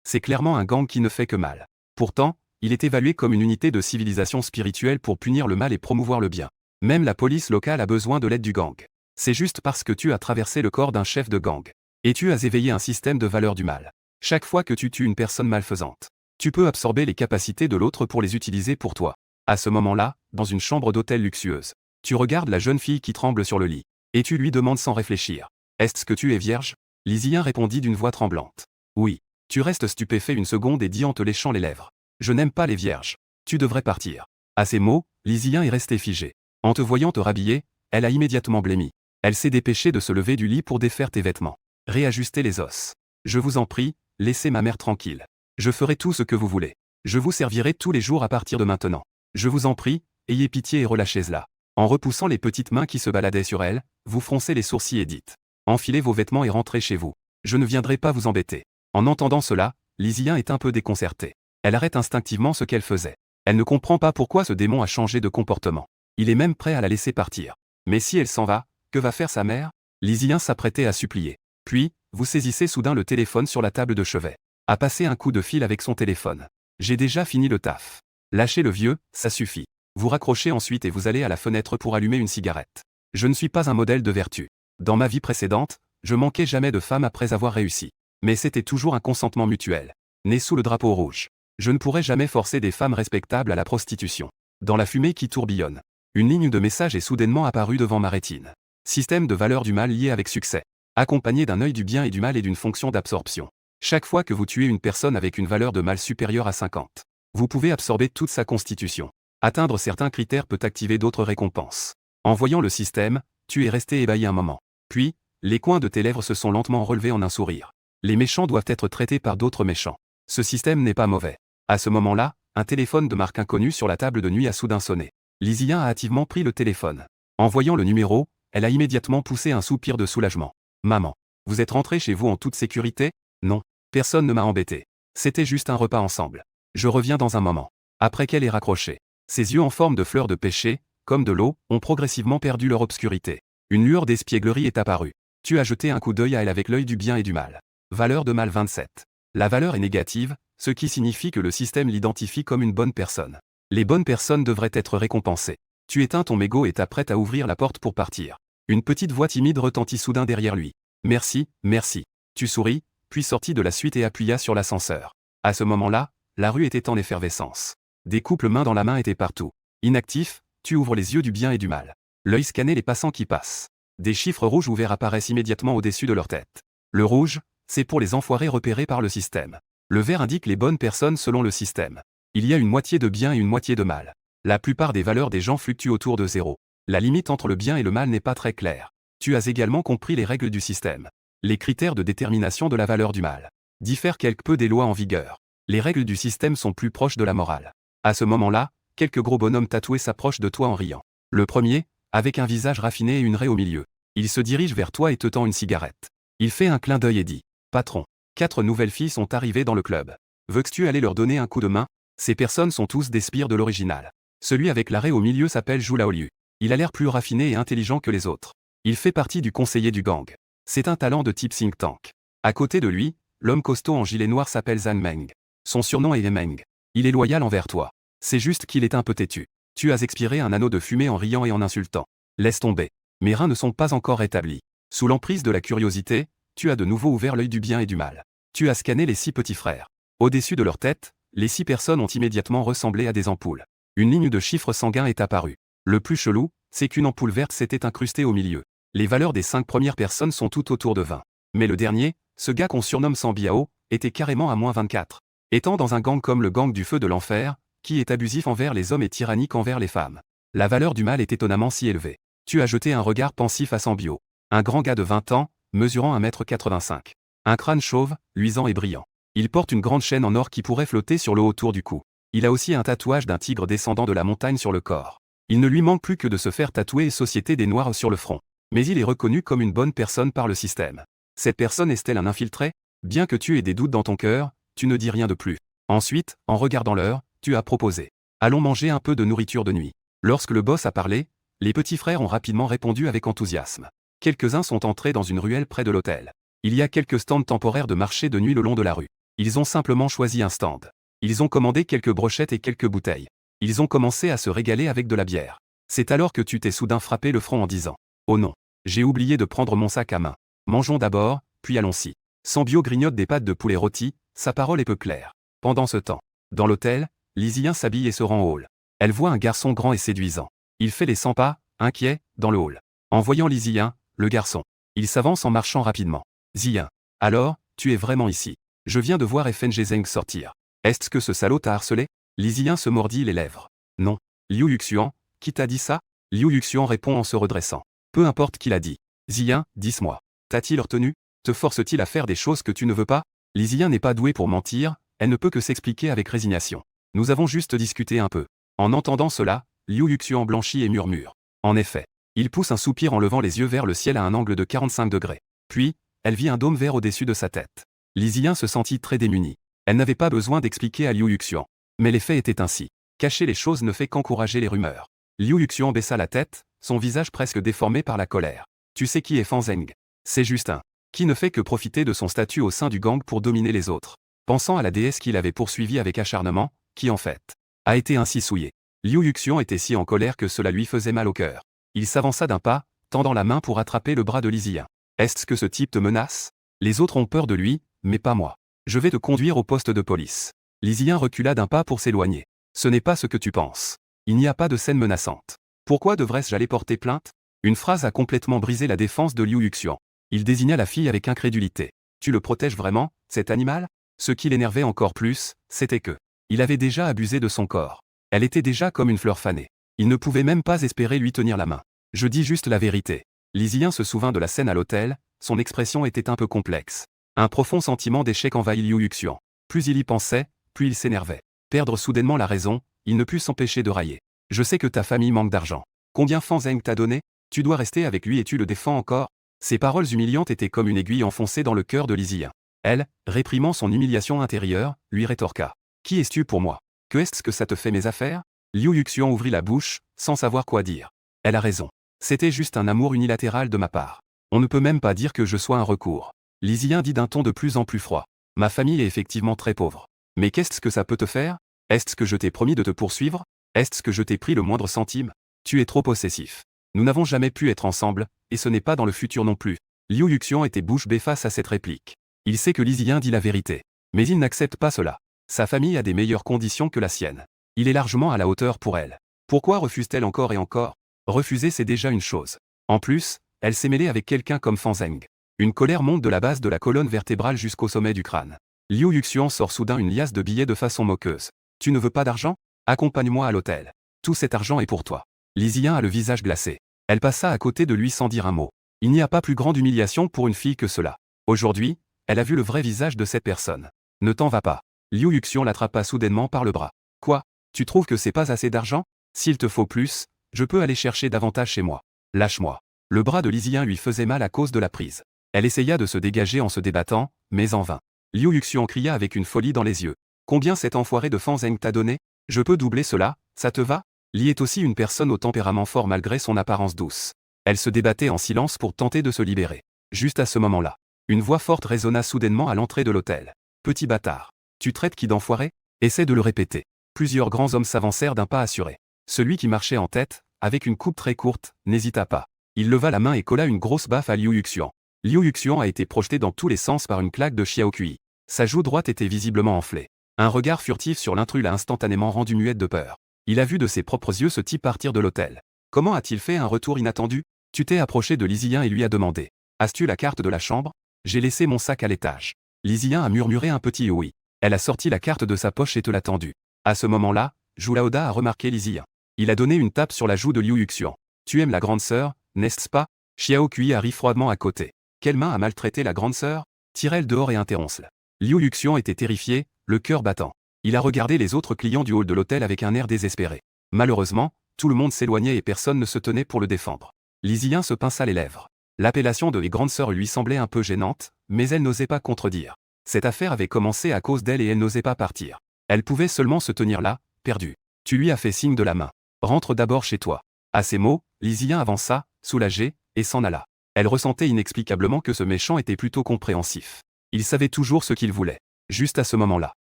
C'est clairement un gang qui ne fait que mal. Pourtant, il est évalué comme une unité de civilisation spirituelle pour punir le mal et promouvoir le bien. Même la police locale a besoin de l'aide du gang. C'est juste parce que tu as traversé le corps d'un chef de gang. Et tu as éveillé un système de valeurs du mal. Chaque fois que tu tues une personne malfaisante, tu peux absorber les capacités de l'autre pour les utiliser pour toi. À ce moment-là, dans une chambre d'hôtel luxueuse, tu regardes la jeune fille qui tremble sur le lit. Et tu lui demandes sans réfléchir. Est-ce que tu es vierge? Lysien répondit d'une voix tremblante. Oui. Tu restes stupéfait une seconde et dis en te léchant les lèvres. Je n'aime pas les vierges. Tu devrais partir. À ces mots, Lysien est resté figé. En te voyant te rhabiller, elle a immédiatement blêmi. Elle s'est dépêchée de se lever du lit pour défaire tes vêtements. Réajuster les os. Je vous en prie, laissez ma mère tranquille. Je ferai tout ce que vous voulez. Je vous servirai tous les jours à partir de maintenant. Je vous en prie, ayez pitié et relâchez-la. En repoussant les petites mains qui se baladaient sur elle, vous froncez les sourcils et dites. Enfilez vos vêtements et rentrez chez vous. Je ne viendrai pas vous embêter. En entendant cela, Lysien est un peu déconcertée. Elle arrête instinctivement ce qu'elle faisait. Elle ne comprend pas pourquoi ce démon a changé de comportement. Il est même prêt à la laisser partir. Mais si elle s'en va, que va faire sa mère? Lysien s'apprêtait à supplier. Puis, vous saisissez soudain le téléphone sur la table de chevet. À passer un coup de fil avec son téléphone. J'ai déjà fini le taf. Lâchez le vieux, ça suffit. Vous raccrochez ensuite et vous allez à la fenêtre pour allumer une cigarette. Je ne suis pas un modèle de vertu. Dans ma vie précédente, je manquais jamais de femmes après avoir réussi. Mais c'était toujours un consentement mutuel. Né sous le drapeau rouge. Je ne pourrais jamais forcer des femmes respectables à la prostitution. Dans la fumée qui tourbillonne, une ligne de message est soudainement apparue devant ma rétine. Système de valeurs du mal lié avec succès. Accompagné d'un œil du bien et du mal et d'une fonction d'absorption. Chaque fois que vous tuez une personne avec une valeur de mal supérieure à 50, vous pouvez absorber toute sa constitution. Atteindre certains critères peut activer d'autres récompenses. En voyant le système, tu es resté ébahi un moment. Puis, les coins de tes lèvres se sont lentement relevés en un sourire. Les méchants doivent être traités par d'autres méchants. Ce système n'est pas mauvais. À ce moment-là, un téléphone de marque inconnue sur la table de nuit a soudain sonné. Lysien a hâtivement pris le téléphone. En voyant le numéro, elle a immédiatement poussé un soupir de soulagement. Maman, vous êtes rentrée chez vous en toute sécurité? Non. Personne ne m'a embêté. C'était juste un repas ensemble. Je reviens dans un moment. Après qu'elle ait raccroché. Ses yeux en forme de fleurs de pêcher, comme de l'eau, ont progressivement perdu leur obscurité. Une lueur d'espièglerie est apparue. Tu as jeté un coup d'œil à elle avec l'œil du bien et du mal. Valeur de mal 27. La valeur est négative, ce qui signifie que le système l'identifie comme une bonne personne. Les bonnes personnes devraient être récompensées. Tu éteins ton mégot et t'apprêtes à ouvrir la porte pour partir. Une petite voix timide retentit soudain derrière lui. Merci, merci. Tu souris, puis sortis de la suite et appuya sur l'ascenseur. À ce moment-là, la rue était en effervescence. Des couples main dans la main étaient partout. Inactifs, tu ouvres les yeux du bien et du mal. L'œil scannait les passants qui passent. Des chiffres rouges ou verts apparaissent immédiatement au-dessus de leur tête. Le rouge, c'est pour les enfoirés repérés par le système. Le vert indique les bonnes personnes selon le système. Il y a une moitié de bien et une moitié de mal. La plupart des valeurs des gens fluctuent autour de zéro. La limite entre le bien et le mal n'est pas très claire. Tu as également compris les règles du système. Les critères de détermination de la valeur du mal diffèrent quelque peu des lois en vigueur. Les règles du système sont plus proches de la morale. À ce moment-là, quelques gros bonhommes tatoués s'approchent de toi en riant. Le premier, avec un visage raffiné et une raie au milieu. Il se dirige vers toi et te tend une cigarette. Il fait un clin d'œil et dit « Patron, 4 nouvelles filles sont arrivées dans le club. Veux-tu aller leur donner un coup de main? Ces personnes sont tous des spires de l'original. Celui avec la raie au milieu s'appelle Julaoliu. Il a l'air plus raffiné et intelligent que les autres. Il fait partie du conseiller du gang. C'est un talent de type think tank. À côté de lui, l'homme costaud en gilet noir s'appelle Zhang Meng. Son surnom est Meng. Il est loyal envers toi. C'est juste qu'il est un peu têtu. Tu as expiré un anneau de fumée en riant et en insultant. Laisse tomber. Mes reins ne sont pas encore rétablis. Sous l'emprise de la curiosité, tu as de nouveau ouvert l'œil du bien et du mal. Tu as scanné les 6 petits frères. Au-dessus de leur tête, les 6 personnes ont immédiatement ressemblé à des ampoules. Une ligne de chiffres sanguins est apparue. Le plus chelou, c'est qu'une ampoule verte s'était incrustée au milieu. Les valeurs des 5 premières personnes sont tout autour de 20. Mais le dernier, ce gars qu'on surnomme Sambiao, était carrément à moins 24. Étant dans un gang comme le gang du feu de l'enfer, qui est abusif envers les hommes et tyrannique envers les femmes. La valeur du mal est étonnamment si élevée. Tu as jeté un regard pensif à Sambio. Un grand gars de 20 ans, mesurant 1,85 m. Un crâne chauve, luisant et brillant. Il porte une grande chaîne en or qui pourrait flotter sur le haut autour du cou. Il a aussi un tatouage d'un tigre descendant de la montagne sur le corps. Il ne lui manque plus que de se faire tatouer Société des Noirs sur le front. Mais il est reconnu comme une bonne personne par le système. Cette personne est-elle un infiltré? Bien que tu aies des doutes dans ton cœur, tu ne dis rien de plus. Ensuite, en regardant l'heure, tu as proposé. Allons manger un peu de nourriture de nuit. Lorsque le boss a parlé, les petits frères ont rapidement répondu avec enthousiasme. Quelques-uns sont entrés dans une ruelle près de l'hôtel. Il y a quelques stands temporaires de marché de nuit le long de la rue. Ils ont simplement choisi un stand. Ils ont commandé quelques brochettes et quelques bouteilles. Ils ont commencé à se régaler avec de la bière. C'est alors que tu t'es soudain frappé le front en disant « Oh non, j'ai oublié de prendre mon sac à main. Mangeons d'abord, puis allons-y. » Sambio grignote des pâtes de poulet rôti, sa parole est peu claire. Pendant ce temps, dans l'hôtel, Lizzie s'habille et se rend au hall. Elle voit un garçon grand et séduisant. Il fait les 100 pas, inquiet, dans le hall. En voyant Lizzie, le garçon, il s'avance en marchant rapidement. Zien. Alors, tu es vraiment ici. Je viens de voir FNG Zeng sortir. Est-ce que ce salaud t'a harcelé? Lizzie se mordit les lèvres. Non. Liu Yuxian, qui t'a dit ça? Liu Yuxian répond en se redressant. Peu importe qui l'a dit. Zien, dis-moi. T'a-t-il retenu? Te force-t-il à faire des choses que tu ne veux pas? Lizzie n'est pas douée pour mentir, elle ne peut que s'expliquer avec résignation. Nous avons juste discuté un peu. En entendant cela, Liu Yuxian blanchit et murmure. En effet. Il pousse un soupir en levant les yeux vers le ciel à un angle de 45 degrés. Puis, elle vit un dôme vert au-dessus de sa tête. Lizzie se sentit très démunie. Elle n'avait pas besoin d'expliquer à Liu Yuxian. Mais les faits étaient ainsi. Cacher les choses ne fait qu'encourager les rumeurs. Liu Yuxian baissa la tête, son visage presque déformé par la colère. Tu sais qui est Fan Zeng? C'est Justin. Qui ne fait que profiter de son statut au sein du gang pour dominer les autres. Pensant à la déesse qu'il avait poursuivie avec acharnement, qui en fait a été ainsi souillée. Liu Yuxian était si en colère que cela lui faisait mal au cœur. Il s'avança d'un pas, tendant la main pour attraper le bras de Lizzie. Est-ce que ce type te menace? Les autres ont peur de lui, mais pas moi. Je vais te conduire au poste de police. Lizzie recula d'un pas pour s'éloigner. Ce n'est pas ce que tu penses. Il n'y a pas de scène menaçante. Pourquoi devrais-je aller porter plainte? Une phrase a complètement brisé la défense de Liu Yuxian. Il désigna la fille avec incrédulité. Tu le protèges vraiment, cet animal? Ce qui l'énervait encore plus, c'était que il avait déjà abusé de son corps. Elle était déjà comme une fleur fanée. Il ne pouvait même pas espérer lui tenir la main. Je dis juste la vérité. Lizzie se souvint de la scène à l'hôtel, son expression était un peu complexe. Un profond sentiment d'échec envahit Liu Yuxian. Plus il y pensait, plus il s'énervait. Perdre soudainement la raison, il ne put s'empêcher de railler. Je sais que ta famille manque d'argent. Combien Fan Zeng t'a donné? Tu dois rester avec lui et tu le défends encore? Ces paroles humiliantes étaient comme une aiguille enfoncée dans le cœur de Lizzie. Elle, réprimant son humiliation intérieure, lui rétorqua. Qui es-tu pour moi? Que est-ce que ça te fait mes affaires? Liu Yuxian ouvrit la bouche, sans savoir quoi dire. Elle a raison. C'était juste un amour unilatéral de ma part. On ne peut même pas dire que je sois un recours. Lizzie dit d'un ton de plus en plus froid. Ma famille est effectivement très pauvre. Mais qu'est-ce que ça peut te faire? Est-ce que je t'ai promis de te poursuivre? Est-ce que je t'ai pris le moindre centime? Tu es trop possessif. Nous n'avons jamais pu être ensemble, et ce n'est pas dans le futur non plus. Liu Yuxian était bouche bée face à cette réplique. Il sait que Lizzie dit la vérité. Mais il n'accepte pas cela. Sa famille a des meilleures conditions que la sienne. Il est largement à la hauteur pour elle. Pourquoi refuse-t-elle encore et encore? Refuser c'est déjà une chose. En plus, elle s'est mêlée avec quelqu'un comme Fan Zeng. Une colère monte de la base de la colonne vertébrale jusqu'au sommet du crâne. Liu Yuxian sort soudain une liasse de billets de façon moqueuse. Tu ne veux pas d'argent? Accompagne-moi à l'hôtel. Tout cet argent est pour toi. Lizzie a le visage glacé. Elle passa à côté de lui sans dire un mot. Il n'y a pas plus grande humiliation pour une fille que cela. Aujourd'hui, elle a vu le vrai visage de cette personne. Ne t'en va pas. Liu Yuxian l'attrapa soudainement par le bras. Quoi? Tu trouves que c'est pas assez d'argent? S'il te faut plus, je peux aller chercher davantage chez moi. Lâche-moi. Le bras de Lizzie lui faisait mal à cause de la prise. Elle essaya de se dégager en se débattant, mais en vain. Liu Yuxian cria avec une folie dans les yeux. Combien cet enfoiré de Fan Zeng t'a donné? Je peux doubler cela, ça te va? Li est aussi une personne au tempérament fort malgré son apparence douce. Elle se débattait en silence pour tenter de se libérer. Juste à ce moment-là, une voix forte résonna soudainement à l'entrée de l'hôtel. Petit bâtard. Tu traites qui d'enfoiré? Essaie de le répéter. Plusieurs grands hommes s'avancèrent d'un pas assuré. Celui qui marchait en tête, avec une coupe très courte, n'hésita pas. Il leva la main et colla une grosse baffe à Liu Yuxian. Liu Yuxian a été projeté dans tous les sens par une claque de Xiao Kui. Sa joue droite était visiblement enflée. Un regard furtif sur l'intrus l'a instantanément rendu muette de peur. Il a vu de ses propres yeux ce type partir de l'hôtel. Comment a-t-il fait un retour inattendu? Tu t'es approché de Lizzie et lui a demandé. As-tu la carte de la chambre? J'ai laissé mon sac à l'étage. Lizzie a murmuré un petit oui. Elle a sorti la carte de sa poche et te l'a tendue. À ce moment-là, Zhu Laoda a remarqué Lizzie. Il a donné une tape sur la joue de Liu Yuxian. Tu aimes la grande sœur, n'est-ce pas? Xiao Kui arrive froidement à côté. Quelle main a maltraité la grande sœur? Tire-elle dehors et interromps-le. Liu Yuxian était terrifié, le cœur battant. Il a regardé les autres clients du hall de l'hôtel avec un air désespéré. Malheureusement, tout le monde s'éloignait et personne ne se tenait pour le défendre. Lizzie se pinça les lèvres. L'appellation de grande sœur lui semblait un peu gênante, mais elle n'osait pas contredire. Cette affaire avait commencé à cause d'elle et elle n'osait pas partir. Elle pouvait seulement se tenir là, perdue. Tu lui as fait signe de la main. Rentre d'abord chez toi. À ces mots, Lizzie avança, soulagée, et s'en alla. Elle ressentait inexplicablement que ce méchant était plutôt compréhensif. Il savait toujours ce qu'il voulait. Juste à ce moment-là,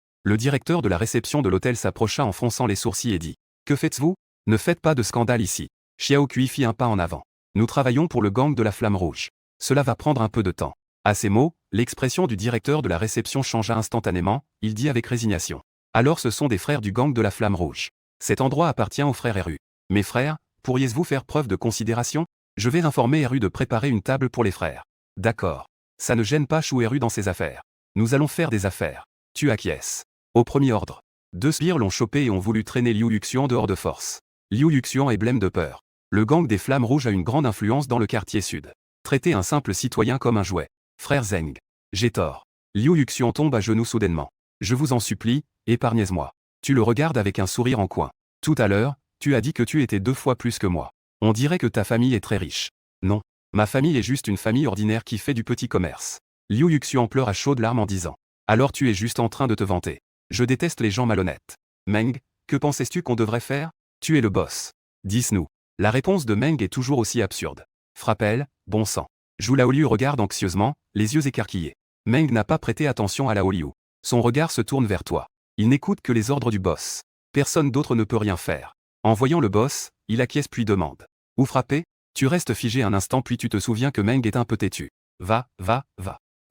le directeur de la réception de l'hôtel s'approcha en fronçant les sourcils et dit « Que faites-vous? Ne faites pas de scandale ici. » Xiao Kui fit un pas en avant. « Nous travaillons pour le gang de la Flamme Rouge. Cela va prendre un peu de temps. » À ces mots, l'expression du directeur de la réception changea instantanément, il dit avec résignation. « Alors ce sont des frères du gang de la Flamme Rouge. Cet endroit appartient aux frères Eru. Mes frères, pourriez-vous faire preuve de considération? Je vais informer Eru de préparer une table pour les frères. » D'accord. Ça ne gêne pas Chou Eru dans ses affaires. Nous allons faire des affaires. Tu acquiesces. Au premier ordre. 2 sbires l'ont chopé et ont voulu traîner Liu Yuxian dehors de force. Liu Yuxian est blême de peur. Le gang des Flammes Rouges a une grande influence dans le quartier sud. Traiter un simple citoyen comme un jouet. Frère Zeng. J'ai tort. Liu Yuxian tombe à genoux soudainement. Je vous en supplie, épargnez-moi. Tu le regardes avec un sourire en coin. Tout à l'heure, tu as dit que tu étais 2 fois plus que moi. On dirait que ta famille est très riche. Non. Ma famille est juste une famille ordinaire qui fait du petit commerce. Liu Yuxian pleure à chaudes larmes en disant. Alors tu es juste en train de te vanter. Je déteste les gens malhonnêtes. Meng, que pensais-tu qu'on devrait faire? Tu es le boss. Dis-nous. La réponse de Meng est toujours aussi absurde. Frappelle, bon sang. Zhu Laoliu regarde anxieusement, les yeux écarquillés. Meng n'a pas prêté attention à Laoliu. Son regard se tourne vers toi. Il n'écoute que les ordres du boss. Personne d'autre ne peut rien faire. En voyant le boss, il acquiesce puis demande. Où frapper? Tu restes figé un instant puis tu te souviens que Meng est un peu têtu. Va.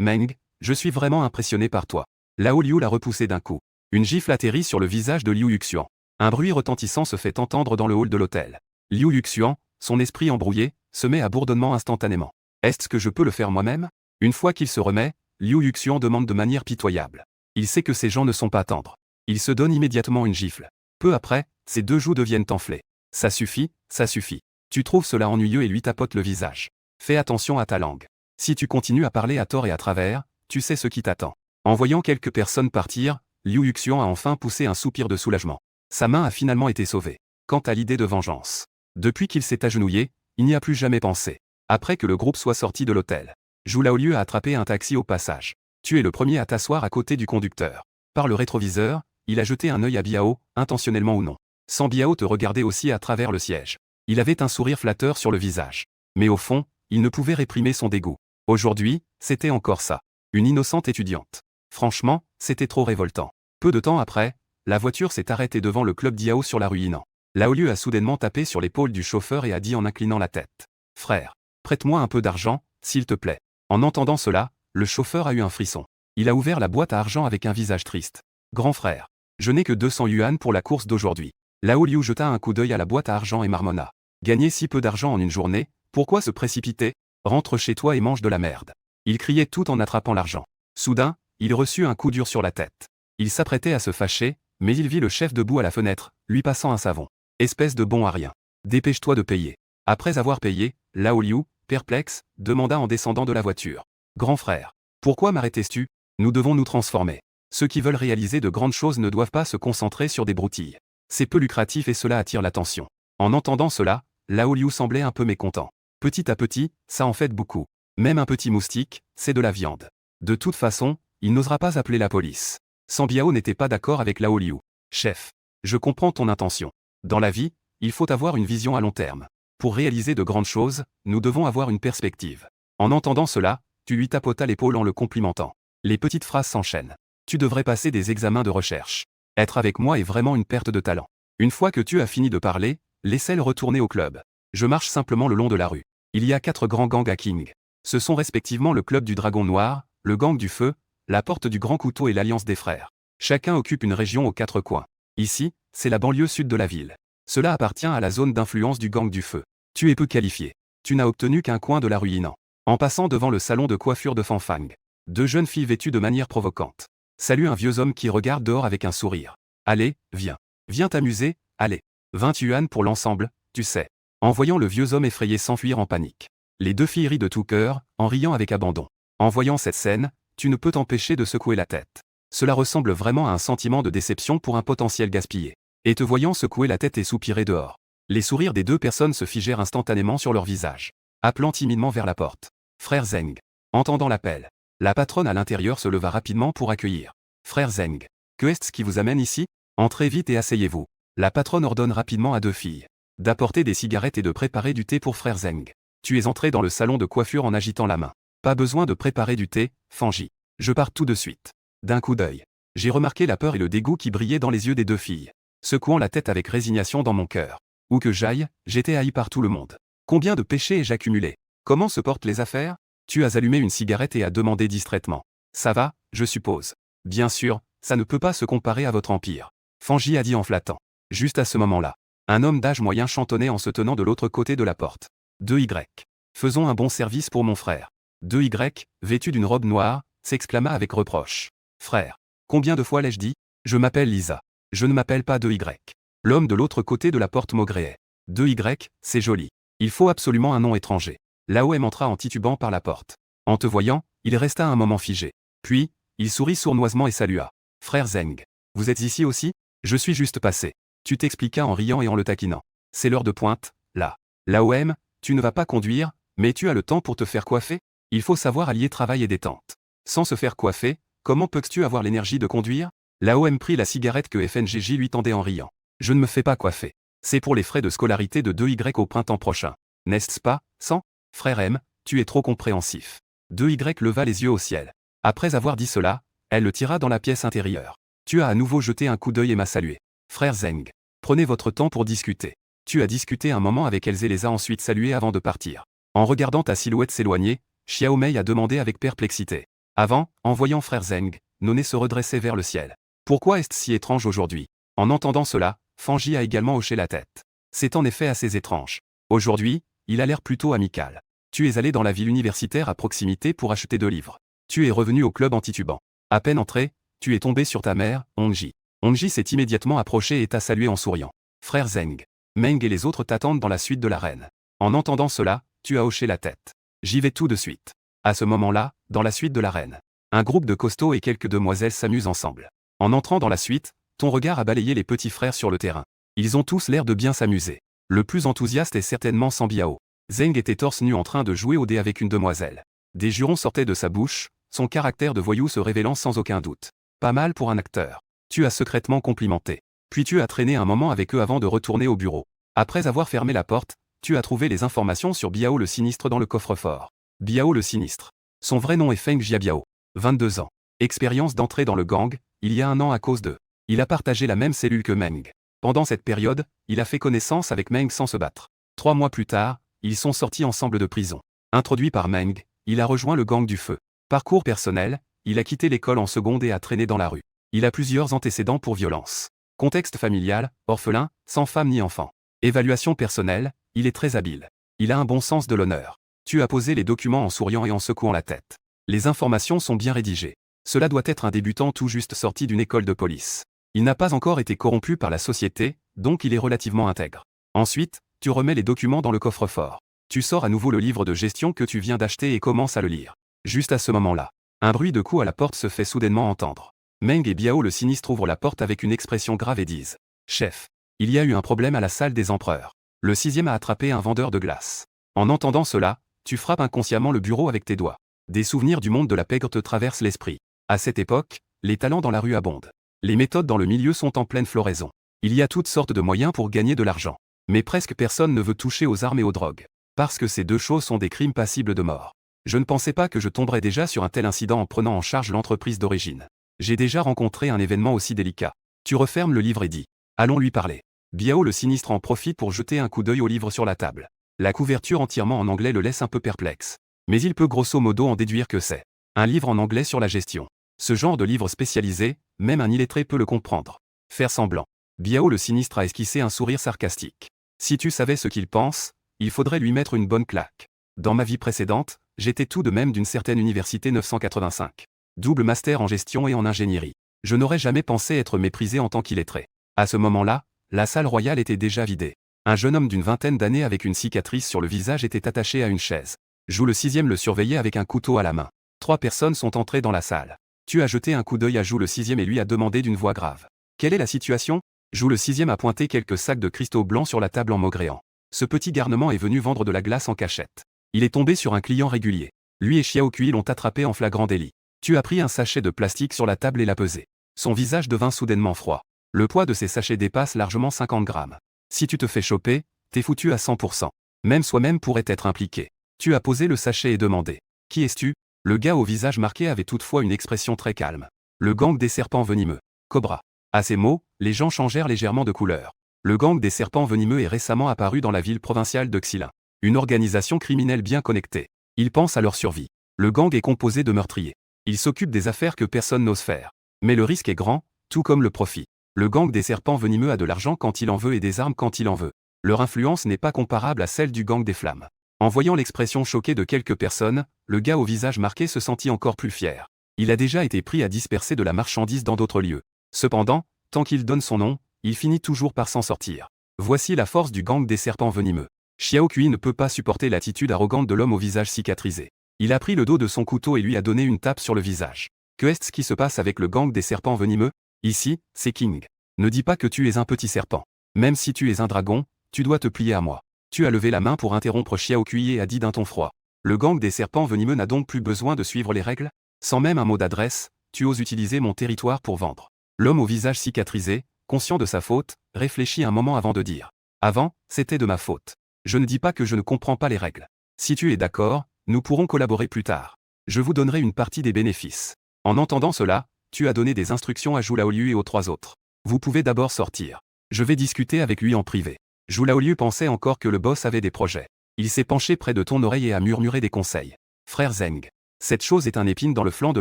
Meng, je suis vraiment impressionné par toi. Laoliu l'a repoussé d'un coup. Une gifle atterrit sur le visage de Liu Yuxian. Un bruit retentissant se fait entendre dans le hall de l'hôtel. Liu Yuxian, son esprit embrouillé, se met à bourdonnement instantanément. Est-ce que je peux le faire moi-même? Une fois qu'il se remet, Liu Yuxian demande de manière pitoyable. Il sait que ces gens ne sont pas tendres. Il se donne immédiatement une gifle. Peu après, ses 2 joues deviennent enflées. Ça suffit, ça suffit. Tu trouves cela ennuyeux et lui tapote le visage. Fais attention à ta langue. Si tu continues à parler à tort et à travers, tu sais ce qui t'attend. En voyant quelques personnes partir, Liu Yuxian a enfin poussé un soupir de soulagement. Sa main a finalement été sauvée. Quant à l'idée de vengeance. Depuis qu'il s'est agenouillé, il n'y a plus jamais pensé. Après que le groupe soit sorti de l'hôtel, Zhu Laoliu a attrapé un taxi au passage. Tu es le premier à t'asseoir à côté du conducteur. Par le rétroviseur, il a jeté un œil à Biao, intentionnellement ou non. Sans Biao te regarder aussi à travers le siège. Il avait un sourire flatteur sur le visage. Mais au fond, il ne pouvait réprimer son dégoût. Aujourd'hui, c'était encore ça. Une innocente étudiante. Franchement, c'était trop révoltant. Peu de temps après, la voiture s'est arrêtée devant le club Diao sur la rue Yinan. Laoliu a soudainement tapé sur l'épaule du chauffeur et a dit en inclinant la tête. « Frère, prête-moi un peu d'argent, s'il te plaît. » En entendant cela, le chauffeur a eu un frisson. Il a ouvert la boîte à argent avec un visage triste. « Grand frère, je n'ai que 200 yuan pour la course d'aujourd'hui. » Laoliu jeta un coup d'œil à la boîte à argent et marmonna. « Gagner si peu d'argent en une journée, pourquoi se précipiter? Rentre chez toi et mange de la merde. » Il criait tout en attrapant l'argent. Soudain, il reçut un coup dur sur la tête. Il s'apprêtait à se fâcher, mais il vit le chef debout à la fenêtre, lui passant un savon. Espèce de bon à rien. Dépêche-toi de payer. Après avoir payé, Laoliu, perplexe, demanda en descendant de la voiture. Grand frère, pourquoi m'arrêtes-tu? Nous devons nous transformer. Ceux qui veulent réaliser de grandes choses ne doivent pas se concentrer sur des broutilles. C'est peu lucratif et cela attire l'attention. En entendant cela, Laoliu semblait un peu mécontent. Petit à petit, ça en fait beaucoup. Même un petit moustique, c'est de la viande. De toute façon, il n'osera pas appeler la police. Sambiao n'était pas d'accord avec Laoliu. Chef, je comprends ton intention. Dans la vie, il faut avoir une vision à long terme. Pour réaliser de grandes choses, nous devons avoir une perspective. En entendant cela, tu lui tapotas l'épaule en le complimentant. Les petites phrases s'enchaînent. Tu devrais passer des examens de recherche. Être avec moi est vraiment une perte de talent. Une fois que tu as fini de parler, laissez-le retourner au club. Je marche simplement le long de la rue. Il y a 4 grands gangs à King. Ce sont respectivement le club du Dragon Noir, le gang du Feu, la porte du Grand Couteau et l'Alliance des Frères. Chacun occupe une région aux 4 coins. Ici, c'est la banlieue sud de la ville. Cela appartient à la zone d'influence du gang du Feu. Tu es peu qualifié. Tu n'as obtenu qu'un coin de la rue Yinan. En passant devant le salon de coiffure de Fanfang. 2 jeunes filles vêtues de manière provocante. Salue un vieux homme qui regarde dehors avec un sourire. Allez, viens. Viens t'amuser, allez. 20 yuan pour l'ensemble, tu sais. En voyant le vieux homme effrayé s'enfuir en panique. Les 2 filles rient de tout cœur, en riant avec abandon. En voyant cette scène, tu ne peux t'empêcher de secouer la tête. Cela ressemble vraiment à un sentiment de déception pour un potentiel gaspillé. Et te voyant secouer la tête et soupirer dehors. Les sourires des 2 personnes se figèrent instantanément sur leur visage. Appelant timidement vers la porte. Frère Zeng. Entendant l'appel. La patronne à l'intérieur se leva rapidement pour accueillir. Frère Zeng. Que est-ce qui vous amène ici? Entrez vite et asseyez-vous. La patronne ordonne rapidement à 2 filles. D'apporter des cigarettes et de préparer du thé pour frère Zeng. Tu es entré dans le salon de coiffure en agitant la main. Pas besoin de préparer du thé, Fanji. Je pars tout de suite. D'un coup d'œil. J'ai remarqué la peur et le dégoût qui brillaient dans les yeux des deux filles. Secouant la tête avec résignation dans mon cœur. Où que j'aille, j'étais haï par tout le monde. Combien de péchés ai-je accumulé? Comment se portent les affaires? Tu as allumé une cigarette et as demandé distraitement. Ça va, je suppose. Bien sûr, ça ne peut pas se comparer à votre empire. Fangy a dit en flattant. Juste à ce moment-là, un homme d'âge moyen chantonnait en se tenant de l'autre côté de la porte. 2Y. Faisons un bon service pour mon frère. 2Y, vêtu d'une robe noire, s'exclama avec reproche. Frère. Combien de fois l'ai-je dit? Je m'appelle Lisa. Je ne m'appelle pas 2Y. L'homme de l'autre côté de la porte maugréait. 2Y, c'est joli. Il faut absolument un nom étranger. L'AOM entra en titubant par la porte. En te voyant, il resta un moment figé. Puis, il sourit sournoisement et salua. Frère Zeng. Vous êtes ici aussi? Je suis juste passé. Tu t'expliqua en riant et en le taquinant. C'est l'heure de pointe, là. L'AOM, tu ne vas pas conduire, mais tu as le temps pour te faire coiffer? Il faut savoir allier travail et détente. Sans se faire coiffer, comment peux-tu avoir l'énergie de conduire? L'AOM prit la cigarette que FNGJ lui tendait en riant. Je ne me fais pas coiffer. C'est pour les frais de scolarité de 2Y au printemps prochain. N'est-ce pas, sans? Frère M, tu es trop compréhensif. 2Y leva les yeux au ciel. Après avoir dit cela, elle le tira dans la pièce intérieure. Tu as à nouveau jeté un coup d'œil et m'a salué. Frère Zeng. Prenez votre temps pour discuter. Tu as discuté un moment avec Elze et les a ensuite salués avant de partir. En regardant ta silhouette s'éloigner, Xiaomei a demandé avec perplexité. Avant, en voyant frère Zeng, nos nez se redressaient vers le ciel. Pourquoi est-ce si étrange aujourd'hui? En entendant cela, Fangy a également hoché la tête. C'est en effet assez étrange. Aujourd'hui, il a l'air plutôt amical. Tu es allé dans la ville universitaire à proximité pour acheter 2 livres. Tu es revenu au club en titubant. À peine entré, tu es tombé sur ta mère, Hongji. Hongji s'est immédiatement approché et t'a salué en souriant. Frère Zeng. Meng et les autres t'attendent dans la suite de l'arène. En entendant cela, tu as hoché la tête. J'y vais tout de suite. À ce moment-là, dans la suite de l'arène, un groupe de costauds et quelques demoiselles s'amusent ensemble. En entrant dans la suite, ton regard a balayé les petits frères sur le terrain. Ils ont tous l'air de bien s'amuser. Le plus enthousiaste est certainement Sambiao. Zeng était torse nu en train de jouer au dé avec une demoiselle. Des jurons sortaient de sa bouche, son caractère de voyou se révélant sans aucun doute. Pas mal pour un acteur. Tu as secrètement complimenté. Puis tu as traîné un moment avec eux avant de retourner au bureau. Après avoir fermé la porte, tu as trouvé les informations sur Biao le sinistre dans le coffre-fort. Biao le sinistre. Son vrai nom est Feng Jiabiao. 22 ans. Expérience d'entrée dans le gang, il y a 1 an à cause de. Il a partagé la même cellule que Meng. Pendant cette période, il a fait connaissance avec Meng sans se battre. 3 mois plus tard, ils sont sortis ensemble de prison. Introduit par Meng, il a rejoint le gang du feu. Parcours personnel, il a quitté l'école en seconde et a traîné dans la rue. Il a plusieurs antécédents pour violence. Contexte familial, orphelin, sans femme ni enfant. Évaluation personnelle, il est très habile. Il a un bon sens de l'honneur. Tu as posé les documents en souriant et en secouant la tête. Les informations sont bien rédigées. Cela doit être un débutant tout juste sorti d'une école de police. Il n'a pas encore été corrompu par la société, donc il est relativement intègre. Ensuite, tu remets les documents dans le coffre-fort. Tu sors à nouveau le livre de gestion que tu viens d'acheter et commences à le lire. Juste à ce moment-là, un bruit de coups à la porte se fait soudainement entendre. Meng et Biao le sinistre ouvrent la porte avec une expression grave et disent « Chef, il y a eu un problème à la salle des empereurs. Le 6e a attrapé un vendeur de glace. » En entendant cela, tu frappes inconsciemment le bureau avec tes doigts. Des souvenirs du monde de la pègre te traversent l'esprit. À cette époque, les talents dans la rue abondent. Les méthodes dans le milieu sont en pleine floraison. Il y a toutes sortes de moyens pour gagner de l'argent. Mais presque personne ne veut toucher aux armes et aux drogues. Parce que ces 2 choses sont des crimes passibles de mort. Je ne pensais pas que je tomberais déjà sur un tel incident en prenant en charge l'entreprise d'origine. J'ai déjà rencontré un événement aussi délicat. Tu refermes le livre et dis « Allons lui parler ». Biao le sinistre en profite pour jeter un coup d'œil au livre sur la table. La couverture entièrement en anglais le laisse un peu perplexe. Mais il peut grosso modo en déduire que c'est un livre en anglais sur la gestion. Ce genre de livre spécialisé, même un illettré peut le comprendre. Faire semblant. Biao le sinistre a esquissé un sourire sarcastique. Si tu savais ce qu'il pense, il faudrait lui mettre une bonne claque. Dans ma vie précédente, j'étais tout de même d'une certaine université 985. Double master en gestion et en ingénierie. Je n'aurais jamais pensé être méprisé en tant qu'illettré. À ce moment-là, la salle royale était déjà vidée. Un jeune homme d'une vingtaine d'années avec une cicatrice sur le visage était attaché à une chaise. Jou le 6e le surveillait avec un couteau à la main. 3 personnes sont entrées dans la salle. Tu as jeté un coup d'œil à Jou le 6e et lui a demandé d'une voix grave. Quelle est la situation? Jou le 6e a pointé quelques sacs de cristaux blancs sur la table en maugréant. Ce petit garnement est venu vendre de la glace en cachette. Il est tombé sur un client régulier. Lui et Xiao Kui l'ont attrapé en flagrant délit. Tu as pris un sachet de plastique sur la table et l'as pesé. Son visage devint soudainement froid. Le poids de ces sachets dépasse largement 50 grammes. Si tu te fais choper, t'es foutu à 100%. Même soi-même pourrait être impliqué. Tu as posé le sachet et demandé. Qui es-tu? Le gars au visage marqué avait toutefois une expression très calme. Le gang des serpents venimeux. Cobra. À ces mots, les gens changèrent légèrement de couleur. Le gang des serpents venimeux est récemment apparu dans la ville provinciale de Xilin. Une organisation criminelle bien connectée. Ils pensent à leur survie. Le gang est composé de meurtriers. Ils s'occupent des affaires que personne n'ose faire. Mais le risque est grand, tout comme le profit. Le gang des serpents venimeux a de l'argent quand il en veut et des armes quand il en veut. Leur influence n'est pas comparable à celle du gang des flammes. En voyant l'expression choquée de quelques personnes, le gars au visage marqué se sentit encore plus fier. Il a déjà été pris à disperser de la marchandise dans d'autres lieux. Cependant, tant qu'il donne son nom, il finit toujours par s'en sortir. Voici la force du gang des serpents venimeux. Xiao Kui ne peut pas supporter l'attitude arrogante de l'homme au visage cicatrisé. Il a pris le dos de son couteau et lui a donné une tape sur le visage. Que est-ce qui se passe avec le gang des serpents venimeux? Ici, c'est King. Ne dis pas que tu es un petit serpent. Même si tu es un dragon, tu dois te plier à moi. Tu as levé la main pour interrompre Xiao Kui et a dit d'un ton froid. Le gang des serpents venimeux n'a donc plus besoin de suivre les règles? Sans même un mot d'adresse, tu oses utiliser mon territoire pour vendre. L'homme au visage cicatrisé, conscient de sa faute, réfléchit un moment avant de dire. Avant, c'était de ma faute. Je ne dis pas que je ne comprends pas les règles. Si tu es d'accord, nous pourrons collaborer plus tard. Je vous donnerai une partie des bénéfices. En entendant cela, tu as donné des instructions à Zhu Laoliu et aux 3 autres. Vous pouvez d'abord sortir. Je vais discuter avec lui en privé. Zhu Laoliu pensait encore que le boss avait des projets. Il s'est penché près de ton oreille et a murmuré des conseils. Frère Zeng. Cette chose est un épine dans le flanc de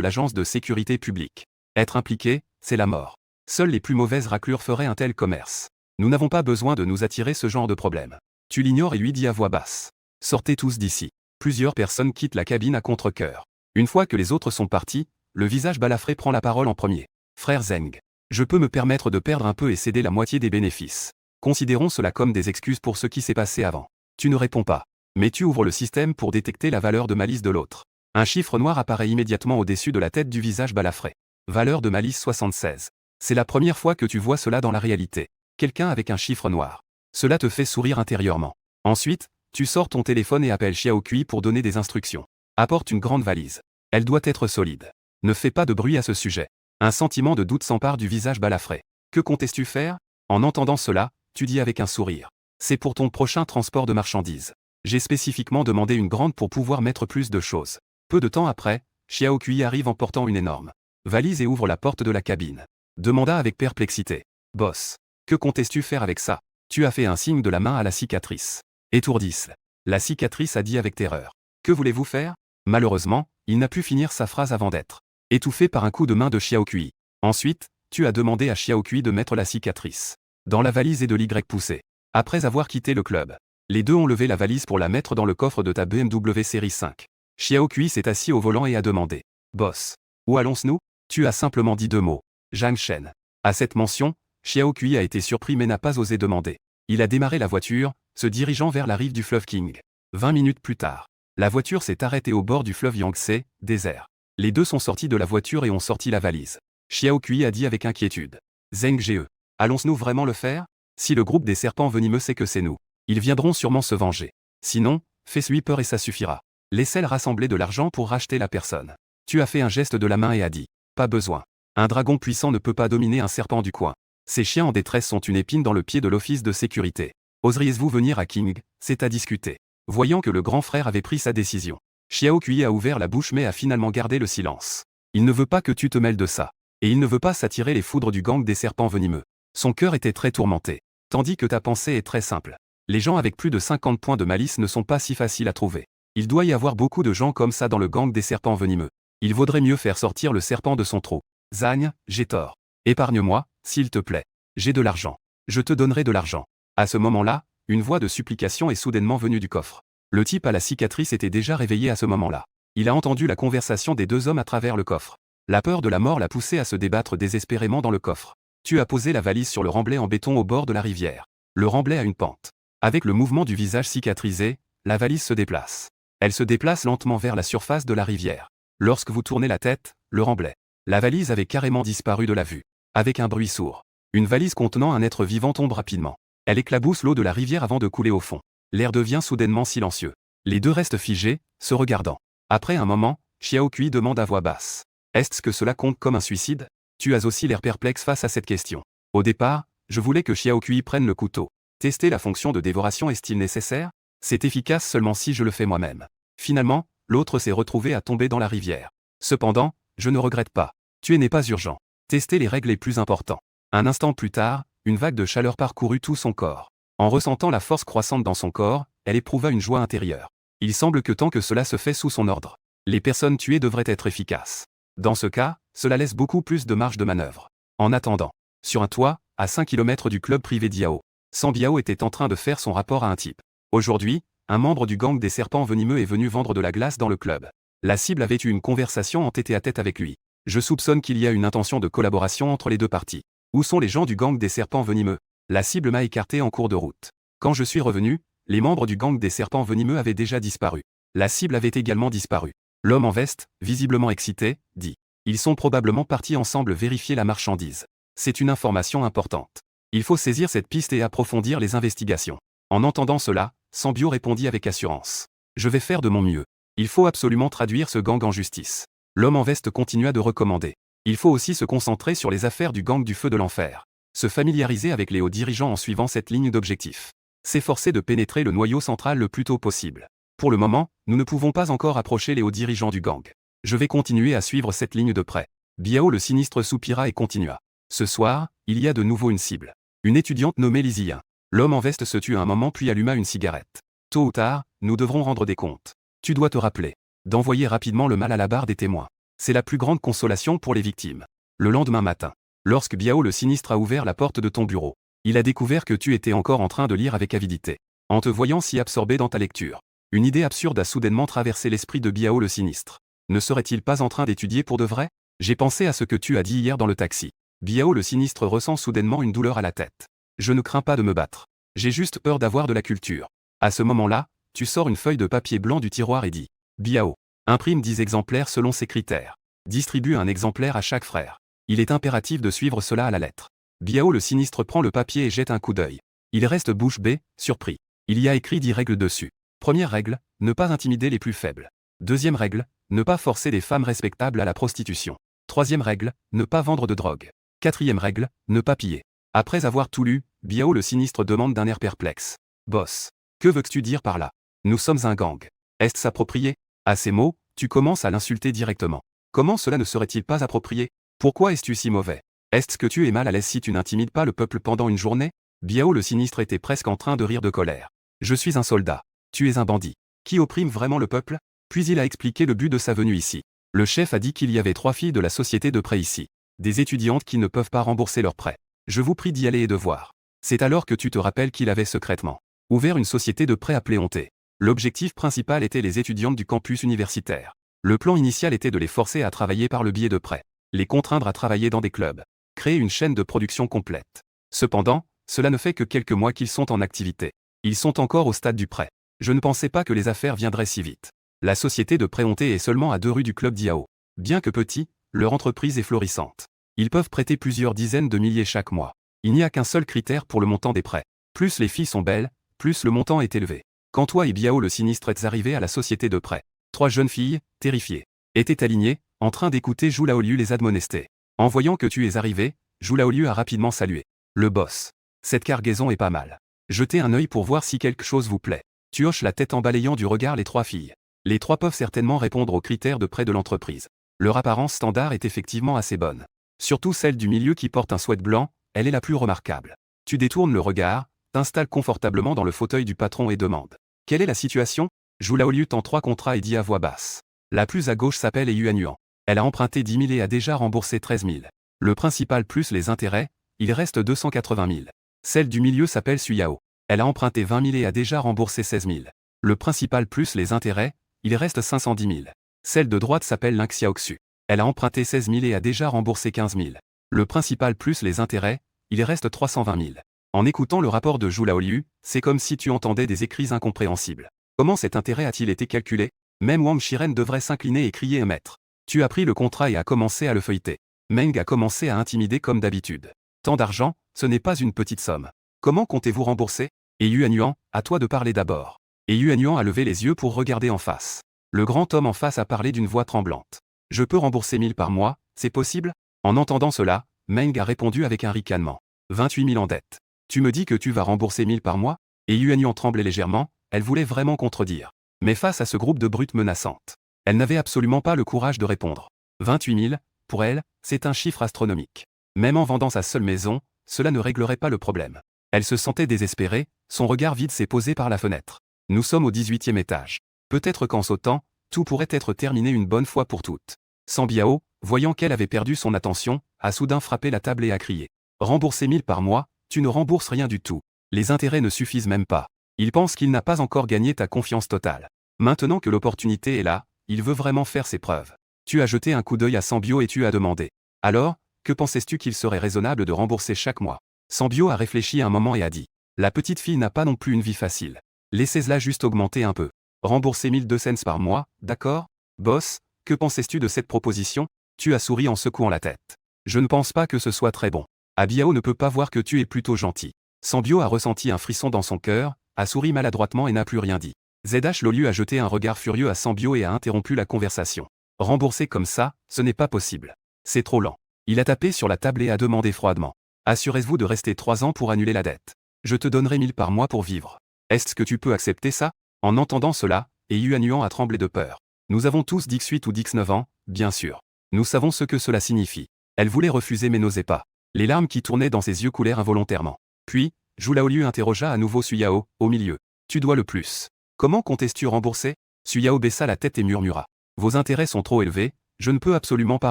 l'agence de sécurité publique. Être impliqué, c'est la mort. Seules les plus mauvaises raclures feraient un tel commerce. Nous n'avons pas besoin de nous attirer ce genre de problème. Tu l'ignores et lui dis à voix basse. Sortez tous d'ici. Plusieurs personnes quittent la cabine à contre-cœur. Une fois que les autres sont partis, le visage balafré prend la parole en premier. Frère Zeng. Je peux me permettre de perdre un peu et céder la moitié des bénéfices. Considérons cela comme des excuses pour ce qui s'est passé avant. Tu ne réponds pas. Mais tu ouvres le système pour détecter la valeur de malice de l'autre. Un chiffre noir apparaît immédiatement au-dessus de la tête du visage balafré. Valeur de malice 76. C'est la première fois que tu vois cela dans la réalité. Quelqu'un avec un chiffre noir. Cela te fait sourire intérieurement. Ensuite, tu sors ton téléphone et appelles Xiao Kui pour donner des instructions. Apporte une grande valise. Elle doit être solide. Ne fais pas de bruit à ce sujet. Un sentiment de doute s'empare du visage balafré. Que comptes-tu faire? En entendant cela, tu dis avec un sourire. C'est pour ton prochain transport de marchandises. J'ai spécifiquement demandé une grande pour pouvoir mettre plus de choses. Peu de temps après, Xiao Kui arrive en portant une énorme valise et ouvre la porte de la cabine. Demanda avec perplexité. Boss. Que comptes-tu faire avec ça? Tu as fait un signe de la main à la cicatrice. Étourdisse. La cicatrice a dit avec terreur. Que voulez-vous faire? Malheureusement, il n'a pu finir sa phrase avant d'être étouffé par un coup de main de Xiao Kui. Ensuite, tu as demandé à Xiao Kui de mettre la cicatrice dans la valise et de l'Y pousser. Après avoir quitté le club, les deux ont levé la valise pour la mettre dans le coffre de ta BMW série 5. Xiao Kui s'est assis au volant et a demandé. Boss. Où allons-nous? Tu as simplement dit 2 mots. Zhang Shen. À cette mention, Xiao Kui a été surpris mais n'a pas osé demander. Il a démarré la voiture, se dirigeant vers la rive du fleuve King. 20 minutes plus tard, la voiture s'est arrêtée au bord du fleuve Yangtze, désert. Les deux sont sortis de la voiture et ont sorti la valise. Xiao Kui a dit avec inquiétude. Zeng Ge. Allons-nous vraiment le faire? Si le groupe des serpents venimeux sait que c'est nous, ils viendront sûrement se venger. Sinon, fais-lui peur et ça suffira. Laissez-le rassembler de l'argent pour racheter la personne. Tu as fait un geste de la main et a dit. Pas besoin. Un dragon puissant ne peut pas dominer un serpent du coin. Ces chiens en détresse sont une épine dans le pied de l'office de sécurité. Oseriez-vous venir à King? C'est à discuter. Voyant que le grand frère avait pris sa décision, Xiao Kui a ouvert la bouche mais a finalement gardé le silence. Il ne veut pas que tu te mêles de ça. Et il ne veut pas s'attirer les foudres du gang des serpents venimeux. Son cœur était très tourmenté. Tandis que ta pensée est très simple. Les gens avec plus de 50 points de malice ne sont pas si faciles à trouver. Il doit y avoir beaucoup de gens comme ça dans le gang des serpents venimeux. Il vaudrait mieux faire sortir le serpent de son trou. Zang, j'ai tort. Épargne-moi, s'il te plaît. J'ai de l'argent. Je te donnerai de l'argent. À ce moment-là, une voix de supplication est soudainement venue du coffre. Le type à la cicatrice était déjà réveillé à ce moment-là. Il a entendu la conversation des 2 hommes à travers le coffre. La peur de la mort l'a poussé à se débattre désespérément dans le coffre. Tu as posé la valise sur le remblai en béton au bord de la rivière. Le remblai a une pente. Avec le mouvement du visage cicatrisé, la valise se déplace. Elle se déplace lentement vers la surface de la rivière. Lorsque vous tournez la tête, le remblai. La valise avait carrément disparu de la vue. Avec un bruit sourd. Une valise contenant un être vivant tombe rapidement. Elle éclabousse l'eau de la rivière avant de couler au fond. L'air devient soudainement silencieux. Les deux restent figés, se regardant. Après un moment, Xiao Kui demande à voix basse. Est-ce que cela compte comme un suicide? Tu as aussi l'air perplexe face à cette question. Au départ, je voulais que Xiao Kui prenne le couteau. Tester la fonction de dévoration est-il nécessaire? C'est efficace seulement si je le fais moi-même. Finalement, l'autre s'est retrouvé à tomber dans la rivière. Cependant, je ne regrette pas. N'est pas urgent. Testez les règles les plus importantes. Un instant plus tard, une vague de chaleur parcourut tout son corps. En ressentant la force croissante dans son corps, elle éprouva une joie intérieure. Il semble que tant que cela se fait sous son ordre, les personnes tuées devraient être efficaces. Dans ce cas, cela laisse beaucoup plus de marge de manœuvre. En attendant, sur un toit, à 5 km du club privé d'Yao, San Biao était en train de faire son rapport à un type. Aujourd'hui, un membre du gang des serpents venimeux est venu vendre de la glace dans le club. La cible avait eu une conversation en tête-à-tête avec lui. Je soupçonne qu'il y a une intention de collaboration entre les deux parties. Où sont les gens du gang des serpents venimeux? La cible m'a écarté en cours de route. Quand je suis revenu, les membres du gang des serpents venimeux avaient déjà disparu. La cible avait également disparu. L'homme en veste, visiblement excité, dit. Ils sont probablement partis ensemble vérifier la marchandise. C'est une information importante. Il faut saisir cette piste et approfondir les investigations. En entendant cela, San Biao répondit avec assurance. Je vais faire de mon mieux. Il faut absolument traduire ce gang en justice. L'homme en veste continua de recommander. Il faut aussi se concentrer sur les affaires du gang du feu de l'enfer. Se familiariser avec les hauts dirigeants en suivant cette ligne d'objectif. S'efforcer de pénétrer le noyau central le plus tôt possible. Pour le moment, nous ne pouvons pas encore approcher les hauts dirigeants du gang. Je vais continuer à suivre cette ligne de près. Biao le sinistre soupira et continua. Ce soir, il y a de nouveau une cible. Une étudiante nommée Lizia. L'homme en veste se tut un moment puis alluma une cigarette. Tôt ou tard, nous devrons rendre des comptes. Tu dois te rappeler d'envoyer rapidement le mal à la barre des témoins. C'est la plus grande consolation pour les victimes. Le lendemain matin, lorsque Biao le sinistre a ouvert la porte de ton bureau, il a découvert que tu étais encore en train de lire avec avidité. En te voyant si absorbé dans ta lecture, une idée absurde a soudainement traversé l'esprit de Biao le sinistre. Ne serait-il pas en train d'étudier pour de vrai? J'ai pensé à ce que tu as dit hier dans le taxi. Biao le sinistre ressent soudainement une douleur à la tête. Je ne crains pas de me battre. J'ai juste peur d'avoir de la culture. À ce moment-là, tu sors une feuille de papier blanc du tiroir et dis. Biao. Imprime 10 exemplaires selon ces critères. Distribue un exemplaire à chaque frère. Il est impératif de suivre cela à la lettre. Biao le sinistre prend le papier et jette un coup d'œil. Il reste bouche bée, surpris. Il y a écrit 10 règles dessus. Première règle, ne pas intimider les plus faibles. Deuxième règle, ne pas forcer des femmes respectables à la prostitution. Troisième règle, ne pas vendre de drogue. Quatrième règle, ne pas piller. Après avoir tout lu, Biao le sinistre demande d'un air perplexe. Boss. Que veux-tu dire par là? Nous sommes un gang. Est-ce approprié? À ces mots, tu commences à l'insulter directement. Comment cela ne serait-il pas approprié? Pourquoi es-tu si mauvais? Est-ce que tu es mal à l'aise si tu n'intimides pas le peuple pendant une journée? Biao le sinistre était presque en train de rire de colère. Je suis un soldat. Tu es un bandit. Qui opprime vraiment le peuple? Puis il a expliqué le but de sa venue ici. Le chef a dit qu'il y avait 3 filles de la société de prêt ici. Des étudiantes qui ne peuvent pas rembourser leurs prêts. Je vous prie d'y aller et de voir. C'est alors que tu te rappelles qu'il avait secrètement ouvert une société de prêt appelée Honté. L'objectif principal était les étudiantes du campus universitaire. Le plan initial était de les forcer à travailler par le biais de prêts. Les contraindre à travailler dans des clubs. Créer une chaîne de production complète. Cependant, cela ne fait que quelques mois qu'ils sont en activité. Ils sont encore au stade du prêt. Je ne pensais pas que les affaires viendraient si vite. La société de prêt Honté est seulement à 2 rues du club d'Yao. Bien que petit, leur entreprise est florissante. Ils peuvent prêter plusieurs dizaines de milliers chaque mois. Il n'y a qu'un seul critère pour le montant des prêts. Plus les filles sont belles, plus le montant est élevé. Quand toi et Biao le sinistre êtes arrivés à la société de prêt, 3 jeunes filles, terrifiées, étaient alignées, en train d'écouter Zhu Laoliu les admonester. En voyant que tu es arrivé, Zhu Laoliu a rapidement salué. Le boss. Cette cargaison est pas mal. Jetez un œil pour voir si quelque chose vous plaît. Tu hoches la tête en balayant du regard les 3 filles. Les 3 peuvent certainement répondre aux critères de prêt de l'entreprise. Leur apparence standard est effectivement assez bonne. Surtout celle du milieu qui porte un sweat blanc, elle est la plus remarquable. Tu détournes le regard, t'installes confortablement dans le fauteuil du patron et demandes. Quelle est la situation? Zhu Laoliu tend 3 contrats et dit à voix basse. La plus à gauche s'appelle Yuanyuan. Elle a emprunté 10 000 et a déjà remboursé 13 000. Le principal plus les intérêts, il reste 280 000. Celle du milieu s'appelle Suyao. Elle a emprunté 20 000 et a déjà remboursé 16 000. Le principal plus les intérêts, il reste 510 000. Celle de droite s'appelle Lin Xiaoxu. Elle a emprunté 16 000 et a déjà remboursé 15 000. Le principal plus les intérêts, il reste 320 000. En écoutant le rapport de Zhu Laoliu, c'est comme si tu entendais des écrits incompréhensibles. Comment cet intérêt a-t-il été calculé? Même Wang Shiren devrait s'incliner et crier un maître. Tu as pris le contrat et a commencé à le feuilleter. Meng a commencé à intimider comme d'habitude. Tant d'argent, ce n'est pas une petite somme. Comment comptez-vous rembourser? Et Yuanyuan, à toi de parler d'abord. Et Yuanyuan a levé les yeux pour regarder en face. Le grand homme en face a parlé d'une voix tremblante. Je peux rembourser 1000 par mois, c'est possible? En entendant cela, Meng a répondu avec un ricanement. 28 000 en dette. Tu me dis que tu vas rembourser 1000 par mois? Et Yuanyuan tremblait légèrement, elle voulait vraiment contredire. Mais face à ce groupe de brutes menaçantes, elle n'avait absolument pas le courage de répondre. 28 000, Pour elle, c'est un chiffre astronomique. Même en vendant sa seule maison, cela ne réglerait pas le problème. Elle se sentait désespérée, son regard vide s'est posé par la fenêtre. Nous sommes au 18e étage. Peut-être qu'en sautant, tout pourrait être terminé une bonne fois pour toutes. Sambiao, voyant qu'elle avait perdu son attention, a soudain frappé la table et a crié. Rembourser 1000 par mois, tu ne rembourses rien du tout. Les intérêts ne suffisent même pas. Il pense qu'il n'a pas encore gagné ta confiance totale. Maintenant que l'opportunité est là, il veut vraiment faire ses preuves. Tu as jeté un coup d'œil à Sambio et tu as demandé. Alors, que pensais-tu qu'il serait raisonnable de rembourser chaque mois? Sambio a réfléchi un moment et a dit. La petite fille n'a pas non plus une vie facile. Laissez-la juste augmenter un peu. Rembourser 1200 cents par mois, d'accord? Boss, que pensais-tu de cette proposition? Tu as souri en secouant la tête. Je ne pense pas que ce soit très bon. Abiao ne peut pas voir que tu es plutôt gentil. Sambio a ressenti un frisson dans son cœur, a souri maladroitement et n'a plus rien dit. ZH Lolu a jeté un regard furieux à Sambio et a interrompu la conversation. Rembourser comme ça, ce n'est pas possible. C'est trop lent. Il a tapé sur la table et a demandé froidement. Assurez-vous de rester 3 ans pour annuler la dette. Je te donnerai 1000 par mois pour vivre. Est-ce que tu peux accepter ça? En entendant cela, Yuan Yuan a tremblé de peur. Nous avons tous X8 ou X9 ans, bien sûr. Nous savons ce que cela signifie. Elle voulait refuser mais n'osait pas. Les larmes qui tournaient dans ses yeux coulèrent involontairement. Puis, Zhu Laoliu interrogea à nouveau Suyao, au milieu. Tu dois le plus. Comment comptes-tu rembourser? Suyao baissa la tête et murmura. Vos intérêts sont trop élevés, je ne peux absolument pas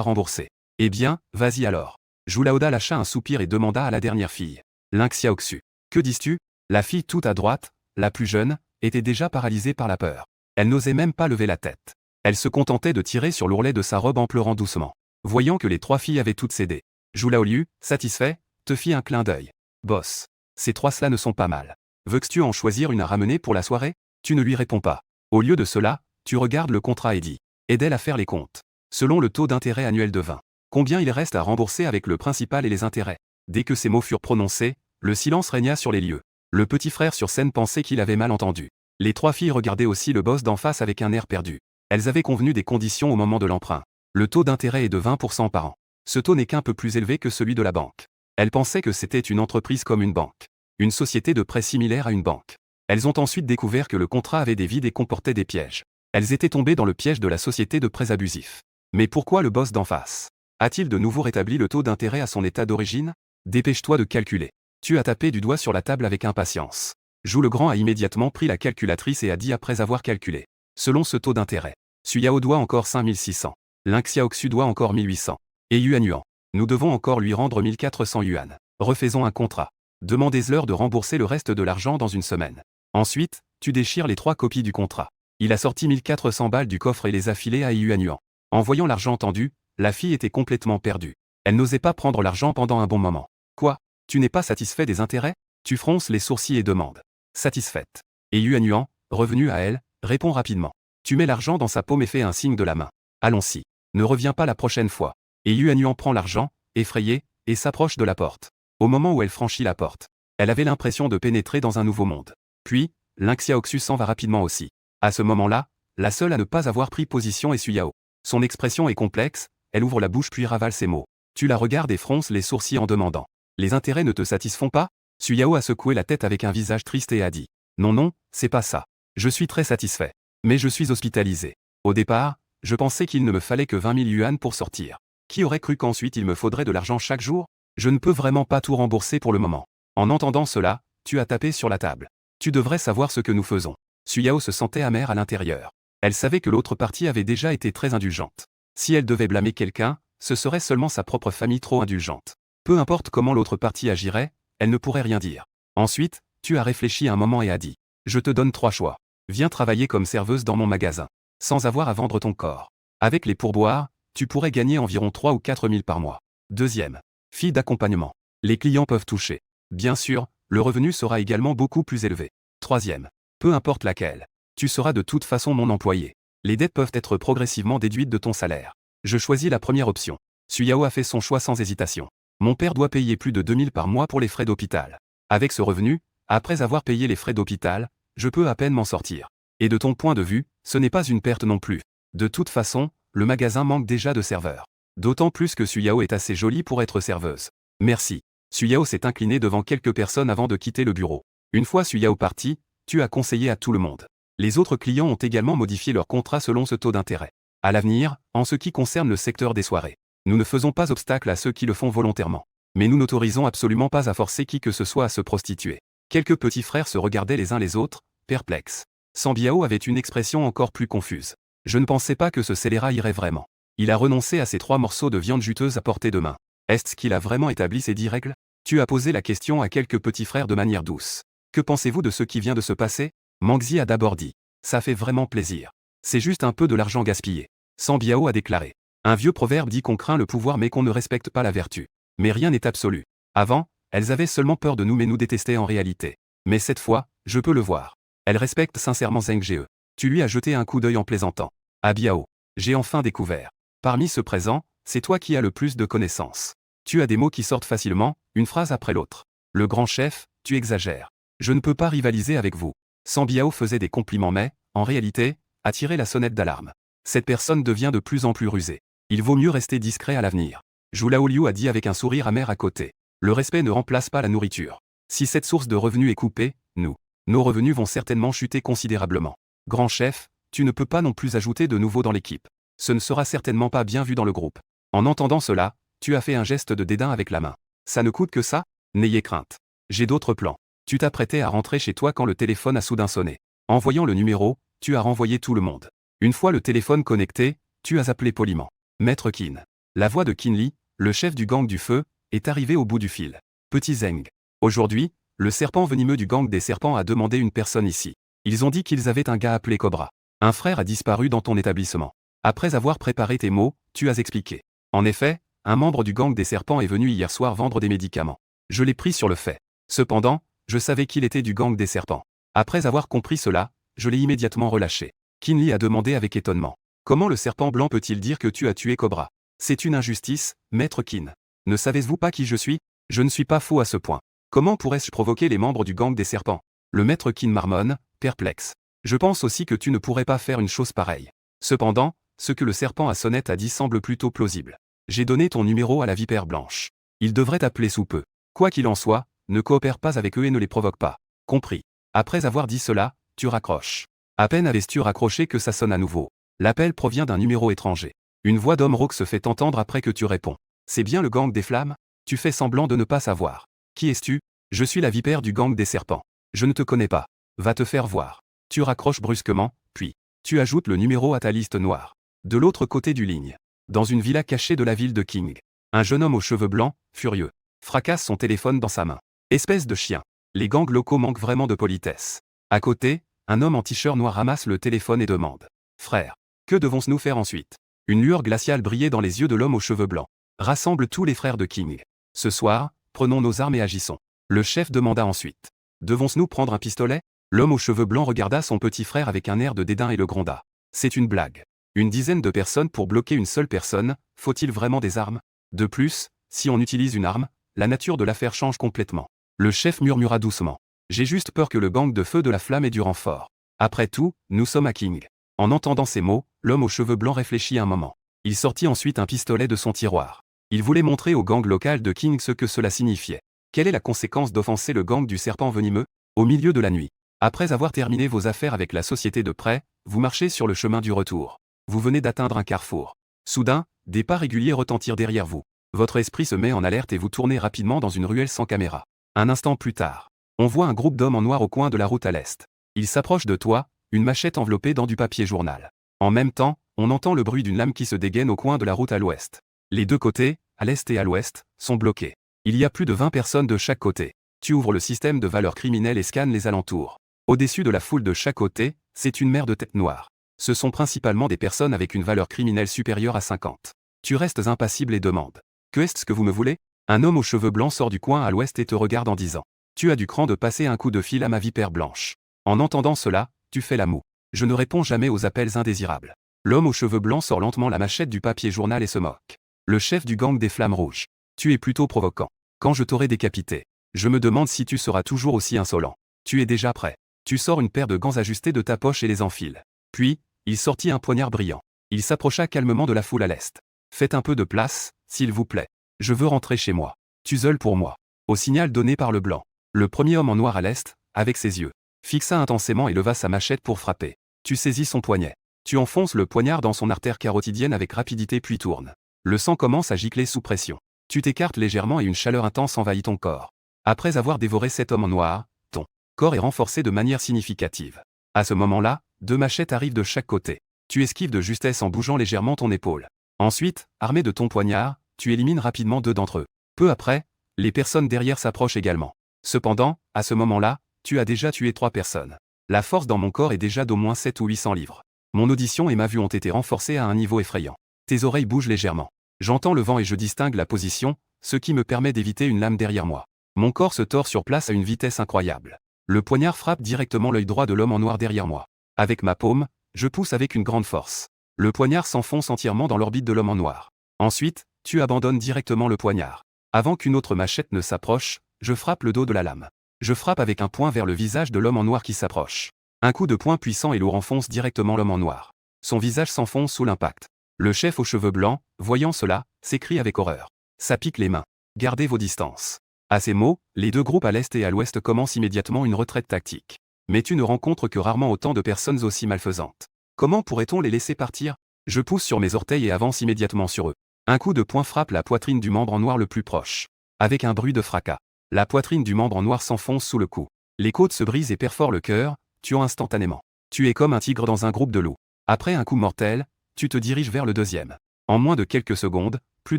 rembourser. Eh bien, vas-y alors. Zhu Laoda lâcha un soupir et demanda à la dernière fille. Ling Xiaoxu. Que dis-tu? La fille toute à droite, la plus jeune, était déjà paralysée par la peur. Elle n'osait même pas lever la tête. Elle se contentait de tirer sur l'ourlet de sa robe en pleurant doucement. Voyant que les 3 filles avaient toutes cédé, Zhu Laoliu, satisfait, te fit un clin d'œil. Boss. Ces 3 cela ne sont pas mal. Veux-tu en choisir une à ramener pour la soirée? Tu ne lui réponds pas. Au lieu de cela, tu regardes le contrat et dis. Aide-elle à faire les comptes. Selon le taux d'intérêt annuel de 20. Combien il reste à rembourser avec le principal et les intérêts? Dès que ces mots furent prononcés, le silence régna sur les lieux. Le petit frère sur scène pensait qu'il avait mal entendu. Les 3 filles regardaient aussi le boss d'en face avec un air perdu. Elles avaient convenu des conditions au moment de l'emprunt. Le taux d'intérêt est de 20% par an. Ce taux n'est qu'un peu plus élevé que celui de la banque. Elles pensaient que c'était une entreprise comme une banque. Une société de prêt similaire à une banque. Elles ont ensuite découvert que le contrat avait des vides et comportait des pièges. Elles étaient tombées dans le piège de la société de prêts abusifs. Mais pourquoi le boss d'en face? A-t-il de nouveau rétabli le taux d'intérêt à son état d'origine? Dépêche-toi de calculer. Tu as tapé du doigt sur la table avec impatience. Zhu le Grand a immédiatement pris la calculatrice et a dit après avoir calculé. Selon ce taux d'intérêt, Suyao doit encore 5600. Ling Xiaoxu doit encore 1800. Et Yuan Yuan. Nous devons encore lui rendre 1400 yuan. Refaisons un contrat. Demandez-leur de rembourser le reste de l'argent dans une semaine. Ensuite, tu déchires les 3 copies du contrat. Il a sorti 1400 balles du coffre et les a filées à Yuan Yuan. En voyant l'argent tendu, la fille était complètement perdue. Elle n'osait pas prendre l'argent pendant un bon moment. Quoi? Tu n'es pas satisfait des intérêts? Tu fronces les sourcils et demandes. Satisfaite. Et Yuan Yuan, revenu à elle, répond rapidement. Tu mets l'argent dans sa paume et fais un signe de la main. Allons-y. Ne reviens pas la prochaine fois. Et Yuan Yuan prend l'argent, effrayée, et s'approche de la porte. Au moment où elle franchit la porte, elle avait l'impression de pénétrer dans un nouveau monde. Puis, Ling Xiaoxu s'en va rapidement aussi. À ce moment-là, la seule à ne pas avoir pris position est Suyao. Son expression est complexe, elle ouvre la bouche puis ravale ses mots. Tu la regardes et fronces les sourcils en demandant. Les intérêts ne te satisfont pas? Suyao a secoué la tête avec un visage triste et a dit. Non non, c'est pas ça. Je suis très satisfait. Mais je suis hospitalisé. Au départ, je pensais qu'il ne me fallait que 20 000 yuan pour sortir. Qui aurait cru qu'ensuite il me faudrait de l'argent chaque jour? Je ne peux vraiment pas tout rembourser pour le moment. En entendant cela, tu as tapé sur la table. Tu devrais savoir ce que nous faisons. Suyao se sentait amère à l'intérieur. Elle savait que l'autre partie avait déjà été très indulgente. Si elle devait blâmer quelqu'un, ce serait seulement sa propre famille trop indulgente. Peu importe comment l'autre partie agirait, elle ne pourrait rien dire. Ensuite, tu as réfléchi un moment et as dit. Je te donne 3 choix. Viens travailler comme serveuse dans mon magasin. Sans avoir à vendre ton corps. Avec les pourboires, tu pourrais gagner environ 3 ou 4 000 par mois. Deuxième. Fille d'accompagnement. Les clients peuvent toucher. Bien sûr, le revenu sera également beaucoup plus élevé. Troisième. Peu importe laquelle. Tu seras de toute façon mon employé. Les dettes peuvent être progressivement déduites de ton salaire. Je choisis la première option. Suyao a fait son choix sans hésitation. Mon père doit payer plus de 2000 par mois pour les frais d'hôpital. Avec ce revenu, après avoir payé les frais d'hôpital, je peux à peine m'en sortir. Et de ton point de vue, ce n'est pas une perte non plus. De toute façon, le magasin manque déjà de serveurs. D'autant plus que Suyao est assez jolie pour être serveuse. Merci. Suyao s'est incliné devant quelques personnes avant de quitter le bureau. Une fois Suyao parti, tu as conseillé à tout le monde. Les autres clients ont également modifié leur contrat selon ce taux d'intérêt. À l'avenir, en ce qui concerne le secteur des soirées, Nous ne faisons pas obstacle à ceux qui le font volontairement. Mais nous n'autorisons absolument pas à forcer qui que ce soit à se prostituer. Quelques petits frères se regardaient les uns les autres, perplexes. Sambiao avait une expression encore plus confuse. Je ne pensais pas que ce scélérat irait vraiment. Il a renoncé à ces 3 morceaux de viande juteuse à portée de main. Est-ce qu'il a vraiment établi ces 10 règles? Tu as posé la question à quelques petits frères de manière douce. Que pensez-vous de ce qui vient de se passer? Mangzi a d'abord dit. Ça fait vraiment plaisir. C'est juste un peu de l'argent gaspillé. Sambiao a déclaré. Un vieux proverbe dit qu'on craint le pouvoir mais qu'on ne respecte pas la vertu. Mais rien n'est absolu. Avant, elles avaient seulement peur de nous mais nous détestaient en réalité. Mais cette fois, je peux le voir. Elles respectent sincèrement Zheng Jie. Tu lui as jeté un coup d'œil en plaisantant. Ah Biao. J'ai enfin découvert. Parmi ceux présents, c'est toi qui as le plus de connaissances. Tu as des mots qui sortent facilement, une phrase après l'autre. Le grand chef, tu exagères. Je ne peux pas rivaliser avec vous. Sambiao faisait des compliments mais, en réalité, a tiré la sonnette d'alarme. Cette personne devient de plus en plus rusée. Il vaut mieux rester discret à l'avenir. Zhu Laoliu a dit avec un sourire amer à côté. Le respect ne remplace pas la nourriture. Si cette source de revenus est coupée, nos revenus vont certainement chuter considérablement. Grand chef, tu ne peux pas non plus ajouter de nouveau dans l'équipe. Ce ne sera certainement pas bien vu dans le groupe. En entendant cela, tu as fait un geste de dédain avec la main. Ça ne coûte que ça? N'ayez crainte. J'ai d'autres plans. Tu t'apprêtais à rentrer chez toi quand le téléphone a soudain sonné. En voyant le numéro, tu as renvoyé tout le monde. Une fois le téléphone connecté, tu as appelé poliment. Maître Qin. La voix de Qin Li, le chef du gang du feu, est arrivée au bout du fil. Petit Zheng. Aujourd'hui, le serpent venimeux du gang des serpents a demandé une personne ici. Ils ont dit qu'ils avaient un gars appelé Cobra. Un frère a disparu dans ton établissement. Après avoir préparé tes mots, tu as expliqué. En effet, un membre du gang des serpents est venu hier soir vendre des médicaments. Je l'ai pris sur le fait. Cependant, je savais qu'il était du gang des serpents. Après avoir compris cela, je l'ai immédiatement relâché. Qin Li a demandé avec étonnement. Comment le serpent blanc peut-il dire que tu as tué Cobra? C'est une injustice, maître Qin. Ne savez-vous pas qui je suis? Je ne suis pas faux à ce point. Comment pourrais-je provoquer les membres du gang des serpents? Le maître Qin marmonne, perplexe. Je pense aussi que tu ne pourrais pas faire une chose pareille. Cependant, ce que le serpent à sonnette a dit semble plutôt plausible. J'ai donné ton numéro à la vipère blanche. Il devrait t'appeler sous peu. Quoi qu'il en soit, ne coopère pas avec eux et ne les provoque pas. Compris. Après avoir dit cela, tu raccroches. À peine avais-tu raccroché que ça sonne à nouveau. L'appel provient d'un numéro étranger. Une voix d'homme rauque se fait entendre après que tu réponds. C'est bien le gang des flammes? Tu fais semblant de ne pas savoir. Qui es-tu? Je suis la vipère du gang des serpents. Je ne te connais pas. Va te faire voir. Tu raccroches brusquement, puis, tu ajoutes le numéro à ta liste noire. De l'autre côté du ligne. Dans une villa cachée de la ville de King. Un jeune homme aux cheveux blancs, furieux, fracasse son téléphone dans sa main. Espèce de chien. Les gangs locaux manquent vraiment de politesse. À côté, un homme en t-shirt noir ramasse le téléphone et demande. Frère, que devons-nous faire ensuite? Une lueur glaciale brillait dans les yeux de l'homme aux cheveux blancs. Rassemble tous les frères de King. Ce soir, prenons nos armes et agissons. Le chef demanda ensuite. Devons-nous prendre un pistolet? L'homme aux cheveux blancs regarda son petit frère avec un air de dédain et le gronda. C'est une blague. Une dizaine de personnes pour bloquer une seule personne, faut-il vraiment des armes? De plus, si on utilise une arme, la nature de l'affaire change complètement. Le chef murmura doucement. J'ai juste peur que le gang de feu de la flamme ait du renfort. Après tout, nous sommes à King. En entendant ces mots, l'homme aux cheveux blancs réfléchit un moment. Il sortit ensuite un pistolet de son tiroir. Il voulait montrer au gang local de King ce que cela signifiait. Quelle est la conséquence d'offenser le gang du serpent venimeux? Au milieu de la nuit. Après avoir terminé vos affaires avec la société de prêt, vous marchez sur le chemin du retour. Vous venez d'atteindre un carrefour. Soudain, des pas réguliers retentirent derrière vous. Votre esprit se met en alerte et vous tournez rapidement dans une ruelle sans caméra. Un instant plus tard, on voit un groupe d'hommes en noir au coin de la route à l'est. Ils s'approchent de toi, une machette enveloppée dans du papier journal. En même temps, on entend le bruit d'une lame qui se dégaine au coin de la route à l'ouest. Les deux côtés, à l'est et à l'ouest, sont bloqués. Il y a plus de 20 personnes de chaque côté. Tu ouvres le système de valeurs criminelles et scannes les alentours. Au-dessus de la foule de chaque côté, c'est une mer de têtes noires. Ce sont principalement des personnes avec une valeur criminelle supérieure à 50. Tu restes impassible et demandes. Que est-ce que vous me voulez? Un homme aux cheveux blancs sort du coin à l'ouest et te regarde en disant. Tu as du cran de passer un coup de fil à ma vipère blanche. En entendant cela, tu fais la moue. Je ne réponds jamais aux appels indésirables. L'homme aux cheveux blancs sort lentement la machette du papier journal et se moque. Le chef du gang des flammes rouges. Tu es plutôt provoquant. Quand je t'aurai décapité, je me demande si tu seras toujours aussi insolent. Tu es déjà prêt. Tu sors une paire de gants ajustés de ta poche et les enfiles. Puis, il sortit un poignard brillant. Il s'approcha calmement de la foule à l'est. Faites un peu de place, s'il vous plaît. Je veux rentrer chez moi. Tuzel pour moi. Au signal donné par le blanc. Le premier homme en noir à l'est, avec ses yeux, fixa intensément et leva sa machette pour frapper. Tu saisis son poignet. Tu enfonces le poignard dans son artère carotidienne avec rapidité puis tournes. Le sang commence à gicler sous pression. Tu t'écartes légèrement et une chaleur intense envahit ton corps. Après avoir dévoré cet homme en noir, ton corps est renforcé de manière significative. À ce moment-là, 2 machettes arrivent de chaque côté. Tu esquives de justesse en bougeant légèrement ton épaule. Ensuite, armé de ton poignard, tu élimines rapidement 2 d'entre eux. Peu après, les personnes derrière s'approchent également. Cependant, à ce moment-là, tu as déjà tué 3 personnes. La force dans mon corps est déjà d'au moins 7 ou 800 livres. Mon audition et ma vue ont été renforcées à un niveau effrayant. Tes oreilles bougent légèrement. J'entends le vent et je distingue la position, ce qui me permet d'éviter une lame derrière moi. Mon corps se tord sur place à une vitesse incroyable. Le poignard frappe directement l'œil droit de l'homme en noir derrière moi. Avec ma paume, je pousse avec une grande force. Le poignard s'enfonce entièrement dans l'orbite de l'homme en noir. Ensuite, tu abandonnes directement le poignard. Avant qu'une autre machette ne s'approche, je frappe le dos de la lame. Je frappe avec un poing vers le visage de l'homme en noir qui s'approche. Un coup de poing puissant et lourd enfonce directement l'homme en noir. Son visage s'enfonce sous l'impact. Le chef aux cheveux blancs, voyant cela, s'écrie avec horreur. Ça pique les mains. Gardez vos distances. À ces mots, les 2 groupes à l'est et à l'ouest commencent immédiatement une retraite tactique. Mais tu ne rencontres que rarement autant de personnes aussi malfaisantes. Comment pourrait-on les laisser partir? Je pousse sur mes orteils et avance immédiatement sur eux. Un coup de poing frappe la poitrine du membre en noir le plus proche. Avec un bruit de fracas, la poitrine du membre en noir s'enfonce sous le coup. Les côtes se brisent et perforent le cœur, tuant instantanément. Tu es comme un tigre dans un groupe de loups. Après un coup mortel, tu te diriges vers le deuxième. En moins de quelques secondes, plus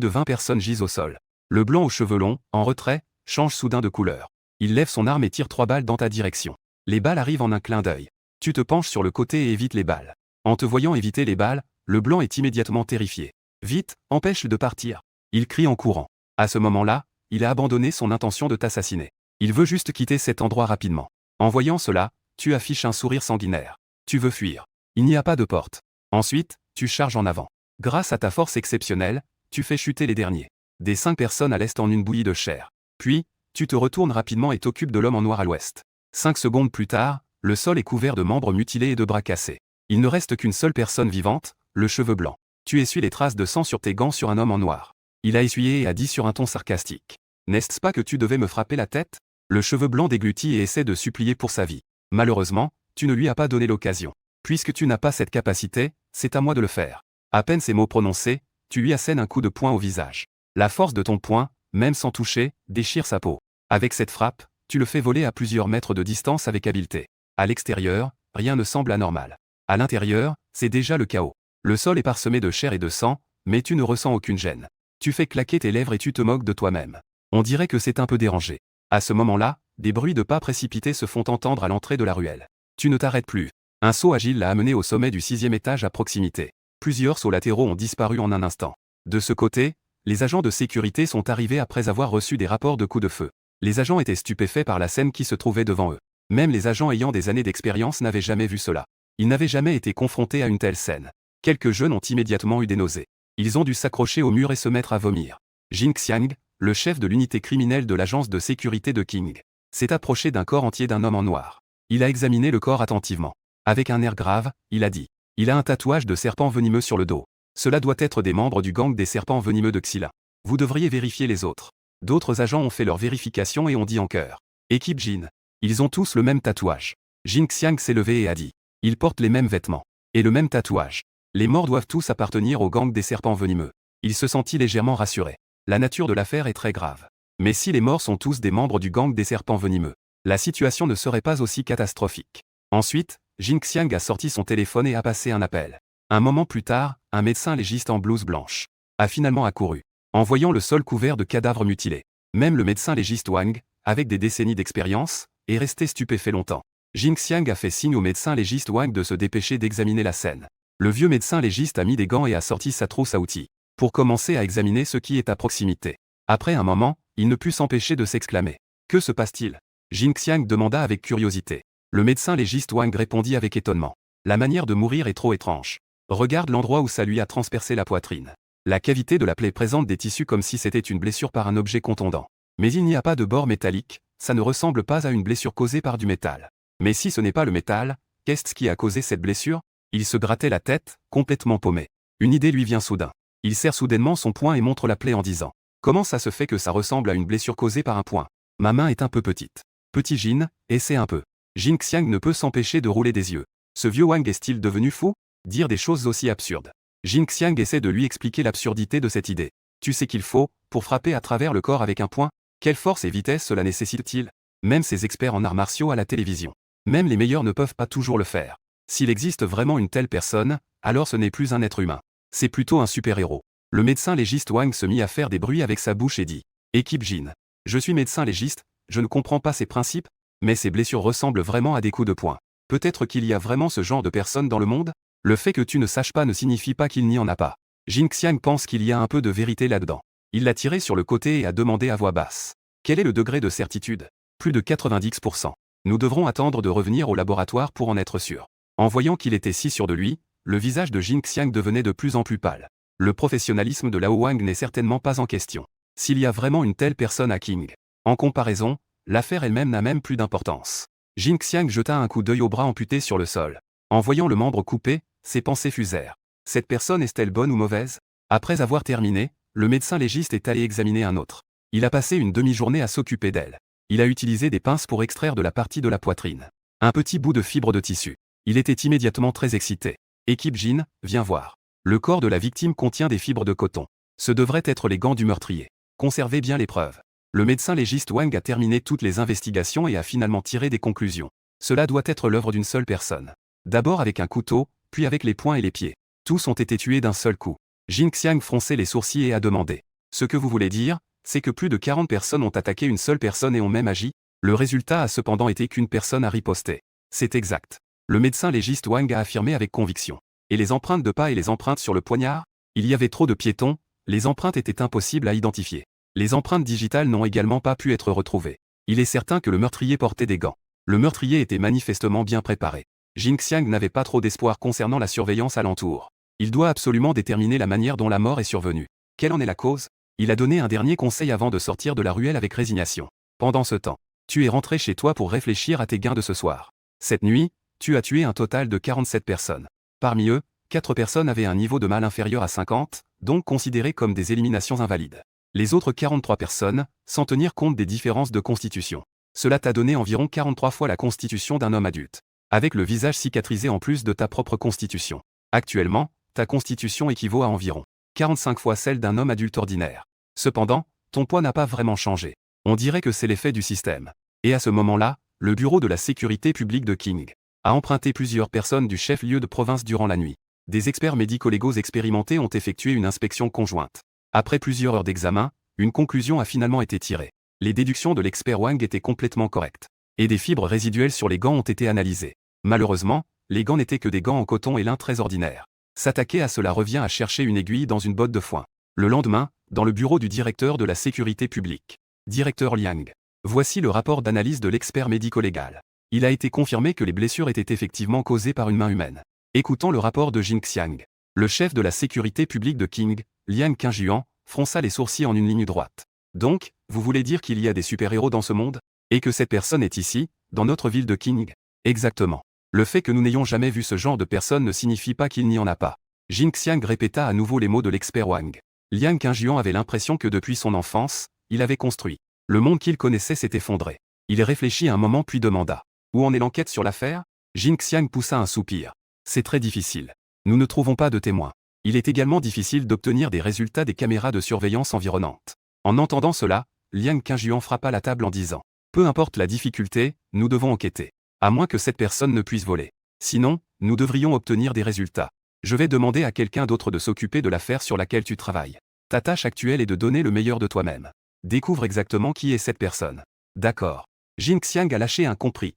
de 20 personnes gisent au sol. Le blanc aux cheveux longs, en retrait, change soudain de couleur. Il lève son arme et tire 3 balles dans ta direction. Les balles arrivent en un clin d'œil. Tu te penches sur le côté et évites les balles. En te voyant éviter les balles, le blanc est immédiatement terrifié. Vite, empêche-le de partir. Il crie en courant. À ce moment-là, il a abandonné son intention de t'assassiner. Il veut juste quitter cet endroit rapidement. En voyant cela, tu affiches un sourire sanguinaire. Tu veux fuir. Il n'y a pas de porte. Ensuite, tu charges en avant. Grâce à ta force exceptionnelle, tu fais chuter les derniers. Des 5 personnes à l'est en une bouillie de chair. Puis, tu te retournes rapidement et t'occupes de l'homme en noir à l'ouest. 5 secondes plus tard, le sol est couvert de membres mutilés et de bras cassés. Il ne reste qu'une seule personne vivante, le cheveu blanc. Tu essuies les traces de sang sur tes gants sur un homme en noir. Il a essuyé et a dit sur un ton sarcastique. N'est-ce pas que tu devais me frapper la tête? Le cheveu blanc déglutit et essaie de supplier pour sa vie. Malheureusement, tu ne lui as pas donné l'occasion. Puisque tu n'as pas cette capacité, c'est à moi de le faire. À peine ces mots prononcés, tu lui assènes un coup de poing au visage. La force de ton poing, même sans toucher, déchire sa peau. Avec cette frappe, tu le fais voler à plusieurs mètres de distance avec habileté. À l'extérieur, rien ne semble anormal. À l'intérieur, c'est déjà le chaos. Le sol est parsemé de chair et de sang, mais tu ne ressens aucune gêne. Tu fais claquer tes lèvres et tu te moques de toi-même. On dirait que c'est un peu dérangé. À ce moment-là, des bruits de pas précipités se font entendre à l'entrée de la ruelle. Tu ne t'arrêtes plus. Un saut agile l'a amené au sommet du 6e étage à proximité. Plusieurs sauts latéraux ont disparu en un instant. De ce côté, les agents de sécurité sont arrivés après avoir reçu des rapports de coups de feu. Les agents étaient stupéfaits par la scène qui se trouvait devant eux. Même les agents ayant des années d'expérience n'avaient jamais vu cela. Ils n'avaient jamais été confrontés à une telle scène. Quelques jeunes ont immédiatement eu des nausées. Ils ont dû s'accrocher au mur et se mettre à vomir. Jin Xiang, le chef de l'unité criminelle de l'agence de sécurité de King, s'est approché d'un corps entier d'un homme en noir. Il a examiné le corps attentivement. Avec un air grave, il a dit. Il a un tatouage de serpent venimeux sur le dos. Cela doit être des membres du gang des serpents venimeux de Xila. Vous devriez vérifier les autres. D'autres agents ont fait leur vérification et ont dit en chœur. Équipe Jin. Ils ont tous le même tatouage. Jin Xiang s'est levé et a dit. Ils portent les mêmes vêtements. Et le même tatouage. Les morts doivent tous appartenir au gang des serpents venimeux. Il se sentit légèrement rassuré. La nature de l'affaire est très grave. Mais si les morts sont tous des membres du gang des serpents venimeux, la situation ne serait pas aussi catastrophique. Ensuite, Jin Xiang a sorti son téléphone et a passé un appel. Un moment plus tard, un médecin légiste en blouse blanche a finalement accouru. En voyant le sol couvert de cadavres mutilés, même le médecin légiste Wang, avec des décennies d'expérience, est resté stupéfait longtemps. Jin Xiang a fait signe au médecin légiste Wang de se dépêcher d'examiner la scène. Le vieux médecin légiste a mis des gants et a sorti sa trousse à outils, pour commencer à examiner ce qui est à proximité. Après un moment, il ne put s'empêcher de s'exclamer. Que se passe-t-il? Jin Xiang demanda avec curiosité. Le médecin légiste Wang répondit avec étonnement. La manière de mourir est trop étrange. Regarde l'endroit où ça lui a transpercé la poitrine. La cavité de la plaie présente des tissus comme si c'était une blessure par un objet contondant. Mais il n'y a pas de bord métallique, ça ne ressemble pas à une blessure causée par du métal. Mais si ce n'est pas le métal, qu'est-ce qui a causé cette blessure? Il se grattait la tête, complètement paumé. Une idée lui vient soudain. Il serre soudainement son poing et montre la plaie en disant. Comment ça se fait que ça ressemble à une blessure causée par un poing? Ma main est un peu petite. Petit Jin, essaie un peu. Jin Xiang ne peut s'empêcher de rouler des yeux. Ce vieux Wang est-il devenu fou? Dire des choses aussi absurdes. Jin Xiang essaie de lui expliquer l'absurdité de cette idée. Tu sais qu'il faut, pour frapper à travers le corps avec un poing, quelle force et vitesse cela nécessite-t-il? Même ces experts en arts martiaux à la télévision. Même les meilleurs ne peuvent pas toujours le faire. S'il existe vraiment une telle personne, alors ce n'est plus un être humain. C'est plutôt un super-héros. Le médecin légiste Wang se mit à faire des bruits avec sa bouche et dit « Équipe Jin. Je suis médecin légiste, je ne comprends pas ces principes, mais ces blessures ressemblent vraiment à des coups de poing. Peut-être qu'il y a vraiment ce genre de personnes dans le monde? Le fait que tu ne saches pas ne signifie pas qu'il n'y en a pas. » Jin Xiang pense qu'il y a un peu de vérité là-dedans. Il l'a tiré sur le côté et a demandé à voix basse. Quel est le degré de certitude? Plus de 90%. Nous devrons attendre de revenir au laboratoire pour en être sûr. En voyant qu'il était si sûr de lui, le visage de Jin Xiang devenait de plus en plus pâle. Le professionnalisme de Lao Wang n'est certainement pas en question. S'il y a vraiment une telle personne à King. En comparaison, l'affaire elle-même n'a même plus d'importance. Jin Xiang jeta un coup d'œil au bras amputé sur le sol. En voyant le membre coupé, ses pensées fusèrent. Cette personne est-elle bonne ou mauvaise? Après avoir terminé, le médecin légiste est allé examiner un autre. Il a passé une demi-journée à s'occuper d'elle. Il a utilisé des pinces pour extraire de la partie de la poitrine un petit bout de fibre de tissu. Il était immédiatement très excité. Équipe Jin, viens voir. Le corps de la victime contient des fibres de coton. Ce devraient être les gants du meurtrier. Conservez bien les preuves. Le médecin légiste Wang a terminé toutes les investigations et a finalement tiré des conclusions. Cela doit être l'œuvre d'une seule personne. D'abord avec un couteau, puis avec les poings et les pieds. Tous ont été tués d'un seul coup. Jin Xiang fronçait les sourcils et a demandé. Ce que vous voulez dire, c'est que plus de 40 personnes ont attaqué une seule personne et ont même agi? Le résultat a cependant été qu'une personne a riposté. C'est exact. Le médecin légiste Wang a affirmé avec conviction. Et les empreintes de pas et les empreintes sur le poignard? Il y avait trop de piétons, les empreintes étaient impossibles à identifier. Les empreintes digitales n'ont également pas pu être retrouvées. Il est certain que le meurtrier portait des gants. Le meurtrier était manifestement bien préparé. Jin Xiang n'avait pas trop d'espoir concernant la surveillance alentour. Il doit absolument déterminer la manière dont la mort est survenue. Quelle en est la cause? Il a donné un dernier conseil avant de sortir de la ruelle avec résignation. Pendant ce temps, tu es rentré chez toi pour réfléchir à tes gains de ce soir. Cette nuit, tu as tué un total de 47 personnes. Parmi eux, 4 personnes avaient un niveau de mal inférieur à 50, donc considérées comme des éliminations invalides. Les autres 43 personnes, sans tenir compte des différences de constitution. Cela t'a donné environ 43 fois la constitution d'un homme adulte. Avec le visage cicatrisé en plus de ta propre constitution. Actuellement, ta constitution équivaut à environ 45 fois celle d'un homme adulte ordinaire. Cependant, ton poids n'a pas vraiment changé. On dirait que c'est l'effet du système. Et à ce moment-là, le bureau de la sécurité publique de King a emprunté plusieurs personnes du chef-lieu de province durant la nuit. Des experts médico-légaux expérimentés ont effectué une inspection conjointe. Après plusieurs heures d'examen, une conclusion a finalement été tirée. Les déductions de l'expert Wang étaient complètement correctes. Et des fibres résiduelles sur les gants ont été analysées. Malheureusement, les gants n'étaient que des gants en coton et l'un très ordinaire. S'attaquer à cela revient à chercher une aiguille dans une botte de foin. Le lendemain, dans le bureau du directeur de la sécurité publique. Directeur Liang. Voici le rapport d'analyse de l'expert médico-légal. Il a été confirmé que les blessures étaient effectivement causées par une main humaine. Écoutons le rapport de Jin Xiang. Le chef de la sécurité publique de King, Liang Qingjuan, fronça les sourcils en une ligne droite. Donc, vous voulez dire qu'il y a des super-héros dans ce monde? Et que cette personne est ici, dans notre ville de King? Exactement. Le fait que nous n'ayons jamais vu ce genre de personne ne signifie pas qu'il n'y en a pas. Jin Xiang répéta à nouveau les mots de l'expert Wang. Liang Qingjuan avait l'impression que depuis son enfance, il avait construit. Le monde qu'il connaissait s'est effondré. Il réfléchit un moment puis demanda. Où en est l'enquête sur l'affaire? Jin Xiang poussa un soupir. C'est très difficile. Nous ne trouvons pas de témoins. Il est également difficile d'obtenir des résultats des caméras de surveillance environnantes. En entendant cela, Liang Qingjuan frappa la table en disant. Peu importe la difficulté, nous devons enquêter. À moins que cette personne ne puisse voler. Sinon, nous devrions obtenir des résultats. Je vais demander à quelqu'un d'autre de s'occuper de l'affaire sur laquelle tu travailles. Ta tâche actuelle est de donner le meilleur de toi-même. Découvre exactement qui est cette personne. D'accord. Jin Xiang a lâché un compris.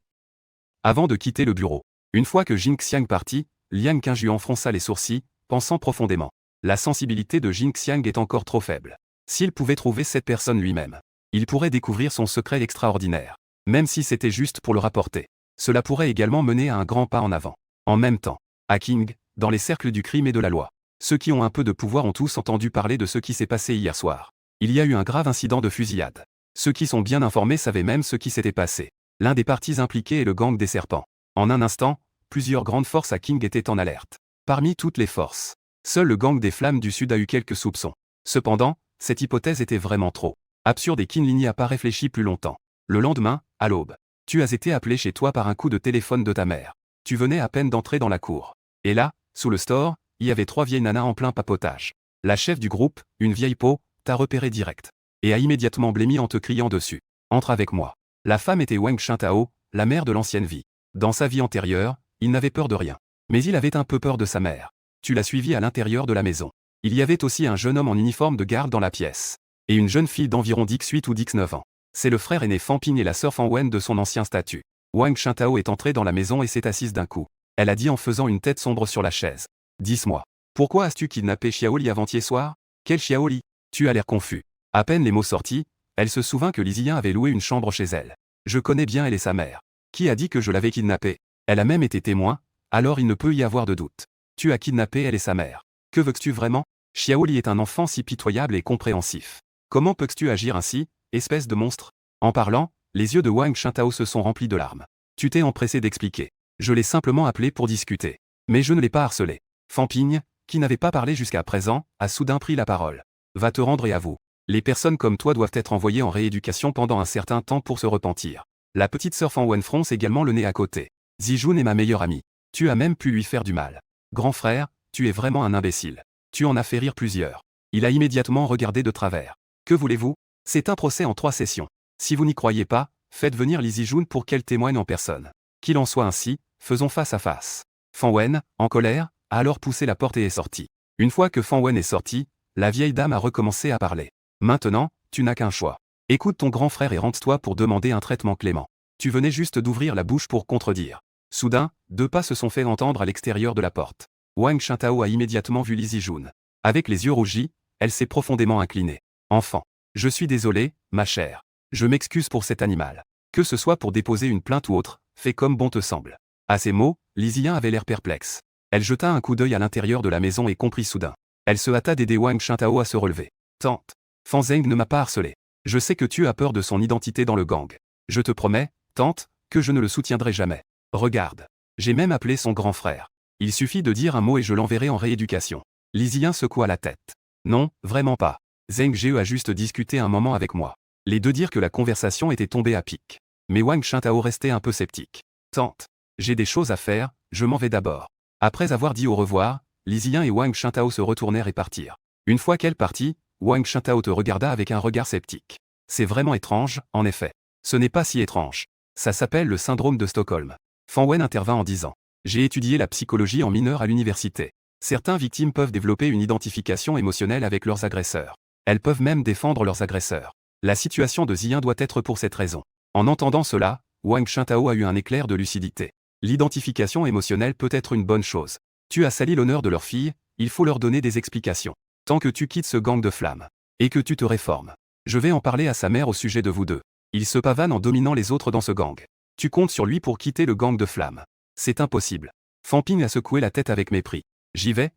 Avant de quitter le bureau. Une fois que Jin Xiang partit, Liang Qingjuan fronça les sourcils, pensant profondément. La sensibilité de Jin Xiang est encore trop faible. S'il pouvait trouver cette personne lui-même, il pourrait découvrir son secret extraordinaire. Même si c'était juste pour le rapporter. Cela pourrait également mener à un grand pas en avant. En même temps, à King, dans les cercles du crime et de la loi, ceux qui ont un peu de pouvoir ont tous entendu parler de ce qui s'est passé hier soir. Il y a eu un grave incident de fusillade. Ceux qui sont bien informés savaient même ce qui s'était passé. L'un des partis impliqués est le gang des serpents. En un instant, plusieurs grandes forces à King étaient en alerte. Parmi toutes les forces, seul le gang des Flammes du Sud a eu quelques soupçons. Cependant, cette hypothèse était vraiment trop absurde et King n'y a pas réfléchi plus longtemps. Le lendemain, à l'aube, tu as été appelé chez toi par un coup de téléphone de ta mère. Tu venais à peine d'entrer dans la cour. Et là, sous le store, il y avait 3 vieilles nanas en plein papotage. La chef du groupe, une vieille peau, t'a repéré direct. Et a immédiatement blémi en te criant dessus. Entre avec moi. La femme était Wang Shintao, la mère de l'ancienne vie. Dans sa vie antérieure, il n'avait peur de rien. Mais il avait un peu peur de sa mère. Tu l'as suivi à l'intérieur de la maison. Il y avait aussi un jeune homme en uniforme de garde dans la pièce. Et une jeune fille d'environ 18 ou 19 ans. C'est le frère aîné Fan Ping et la sœur Fan Wen de son ancien statut. Wang Shintao est entrée dans la maison et s'est assise d'un coup. Elle a dit en faisant une tête sombre sur la chaise. Dis-moi. Pourquoi as-tu kidnappé Xiaoli avant-hier soir? Quel Xiaoli? Tu as l'air confus. À peine les mots sortis, elle se souvint que Li Ziyin avait loué une chambre chez elle. Je connais bien elle et sa mère. Qui a dit que je l'avais kidnappée? Elle a même été témoin, alors il ne peut y avoir de doute. Tu as kidnappé elle et sa mère. Que veux-tu vraiment? Xiaoli est un enfant si pitoyable et compréhensif. Comment peux-tu agir ainsi, espèce de monstre? En parlant, les yeux de Wang Shintao se sont remplis de larmes. Tu t'es empressé d'expliquer. Je l'ai simplement appelé pour discuter. Mais je ne l'ai pas harcelé. Fan Ping, qui n'avait pas parlé jusqu'à présent, a soudain pris la parole. Va te rendre et avoue. Les personnes comme toi doivent être envoyées en rééducation pendant un certain temps pour se repentir. La petite sœur Fan Wen fronce également le nez à côté. Zijun est ma meilleure amie. Tu as même pu lui faire du mal. Grand frère, tu es vraiment un imbécile. Tu en as fait rire plusieurs. Il a immédiatement regardé de travers. Que voulez-vous? C'est un procès en 3 sessions. Si vous n'y croyez pas, faites venir Li Zijun pour qu'elle témoigne en personne. Qu'il en soit ainsi, faisons face à face. Fan Wen, en colère, a alors poussé la porte et est sortie. Une fois que Fan Wen est sortie, la vieille dame a recommencé à parler. Maintenant, tu n'as qu'un choix. Écoute ton grand frère et rende-toi pour demander un traitement clément. Tu venais juste d'ouvrir la bouche pour contredire. Soudain, 2 pas se sont fait entendre à l'extérieur de la porte. Wang Shintao a immédiatement vu Li Zijun. Avec les yeux rougis, elle s'est profondément inclinée. Enfant. Je suis désolé, ma chère. Je m'excuse pour cet animal. Que ce soit pour déposer une plainte ou autre, fais comme bon te semble. À ces mots, Li Ziyin avait l'air perplexe. Elle jeta un coup d'œil à l'intérieur de la maison et comprit soudain. Elle se hâta d'aider Wang Shintao à se relever. Tante. Fan Zeng ne m'a pas harcelé. Je sais que tu as peur de son identité dans le gang. Je te promets, tante, que je ne le soutiendrai jamais. Regarde. J'ai même appelé son grand frère. Il suffit de dire un mot et je l'enverrai en rééducation. Li Ziyin secoua la tête. Non, vraiment pas. Zeng Jie a juste discuté un moment avec moi. Les deux dirent que la conversation était tombée à pic. Mais Wang Shintao restait un peu sceptique. Tante. J'ai des choses à faire, je m'en vais d'abord. Après avoir dit au revoir, Li Ziyin et Wang Shintao se retournèrent et partirent. Une fois qu'elle partit, Wang Shintao te regarda avec un regard sceptique. C'est vraiment étrange, en effet. Ce n'est pas si étrange. Ça s'appelle le syndrome de Stockholm. Fan Wen intervint en disant. J'ai étudié la psychologie en mineur à l'université. Certaines victimes peuvent développer une identification émotionnelle avec leurs agresseurs. Elles peuvent même défendre leurs agresseurs. La situation de Ziyin doit être pour cette raison. En entendant cela, Wang Shintao a eu un éclair de lucidité. L'identification émotionnelle peut être une bonne chose. Tu as sali l'honneur de leur fille, il faut leur donner des explications. Tant que tu quittes ce gang de flammes. Et que tu te réformes. Je vais en parler à sa mère au sujet de vous deux. Il se pavane en dominant les autres dans ce gang. Tu comptes sur lui pour quitter le gang de flammes. C'est impossible. Fan Ping a secoué la tête avec mépris. J'y vais.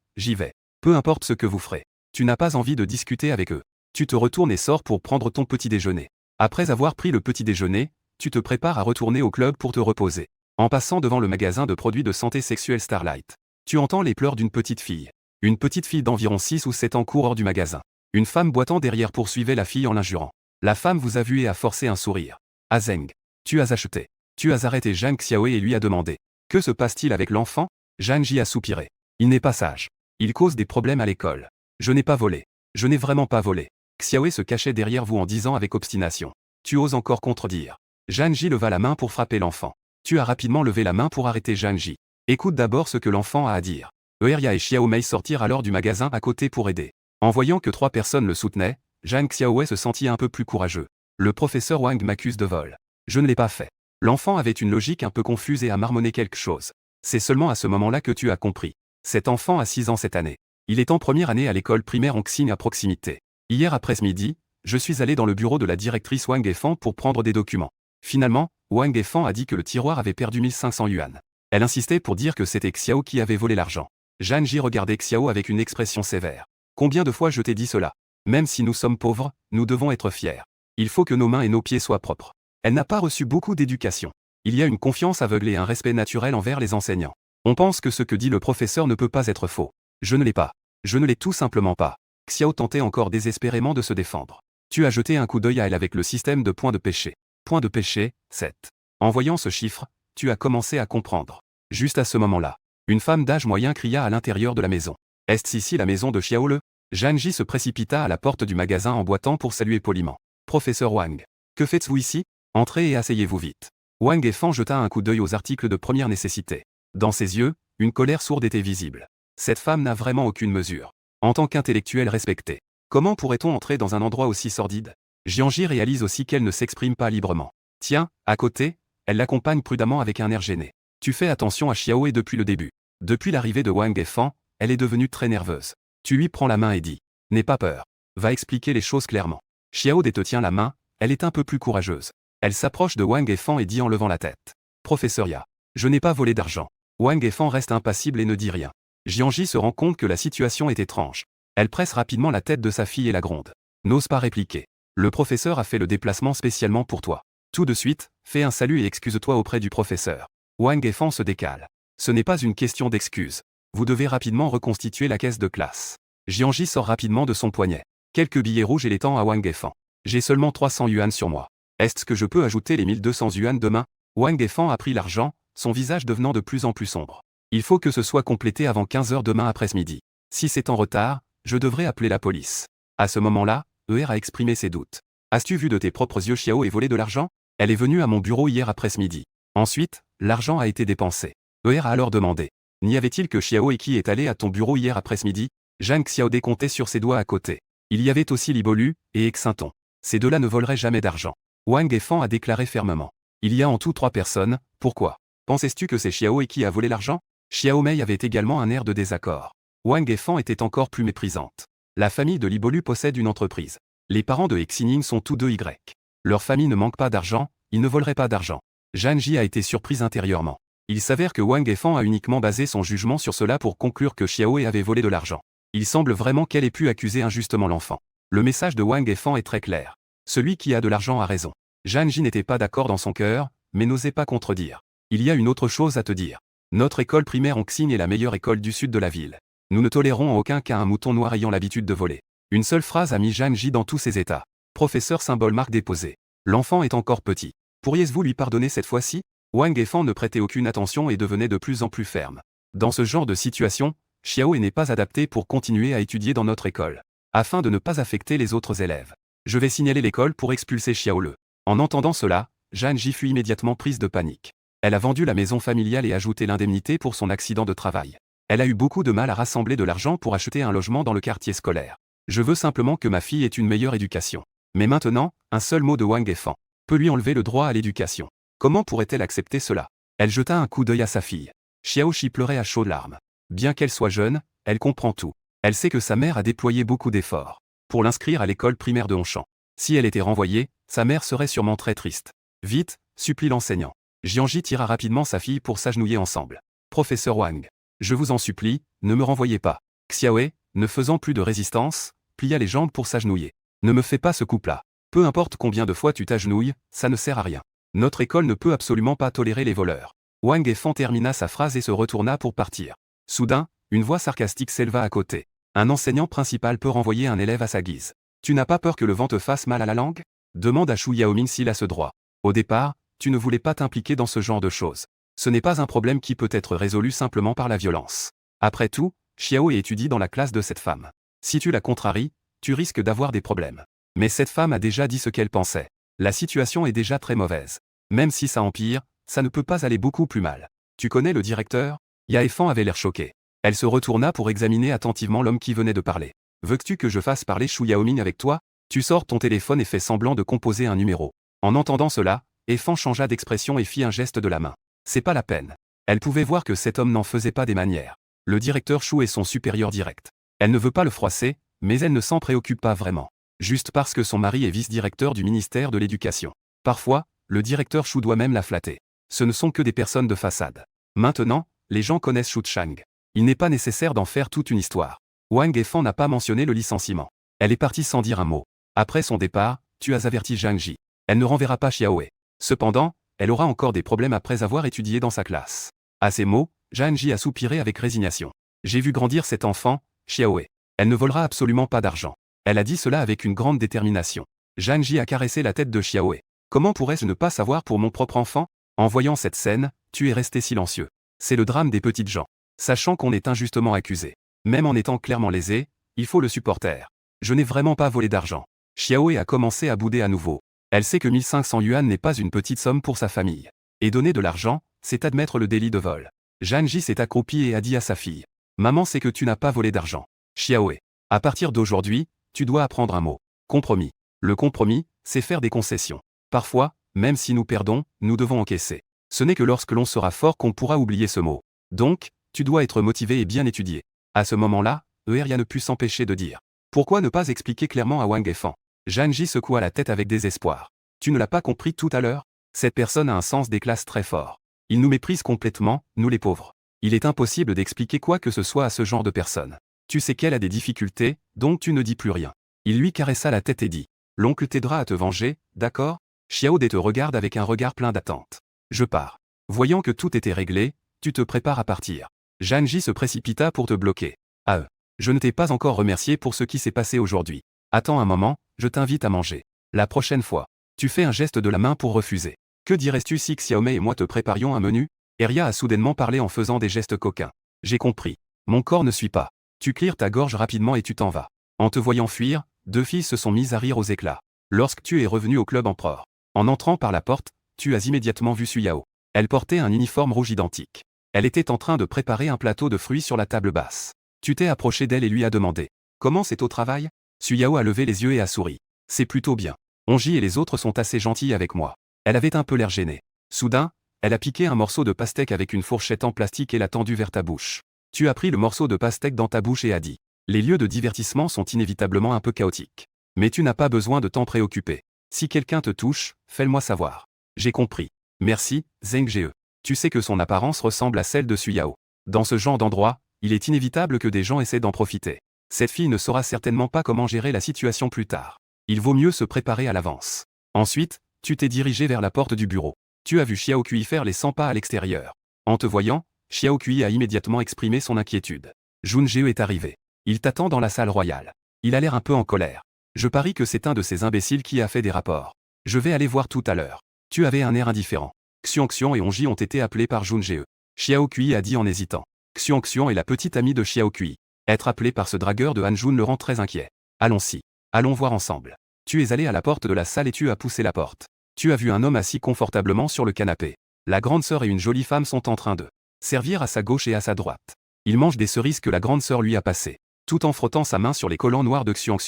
Peu importe ce que vous ferez. Tu n'as pas envie de discuter avec eux. Tu te retournes et sors pour prendre ton petit déjeuner. Après avoir pris le petit déjeuner, tu te prépares à retourner au club pour te reposer. En passant devant le magasin de produits de santé sexuelle Starlight, tu entends les pleurs d'une petite fille. Une petite fille d'environ 6 ou 7 ans court hors du magasin. Une femme boitant derrière poursuivait la fille en l'injurant. La femme vous a vu et a forcé un sourire. Ah Zeng. Tu as acheté. Tu as arrêté Zhang Xiaoe et lui a demandé. Que se passe-t-il avec l'enfant? Zhang Ji a soupiré. Il n'est pas sage. Il cause des problèmes à l'école. Je n'ai pas volé. Je n'ai vraiment pas volé. Xiaoe se cachait derrière vous en disant avec obstination. Tu oses encore contredire. Zhang Ji leva la main pour frapper l'enfant. Tu as rapidement levé la main pour arrêter Zhang Ji. Écoute d'abord ce que l'enfant a à dire. Eria et Xiao Mei sortirent alors du magasin à côté pour aider. En voyant que 3 personnes le soutenaient, Zhang Xiaoe se sentit un peu plus courageux. Le professeur Wang m'accuse de vol. Je ne l'ai pas fait. L'enfant avait une logique un peu confuse et a marmonné quelque chose. C'est seulement à ce moment-là que tu as compris. Cet enfant a 6 ans cette année. Il est en première année à l'école primaire Hongxing à proximité. Hier après-midi, je suis allé dans le bureau de la directrice Wang Efan pour prendre des documents. Finalement, Wang Efan a dit que le tiroir avait perdu 1500 yuan. Elle insistait pour dire que c'était Xiao qui avait volé l'argent. Zhang Ji regardait Xiao avec une expression sévère. Combien de fois je t'ai dit cela? Même si nous sommes pauvres, nous devons être fiers. Il faut que nos mains et nos pieds soient propres. Elle n'a pas reçu beaucoup d'éducation. Il y a une confiance aveuglée et un respect naturel envers les enseignants. On pense que ce que dit le professeur ne peut pas être faux. Je ne l'ai pas. Je ne l'ai tout simplement pas. Xiao tentait encore désespérément de se défendre. Tu as jeté un coup d'œil à elle avec le système de points de péché. Point de péché, 7. En voyant ce chiffre, tu as commencé à comprendre. Juste à ce moment-là, une femme d'âge moyen cria à l'intérieur de la maison. Est-ce ici la maison de Xiaole? Zhang-Ji se précipita à la porte du magasin en boitant pour saluer poliment. Professeur Wang. Que faites-vous ici? Entrez et asseyez-vous vite. Wang Efan jeta un coup d'œil aux articles de première nécessité. Dans ses yeux, une colère sourde était visible. Cette femme n'a vraiment aucune mesure. En tant qu'intellectuelle respectée, comment pourrait-on entrer dans un endroit aussi sordide? Jianji réalise aussi qu'elle ne s'exprime pas librement. Tiens, à côté, elle l'accompagne prudemment avec un air gêné. Tu fais attention à Xiaoe depuis le début. Depuis l'arrivée de Wang Efan, elle est devenue très nerveuse. Tu lui prends la main et dis. N'aie pas peur. Va expliquer les choses clairement. Xiaoe te tient la main, elle est un peu plus courageuse. Elle s'approche de Wang Efan et dit en levant la tête. Professeur Ya. Je n'ai pas volé d'argent. Wang Efan reste impassible et ne dit rien. Jianji se rend compte que la situation est étrange. Elle presse rapidement la tête de sa fille et la gronde. N'ose pas répliquer. Le professeur a fait le déplacement spécialement pour toi. Tout de suite, fais un salut et excuse-toi auprès du professeur. Wang Efan se décale. Ce n'est pas une question d'excuse. Vous devez rapidement reconstituer la caisse de classe. Jianji sort rapidement de son poignet. Quelques billets rouges et les tend à Wang Efan. J'ai seulement 300 yuan sur moi. Est-ce que je peux ajouter les 1200 yuan demain? Wang Efan a pris l'argent, son visage devenant de plus en plus sombre. Il faut que ce soit complété avant 15 h demain après-midi. Si c'est en retard, je devrais appeler la police. À ce moment-là, Er a exprimé ses doutes. As-tu vu de tes propres yeux Xiao et volé de l'argent? Elle est venue à mon bureau hier après-midi. Ensuite, l'argent a été dépensé. Er a alors demandé. N'y avait-il que Xiao et qui est allé à ton bureau hier après-midi? Zhang Xiaodé comptait sur ses doigts à côté. Il y avait aussi Li Bolu et Exinton. Ces deux-là ne voleraient jamais d'argent. Wang Efan a déclaré fermement. Il y a en tout 3 personnes, pourquoi? Pensais-tu que c'est Xiao et qui a volé l'argent? Xiao Mei avait également un air de désaccord. Wang Efan était encore plus méprisante. La famille de Li Bolu possède une entreprise. Les parents de Xinning sont tous deux Y. Leur famille ne manque pas d'argent, ils ne voleraient pas d'argent. Zhang-Ji a été surprise intérieurement. Il s'avère que Wang Efan a uniquement basé son jugement sur cela pour conclure que Xiao avait volé de l'argent. Il semble vraiment qu'elle ait pu accuser injustement l'enfant. Le message de Wang Efan est très clair. Celui qui a de l'argent a raison. Zhang-Ji n'était pas d'accord dans son cœur, mais n'osait pas contredire. Il y a une autre chose à te dire. Notre école primaire Onxing est la meilleure école du sud de la ville. Nous ne tolérons en aucun cas un mouton noir ayant l'habitude de voler. Une seule phrase a mis Zhang-Ji dans tous ses états. Professeur symbole marque déposée. L'enfant est encore petit. Pourriez-vous lui pardonner cette fois-ci? Wang Efan ne prêtait aucune attention et devenait de plus en plus ferme. Dans ce genre de situation, Xiao n'est pas adapté pour continuer à étudier dans notre école. Afin de ne pas affecter les autres élèves. Je vais signaler l'école pour expulser Xiaole. En entendant cela, Zhang-Ji fut immédiatement prise de panique. Elle a vendu la maison familiale et ajouté l'indemnité pour son accident de travail. Elle a eu beaucoup de mal à rassembler de l'argent pour acheter un logement dans le quartier scolaire. Je veux simplement que ma fille ait une meilleure éducation. Mais maintenant, un seul mot de Wang Efan peut lui enlever le droit à l'éducation. Comment pourrait-elle accepter cela? Elle jeta un coup d'œil à sa fille. Xiaoxi pleurait à chaudes larmes. Bien qu'elle soit jeune, elle comprend tout. Elle sait que sa mère a déployé beaucoup d'efforts pour l'inscrire à l'école primaire de Honchan. Si elle était renvoyée, sa mère serait sûrement très triste. Vite, supplie l'enseignant. Jianji tira rapidement sa fille pour s'agenouiller ensemble. Professeur Wang. Je vous en supplie, ne me renvoyez pas. Xiaoe, ne faisant plus de résistance, plia les jambes pour s'agenouiller. Ne me fais pas ce coup-là. Peu importe combien de fois tu t'agenouilles, ça ne sert à rien. Notre école ne peut absolument pas tolérer les voleurs. Wang Efan termina sa phrase et se retourna pour partir. Soudain, une voix sarcastique s'éleva à côté. Un enseignant principal peut renvoyer un élève à sa guise. Tu n'as pas peur que le vent te fasse mal à la langue? Demande à Shu Yaoming s'il a ce droit. Au départ, tu ne voulais pas t'impliquer dans ce genre de choses. Ce n'est pas un problème qui peut être résolu simplement par la violence. Après tout, Xiao étudie dans la classe de cette femme. Si tu la contraries, tu risques d'avoir des problèmes. Mais cette femme a déjà dit ce qu'elle pensait. La situation est déjà très mauvaise. Même si ça empire, ça ne peut pas aller beaucoup plus mal. Tu connais le directeur? Yaefan avait l'air choqué. Elle se retourna pour examiner attentivement l'homme qui venait de parler. Veux-tu que je fasse parler Shu Yaoming avec toi? Tu sors ton téléphone et fais semblant de composer un numéro. En entendant cela, Efan changea d'expression et fit un geste de la main. C'est pas la peine. Elle pouvait voir que cet homme n'en faisait pas des manières. Le directeur Shu est son supérieur direct. Elle ne veut pas le froisser, mais elle ne s'en préoccupe pas vraiment. Juste parce que son mari est vice-directeur du ministère de l'Éducation. Parfois, le directeur Shu doit même la flatter. Ce ne sont que des personnes de façade. Maintenant, les gens connaissent Shu Chang. Il n'est pas nécessaire d'en faire toute une histoire. Wang Efan n'a pas mentionné le licenciement. Elle est partie sans dire un mot. Après son départ, tu as averti Zhang-Ji. Elle ne renverra pas Xiaoe. Cependant, elle aura encore des problèmes après avoir étudié dans sa classe. À ces mots, Zhang-Ji a soupiré avec résignation. J'ai vu grandir cet enfant, Xiaoe. Elle ne volera absolument pas d'argent. Elle a dit cela avec une grande détermination. Zhang-Ji a caressé la tête de Xiaoe. Comment pourrais-je ne pas savoir pour mon propre enfant? En voyant cette scène, tu es resté silencieux. C'est le drame des petites gens. Sachant qu'on est injustement accusé. Même en étant clairement lésé, il faut le supporter. Je n'ai vraiment pas volé d'argent. Xiaoe a commencé à bouder à nouveau. Elle sait que 1500 yuan n'est pas une petite somme pour sa famille. Et donner de l'argent, c'est admettre le délit de vol. Janji s'est accroupi et a dit à sa fille. Maman sait que tu n'as pas volé d'argent. Xiaoe. À partir d'aujourd'hui, tu dois apprendre un mot. Compromis. Le compromis, c'est faire des concessions. Parfois, même si nous perdons, nous devons encaisser. Ce n'est que lorsque l'on sera fort qu'on pourra oublier ce mot. Donc, tu dois être motivé et bien étudié. À ce moment-là, Eria ne put s'empêcher de dire. Pourquoi ne pas expliquer clairement à Wang Efan? Janji secoua la tête avec désespoir. Tu ne l'as pas compris tout à l'heure? Cette personne a un sens des classes très fort. Il nous méprise complètement, nous les pauvres. Il est impossible d'expliquer quoi que ce soit à ce genre de personne. Tu sais qu'elle a des difficultés, donc tu ne dis plus rien. Il lui caressa la tête et dit. L'oncle t'aidera à te venger, d'accord? Xiao Dé te regarde avec un regard plein d'attente. Je pars. Voyant que tout était réglé, tu te prépares à partir. Janji se précipita pour te bloquer. Ah je ne t'ai pas encore remercié pour ce qui s'est passé aujourd'hui. Attends un moment, je t'invite à manger. La prochaine fois. Tu fais un geste de la main pour refuser. Que dirais-tu si Xiaomei et moi te préparions un menu? Eria a soudainement parlé en faisant des gestes coquins. J'ai compris. Mon corps ne suit pas. Tu clears ta gorge rapidement et tu t'en vas. En te voyant fuir, deux filles se sont mises à rire aux éclats. Lorsque tu es revenu au club empereur. En entrant par la porte, tu as immédiatement vu Suyao. Elle portait un uniforme rouge identique. Elle était en train de préparer un plateau de fruits sur la table basse. Tu t'es approché d'elle et lui as demandé. Comment c'est au travail? Suyao a levé les yeux et a souri. C'est plutôt bien. Onji et les autres sont assez gentils avec moi. Elle avait un peu l'air gênée. Soudain, elle a piqué un morceau de pastèque avec une fourchette en plastique et l'a tendu vers ta bouche. Tu as pris le morceau de pastèque dans ta bouche et as dit. Les lieux de divertissement sont inévitablement un peu chaotiques. Mais tu n'as pas besoin de t'en préoccuper. Si quelqu'un te touche, fais-le-moi savoir. J'ai compris. Merci, Zheng Jie. Tu sais que son apparence ressemble à celle de Suyao. Dans ce genre d'endroit, il est inévitable que des gens essaient d'en profiter. Cette fille ne saura certainement pas comment gérer la situation plus tard. Il vaut mieux se préparer à l'avance. Ensuite, tu t'es dirigé vers la porte du bureau. Tu as vu Xiao Kui faire les 100 pas à l'extérieur. En te voyant, Xiao Kui a immédiatement exprimé son inquiétude. Jun Jie est arrivé. Il t'attend dans la salle royale. Il a l'air un peu en colère. Je parie que c'est un de ces imbéciles qui a fait des rapports. Je vais aller voir tout à l'heure. Tu avais un air indifférent. Xiong et Onji ont été appelés par Jun Jie. Xiao Kui a dit en hésitant. Xiong est la petite amie de Xiao Kui. Être appelé par ce dragueur de Han Jun le rend très inquiet. Allons-y. Allons voir ensemble. Tu es allé à la porte de la salle et tu as poussé la porte. Tu as vu un homme assis confortablement sur le canapé. La grande sœur et une jolie femme sont en train de servir à sa gauche et à sa droite. Il mange des cerises que la grande sœur lui a passées, tout en frottant sa main sur les collants noirs de Xiong.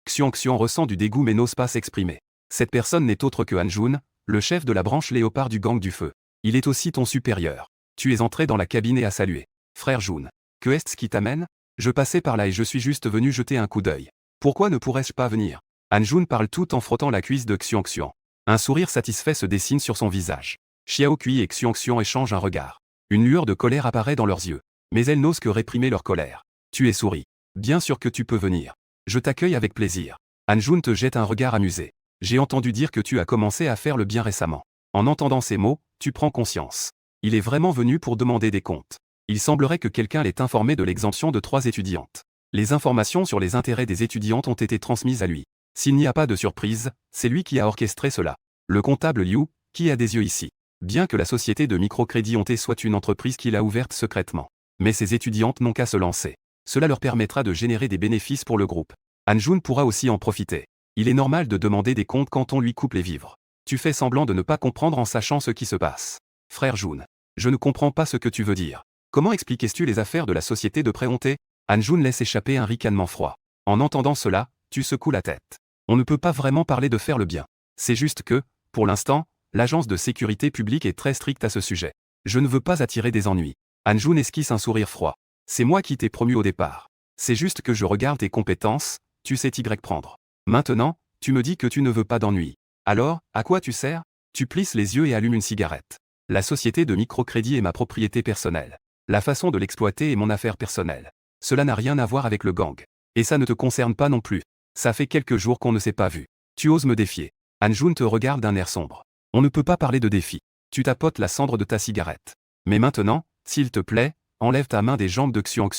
Xiong ressent du dégoût mais n'ose pas s'exprimer. Cette personne n'est autre que Han Jun, le chef de la branche léopard du gang du feu. Il est aussi ton supérieur. Tu es entré dans la cabine et a salué. Frère Jun. Que est-ce qui t'amène? Je passais par là et je suis juste venu jeter un coup d'œil. Pourquoi ne pourrais-je pas venir? Han Jun parle tout en frottant la cuisse de Xiong. Un sourire satisfait se dessine sur son visage. Xiao Kui et Xiong échangent un regard. Une lueur de colère apparaît dans leurs yeux. Mais elles n'osent que réprimer leur colère. Tu es souri. Bien sûr que tu peux venir. Je t'accueille avec plaisir. Han Jun te jette un regard amusé. J'ai entendu dire que tu as commencé à faire le bien récemment. En entendant ces mots, tu prends conscience. Il est vraiment venu pour demander des comptes. Il semblerait que quelqu'un l'ait informé de l'exemption de 3 étudiantes. Les informations sur les intérêts des étudiantes ont été transmises à lui. S'il n'y a pas de surprise, c'est lui qui a orchestré cela. Le comptable Liu, qui a des yeux ici. Bien que la société de microcrédit Onté soit une entreprise qu'il a ouverte secrètement. Mais ses étudiantes n'ont qu'à se lancer. Cela leur permettra de générer des bénéfices pour le groupe. Han Jun pourra aussi en profiter. Il est normal de demander des comptes quand on lui coupe les vivres. Tu fais semblant de ne pas comprendre en sachant ce qui se passe. Frère Jun. Je ne comprends pas ce que tu veux dire. Comment expliques-tu les affaires de la société de prêt Onté? Han Jun laisse échapper un ricanement froid. En entendant cela, tu secoues la tête. On ne peut pas vraiment parler de faire le bien. C'est juste que, pour l'instant, l'agence de sécurité publique est très stricte à ce sujet. Je ne veux pas attirer des ennuis. Han Jun esquisse un sourire froid. C'est moi qui t'ai promu au départ. C'est juste que je regarde tes compétences, tu sais t'y prendre. Maintenant, tu me dis que tu ne veux pas d'ennuis. Alors, à quoi tu sers? Tu plisses les yeux et allumes une cigarette. La société de microcrédit est ma propriété personnelle. La façon de l'exploiter est mon affaire personnelle. Cela n'a rien à voir avec le gang. Et ça ne te concerne pas non plus. Ça fait quelques jours qu'on ne s'est pas vu. Tu oses me défier. Han Jun te regarde d'un air sombre. On ne peut pas parler de défi. Tu tapotes la cendre de ta cigarette. Mais maintenant, s'il te plaît, enlève ta main des jambes de Xiong.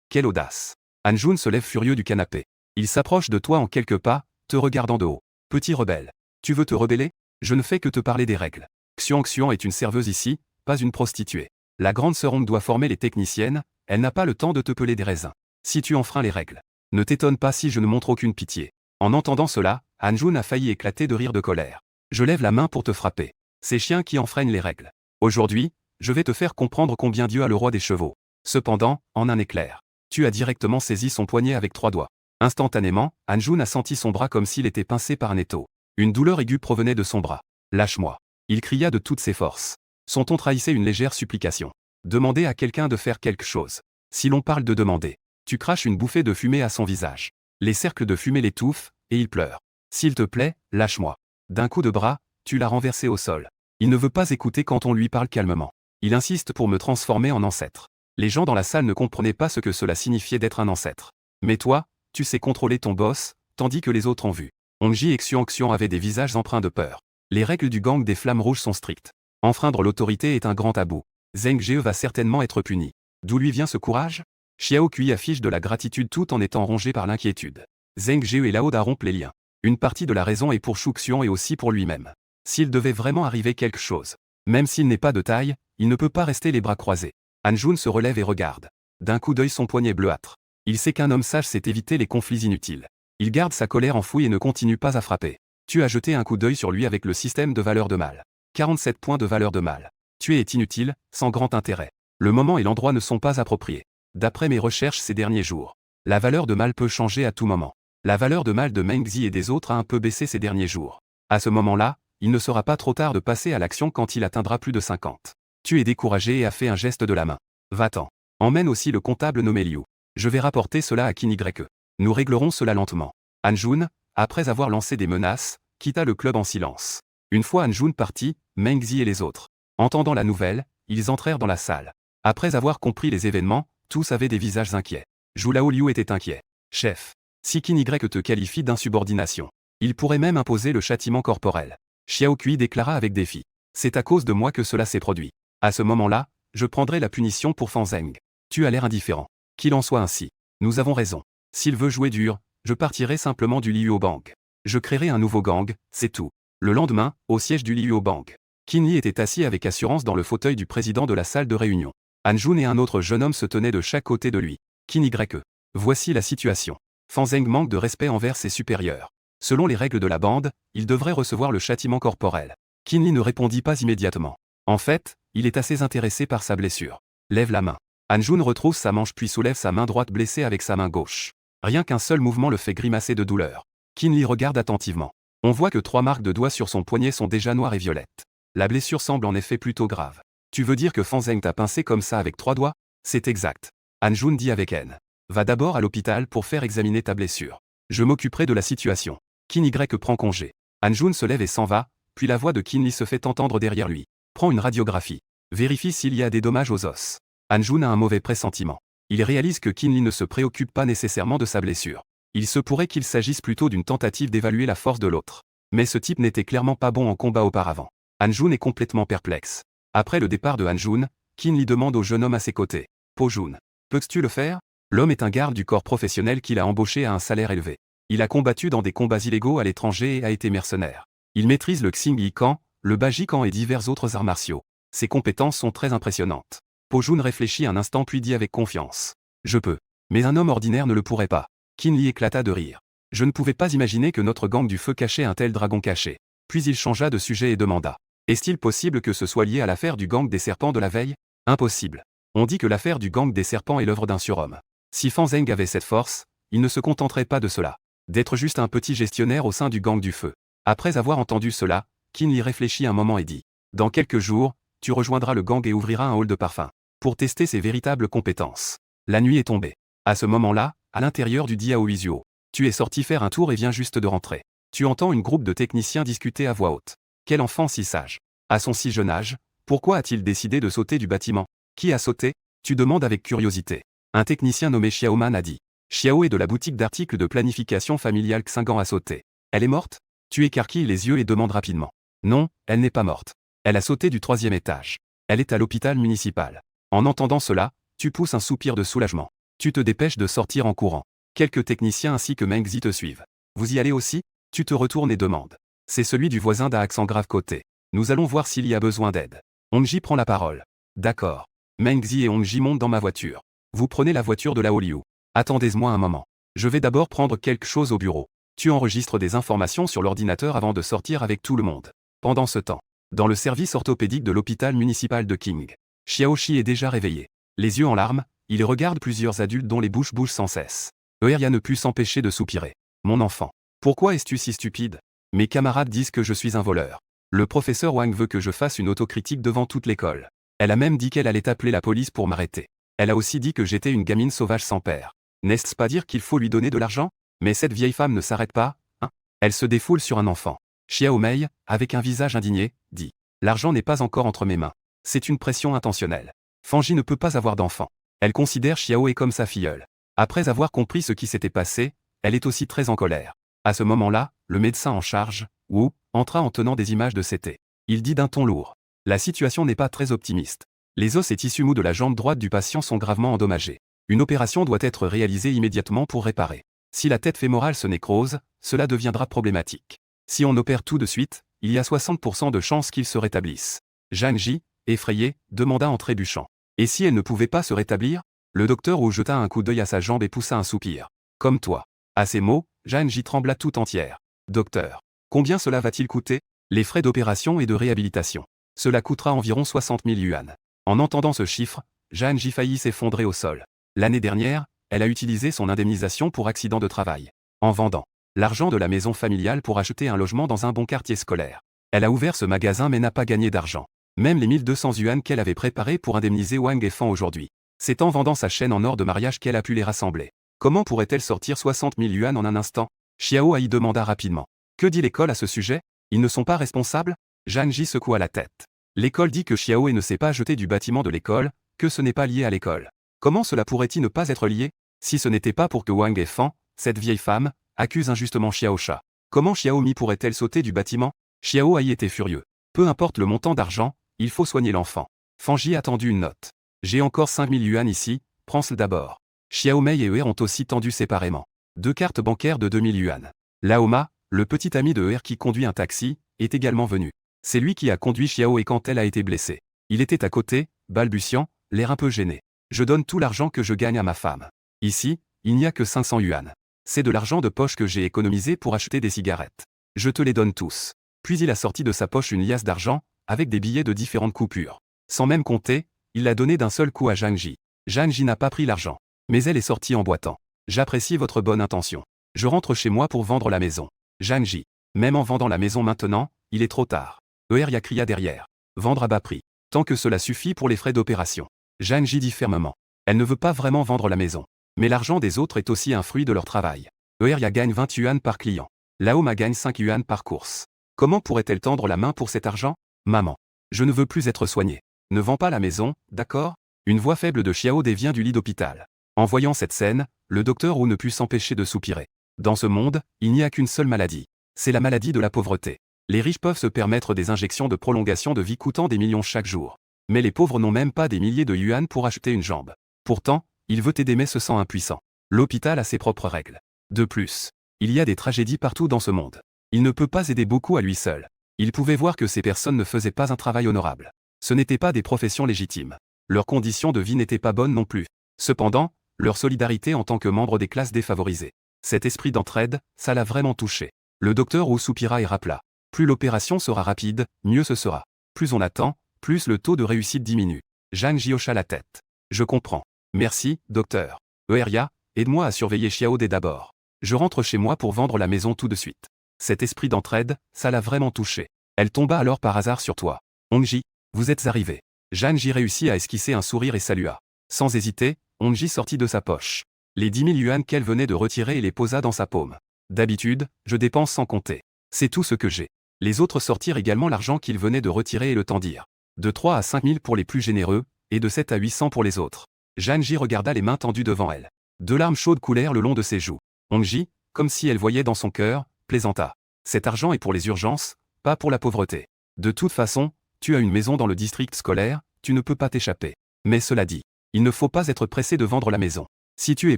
Quelle audace. Han Jun se lève furieux du canapé. Il s'approche de toi en quelques pas, te regardant de haut. Petit rebelle. Tu veux te rebeller? Je ne fais que te parler des règles. Xiong est une serveuse ici, pas une prostituée. La grande sœur Hong doit former les techniciennes, elle n'a pas le temps de te peler des raisins. Si tu enfreins les règles, ne t'étonne pas si je ne montre aucune pitié. En entendant cela, Han-Jun a failli éclater de rire de colère. Je lève la main pour te frapper. Ces chiens qui enfreignent les règles. Aujourd'hui, je vais te faire comprendre combien Dieu a le roi des chevaux. Cependant, en un éclair, tu as directement saisi son poignet avec 3 doigts. Instantanément, Han-Jun a senti son bras comme s'il était pincé par un étau. Une douleur aiguë provenait de son bras. Lâche-moi. Il cria de toutes ses forces. Son ton trahissait une légère supplication. Demander à quelqu'un de faire quelque chose. Si l'on parle de demander, tu craches une bouffée de fumée à son visage. Les cercles de fumée l'étouffent, et il pleure. S'il te plaît, lâche-moi. D'un coup de bras, tu l'as renversé au sol. Il ne veut pas écouter quand on lui parle calmement. Il insiste pour me transformer en ancêtre. Les gens dans la salle ne comprenaient pas ce que cela signifiait d'être un ancêtre. Mais toi, tu sais contrôler ton boss, tandis que les autres ont vu. Hongji et Xiong avaient des visages empreints de peur. Les règles du gang des Flammes Rouges sont strictes. Enfreindre l'autorité est un grand tabou. Zheng Jie va certainement être puni. D'où lui vient ce courage? Xiao Kui affiche de la gratitude tout en étant rongé par l'inquiétude. Zheng Jie est là-haut à rompre les liens. Une partie de la raison est pour Shu Xiong et aussi pour lui-même. S'il devait vraiment arriver quelque chose, même s'il n'est pas de taille, il ne peut pas rester les bras croisés. Han-Jun se relève et regarde. D'un coup d'œil son poignet bleuâtre. Il sait qu'un homme sage sait éviter les conflits inutiles. Il garde sa colère enfouie et ne continue pas à frapper. Tu as jeté un coup d'œil sur lui avec le système de valeur de mal. 47 points de valeur de mal. Tuer est inutile, sans grand intérêt. Le moment et l'endroit ne sont pas appropriés. D'après mes recherches ces derniers jours, la valeur de mal peut changer à tout moment. La valeur de mal de Meng Zi et des autres a un peu baissé ces derniers jours. À ce moment-là, il ne sera pas trop tard de passer à l'action quand il atteindra plus de 50. Tu es découragé et a fait un geste de la main. Va-t'en. Emmène aussi le comptable nommé Liu. Je vais rapporter cela à Kinigreque. Nous réglerons cela lentement. Han-Jun, après avoir lancé des menaces, quitta le club en silence. Une fois Han-Jun parti, Meng Zi et les autres, entendant la nouvelle, ils entrèrent dans la salle. Après avoir compris les événements, tous avaient des visages inquiets. Zhu Laoliu était inquiet. Chef, si Kinigreque te qualifie d'insubordination, il pourrait même imposer le châtiment corporel. Xiao Kui déclara avec défi. C'est à cause de moi que cela s'est produit. À ce moment-là, je prendrai la punition pour Fan Zheng. Tu as l'air indifférent. Qu'il en soit ainsi. Nous avons raison. S'il veut jouer dur, je partirai simplement du Liuo Bank. Je créerai un nouveau gang, c'est tout. Le lendemain, au siège du Liuo Bank, Qin Li était assis avec assurance dans le fauteuil du président de la salle de réunion. Han-Jun et un autre jeune homme se tenaient de chaque côté de lui. Kinigreque. Voici la situation. Fan Zheng manque de respect envers ses supérieurs. Selon les règles de la bande, il devrait recevoir le châtiment corporel. Qin Li ne répondit pas immédiatement. En fait, il est assez intéressé par sa blessure. Lève la main. Han-Jun retrouve sa manche puis soulève sa main droite blessée avec sa main gauche. Rien qu'un seul mouvement le fait grimacer de douleur. Qin Li regarde attentivement. On voit que 3 marques de doigts sur son poignet sont déjà noires et violettes. La blessure semble en effet plutôt grave. Tu veux dire que Fan Zheng t'a pincé comme ça avec 3 doigts? C'est exact. Han-Jun dit avec haine. Va d'abord à l'hôpital pour faire examiner ta blessure. Je m'occuperai de la situation. Kinigreque prend congé. Han-Jun se lève et s'en va, puis la voix de Qin Li se fait entendre derrière lui. Prends une radiographie. Vérifie s'il y a des dommages aux os. Han-Jun a un mauvais pressentiment. Il réalise que Qin Li ne se préoccupe pas nécessairement de sa blessure. Il se pourrait qu'il s'agisse plutôt d'une tentative d'évaluer la force de l'autre. Mais ce type n'était clairement pas bon en combat auparavant. Han-Jun est complètement perplexe. Après le départ de Han-Jun, Qin Li demande au jeune homme à ses côtés. Po-Jun, peux-tu le faire? L'homme est un garde du corps professionnel qu'il a embauché à un salaire élevé. Il a combattu dans des combats illégaux à l'étranger et a été mercenaire. Il maîtrise le Xing Yi Kan, le Baji Kan et divers autres arts martiaux. Ses compétences sont très impressionnantes. Po-Jun réfléchit un instant puis dit avec confiance. Je peux. Mais un homme ordinaire ne le pourrait pas. Qin Li éclata de rire. Je ne pouvais pas imaginer que notre gang du feu cachait un tel dragon caché. Puis il changea de sujet et demanda. Est-il possible que ce soit lié à l'affaire du gang des serpents de la veille? Impossible. On dit que l'affaire du gang des serpents est l'œuvre d'un surhomme. Si Fan Zheng avait cette force, il ne se contenterait pas de cela. D'être juste un petit gestionnaire au sein du gang du feu. Après avoir entendu cela, Qin Li réfléchit un moment et dit. Dans quelques jours, tu rejoindras le gang et ouvriras un hall de parfum. Pour tester ses véritables compétences. La nuit est tombée. À ce moment-là, à l'intérieur du Diao Usuo, tu es sorti faire un tour et viens juste de rentrer. Tu entends une groupe de techniciens discuter à voix haute. Quel enfant si sage. À son si jeune âge, pourquoi a-t-il décidé de sauter du bâtiment? Qui a sauté? Tu demandes avec curiosité. Un technicien nommé Xiaoman a dit. Xiao est de la boutique d'articles de planification familiale Xingan a sauté. Elle est morte? Tu écarquilles les yeux et demandes rapidement. Non, elle n'est pas morte. Elle a sauté du 3e étage. Elle est à l'hôpital municipal. En entendant cela, tu pousses un soupir de soulagement. Tu te dépêches de sortir en courant. Quelques techniciens ainsi que Meng Zi te suivent. Vous y allez aussi? Tu te retournes et demandes. C'est celui du voisin d'un accent grave côté. Nous allons voir s'il y a besoin d'aide. Hongji prend la parole. D'accord. Meng Zi et Hongji montent dans ma voiture. Vous prenez la voiture de Lao Liu. Attendez-moi un moment. Je vais d'abord prendre quelque chose au bureau. Tu enregistres des informations sur l'ordinateur avant de sortir avec tout le monde. Pendant ce temps, dans le service orthopédique de l'hôpital municipal de King, Xiaoxi est déjà réveillé. Les yeux en larmes, il regarde plusieurs adultes dont les bouches bougent sans cesse. Eria ne put s'empêcher de soupirer. Mon enfant, pourquoi es-tu si stupide? Mes camarades disent que je suis un voleur. Le professeur Wang veut que je fasse une autocritique devant toute l'école. Elle a même dit qu'elle allait appeler la police pour m'arrêter. Elle a aussi dit que j'étais une gamine sauvage sans père. N'est-ce pas dire qu'il faut lui donner de l'argent? Mais cette vieille femme ne s'arrête pas, hein? Elle se défoule sur un enfant. Xiao Mei, avec un visage indigné, dit. L'argent n'est pas encore entre mes mains. C'est une pression intentionnelle. Fanji ne peut pas avoir d'enfant. Elle considère Xiao comme sa filleule. Après avoir compris ce qui s'était passé, elle est aussi très en colère. À ce moment-là, le médecin en charge, Wu, entra en tenant des images de CT. Il dit d'un ton lourd. La situation n'est pas très optimiste. Les os et tissus mous de la jambe droite du patient sont gravement endommagés. Une opération doit être réalisée immédiatement pour réparer. Si la tête fémorale se nécrose, cela deviendra problématique. Si on opère tout de suite, il y a 60% de chances qu'il se rétablisse. Zhang Ji, effrayée, demanda en trébuchant. Et si elle ne pouvait pas se rétablir? Le docteur Wu jeta un coup d'œil à sa jambe et poussa un soupir. Comme toi. À ces mots, Zhang Ji trembla tout entière. Docteur. Combien cela va-t-il coûter? Les frais d'opération et de réhabilitation. Cela coûtera environ 60 000 yuan. En entendant ce chiffre, Zhang Ji faillit s'effondrer au sol. L'année dernière, elle a utilisé son indemnisation pour accident de travail. En vendant l'argent de la maison familiale pour acheter un logement dans un bon quartier scolaire. Elle a ouvert ce magasin mais n'a pas gagné d'argent. Même les 1200 yuan qu'elle avait préparés pour indemniser Wang et Fan aujourd'hui. C'est en vendant sa chaîne en or de mariage qu'elle a pu les rassembler. Comment pourrait-elle sortir 60 000 yuan en un instant? Xiao Ai demanda rapidement. Que dit l'école à ce sujet? Ils ne sont pas responsables? Zhang Ji secoua la tête. L'école dit que Xiao Ai ne s'est pas jeté du bâtiment de l'école, que ce n'est pas lié à l'école. Comment cela pourrait-il ne pas être lié? Si ce n'était pas pour que Wang et Fan, cette vieille femme, accuse injustement Xiao Sha. Comment Xiaomi pourrait-elle sauter du bâtiment? Xiao Ai était furieux. Peu importe le montant d'argent, il faut soigner l'enfant. Fanji a tendu une note. J'ai encore 5000 yuan ici, prends-le d'abord. Xiao Mei et Eer ont aussi tendu séparément. 2 cartes bancaires de 2000 yuan. Laoma, le petit ami de Eer qui conduit un taxi, est également venu. C'est lui qui a conduit Xiao et quand elle a été blessée. Il était à côté, balbutiant, l'air un peu gêné. Je donne tout l'argent que je gagne à ma femme. Ici, il n'y a que 500 yuan. C'est de l'argent de poche que j'ai économisé pour acheter des cigarettes. Je te les donne tous. Puis il a sorti de sa poche une liasse d'argent, avec des billets de différentes coupures. Sans même compter, il l'a donné d'un seul coup à Zhang Ji. Zhang Ji n'a pas pris l'argent. Mais elle est sortie en boitant. J'apprécie votre bonne intention. Je rentre chez moi pour vendre la maison. Zhang Ji. Même en vendant la maison maintenant, il est trop tard. Eria cria derrière. Vendre à bas prix. Tant que cela suffit pour les frais d'opération. Zhang Ji dit fermement. Elle ne veut pas vraiment vendre la maison. Mais l'argent des autres est aussi un fruit de leur travail. Eria gagne 20 yuan par client. Laoma gagne 5 yuan par course. Comment pourrait-elle tendre la main pour cet argent? Maman. Je ne veux plus être soignée. Ne vends pas la maison, d'accord? Une voix faible de Xiao Dé vient du lit d'hôpital. En voyant cette scène, le docteur Wu ne put s'empêcher de soupirer. Dans ce monde, il n'y a qu'une seule maladie. C'est la maladie de la pauvreté. Les riches peuvent se permettre des injections de prolongation de vie coûtant des millions chaque jour. Mais les pauvres n'ont même pas des milliers de yuan pour acheter une jambe. Pourtant, il veut aider mais se sent impuissant. L'hôpital a ses propres règles. De plus, il y a des tragédies partout dans ce monde. Il ne peut pas aider beaucoup à lui seul. Il pouvait voir que ces personnes ne faisaient pas un travail honorable. Ce n'étaient pas des professions légitimes. Leurs conditions de vie n'étaient pas bonnes non plus. Cependant, leur solidarité en tant que membres des classes défavorisées. Cet esprit d'entraide, ça l'a vraiment touché. Le docteur Wu soupira et rappela. Plus l'opération sera rapide, mieux ce sera. Plus on attend, plus le taux de réussite diminue. Zhang Ji hocha la tête. Je comprends. Merci, docteur. Eria, aide-moi à surveiller Xiao Dé d'abord. Je rentre chez moi pour vendre la maison tout de suite. Cet esprit d'entraide, ça l'a vraiment touché. Elle tomba alors par hasard sur toi. Hongji, vous êtes arrivé. Zhang Ji réussit à esquisser un sourire et salua. Sans hésiter, Hongji sortit de sa poche les 10 000 yuan qu'elle venait de retirer et les posa dans sa paume. D'habitude, je dépense sans compter. C'est tout ce que j'ai. Les autres sortirent également l'argent qu'ils venaient de retirer et le tendirent. De 3 à 5 000 pour les plus généreux, et de 7 à 800 pour les autres. Zhang Ji regarda les mains tendues devant elle. 2 larmes chaudes coulèrent le long de ses joues. Hongji, comme si elle voyait dans son cœur, plaisanta. Cet argent est pour les urgences, pas pour la pauvreté. De toute façon, tu as une maison dans le district scolaire, tu ne peux pas t'échapper. Mais cela dit, il ne faut pas être pressé de vendre la maison. Si tu es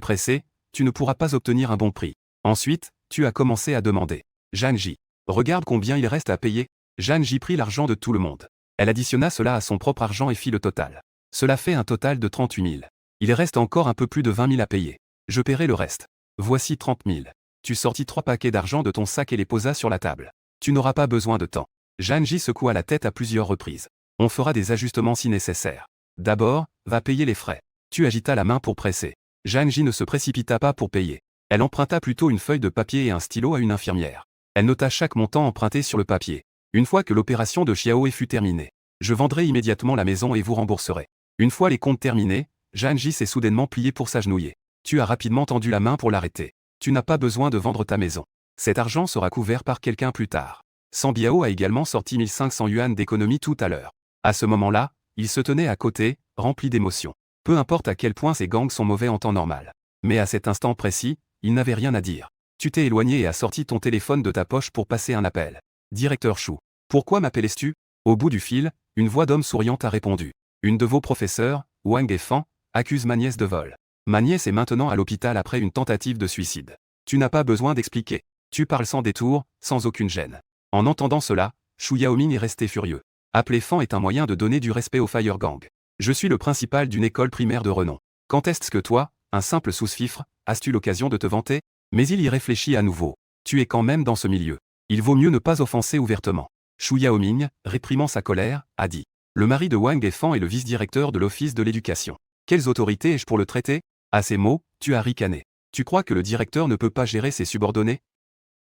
pressé, tu ne pourras pas obtenir un bon prix. Ensuite, tu as commencé à demander. Zhang Ji. Regarde combien il reste à payer. Zhang Ji prit l'argent de tout le monde. Elle additionna cela à son propre argent et fit le total. Cela fait un total de 38 000. Il reste encore un peu plus de 20 000 à payer. Je paierai le reste. Voici 30 000. Tu sortis 3 paquets d'argent de ton sac et les posa sur la table. Tu n'auras pas besoin de temps. Jang Ji secoua la tête à plusieurs reprises. On fera des ajustements si nécessaire. D'abord, va payer les frais. Tu agita la main pour presser. Jang Ji ne se précipita pas pour payer. Elle emprunta plutôt une feuille de papier et un stylo à une infirmière. Elle nota chaque montant emprunté sur le papier. Une fois que l'opération de Xiaoe fut terminée, je vendrai immédiatement la maison et vous rembourserai. Une fois les comptes terminés, Jang Ji s'est soudainement plié pour s'agenouiller. Tu as rapidement tendu la main pour l'arrêter. Tu n'as pas besoin de vendre ta maison. Cet argent sera couvert par quelqu'un plus tard. San Biao a également sorti 1500 yuan d'économie tout à l'heure. À ce moment-là, il se tenait à côté, rempli d'émotion. Peu importe à quel point ces gangs sont mauvais en temps normal. Mais à cet instant précis, il n'avait rien à dire. Tu t'es éloigné et as sorti ton téléphone de ta poche pour passer un appel. Directeur Shu. Pourquoi m'appelais-tu? Au bout du fil, une voix d'homme souriante a répondu. Une de vos professeurs, Wang Efan, accuse ma nièce de vol. Ma nièce est maintenant à l'hôpital après une tentative de suicide. Tu n'as pas besoin d'expliquer. Tu parles sans détour, sans aucune gêne. En entendant cela, Shu Yaoming est resté furieux. Appeler Fan est un moyen de donner du respect au Fire Gang. Je suis le principal d'une école primaire de renom. Quand est-ce que toi, un simple sous-fifre, as-tu l'occasion de te vanter? Mais il y réfléchit à nouveau. Tu es quand même dans ce milieu. Il vaut mieux ne pas offenser ouvertement. Shu Yaoming, réprimant sa colère, a dit. Le mari de Wang Efan est le vice-directeur de l'office de l'éducation. Quelles autorités ai-je pour le traiter? À ces mots, tu as ricané. Tu crois que le directeur ne peut pas gérer ses subordonnés?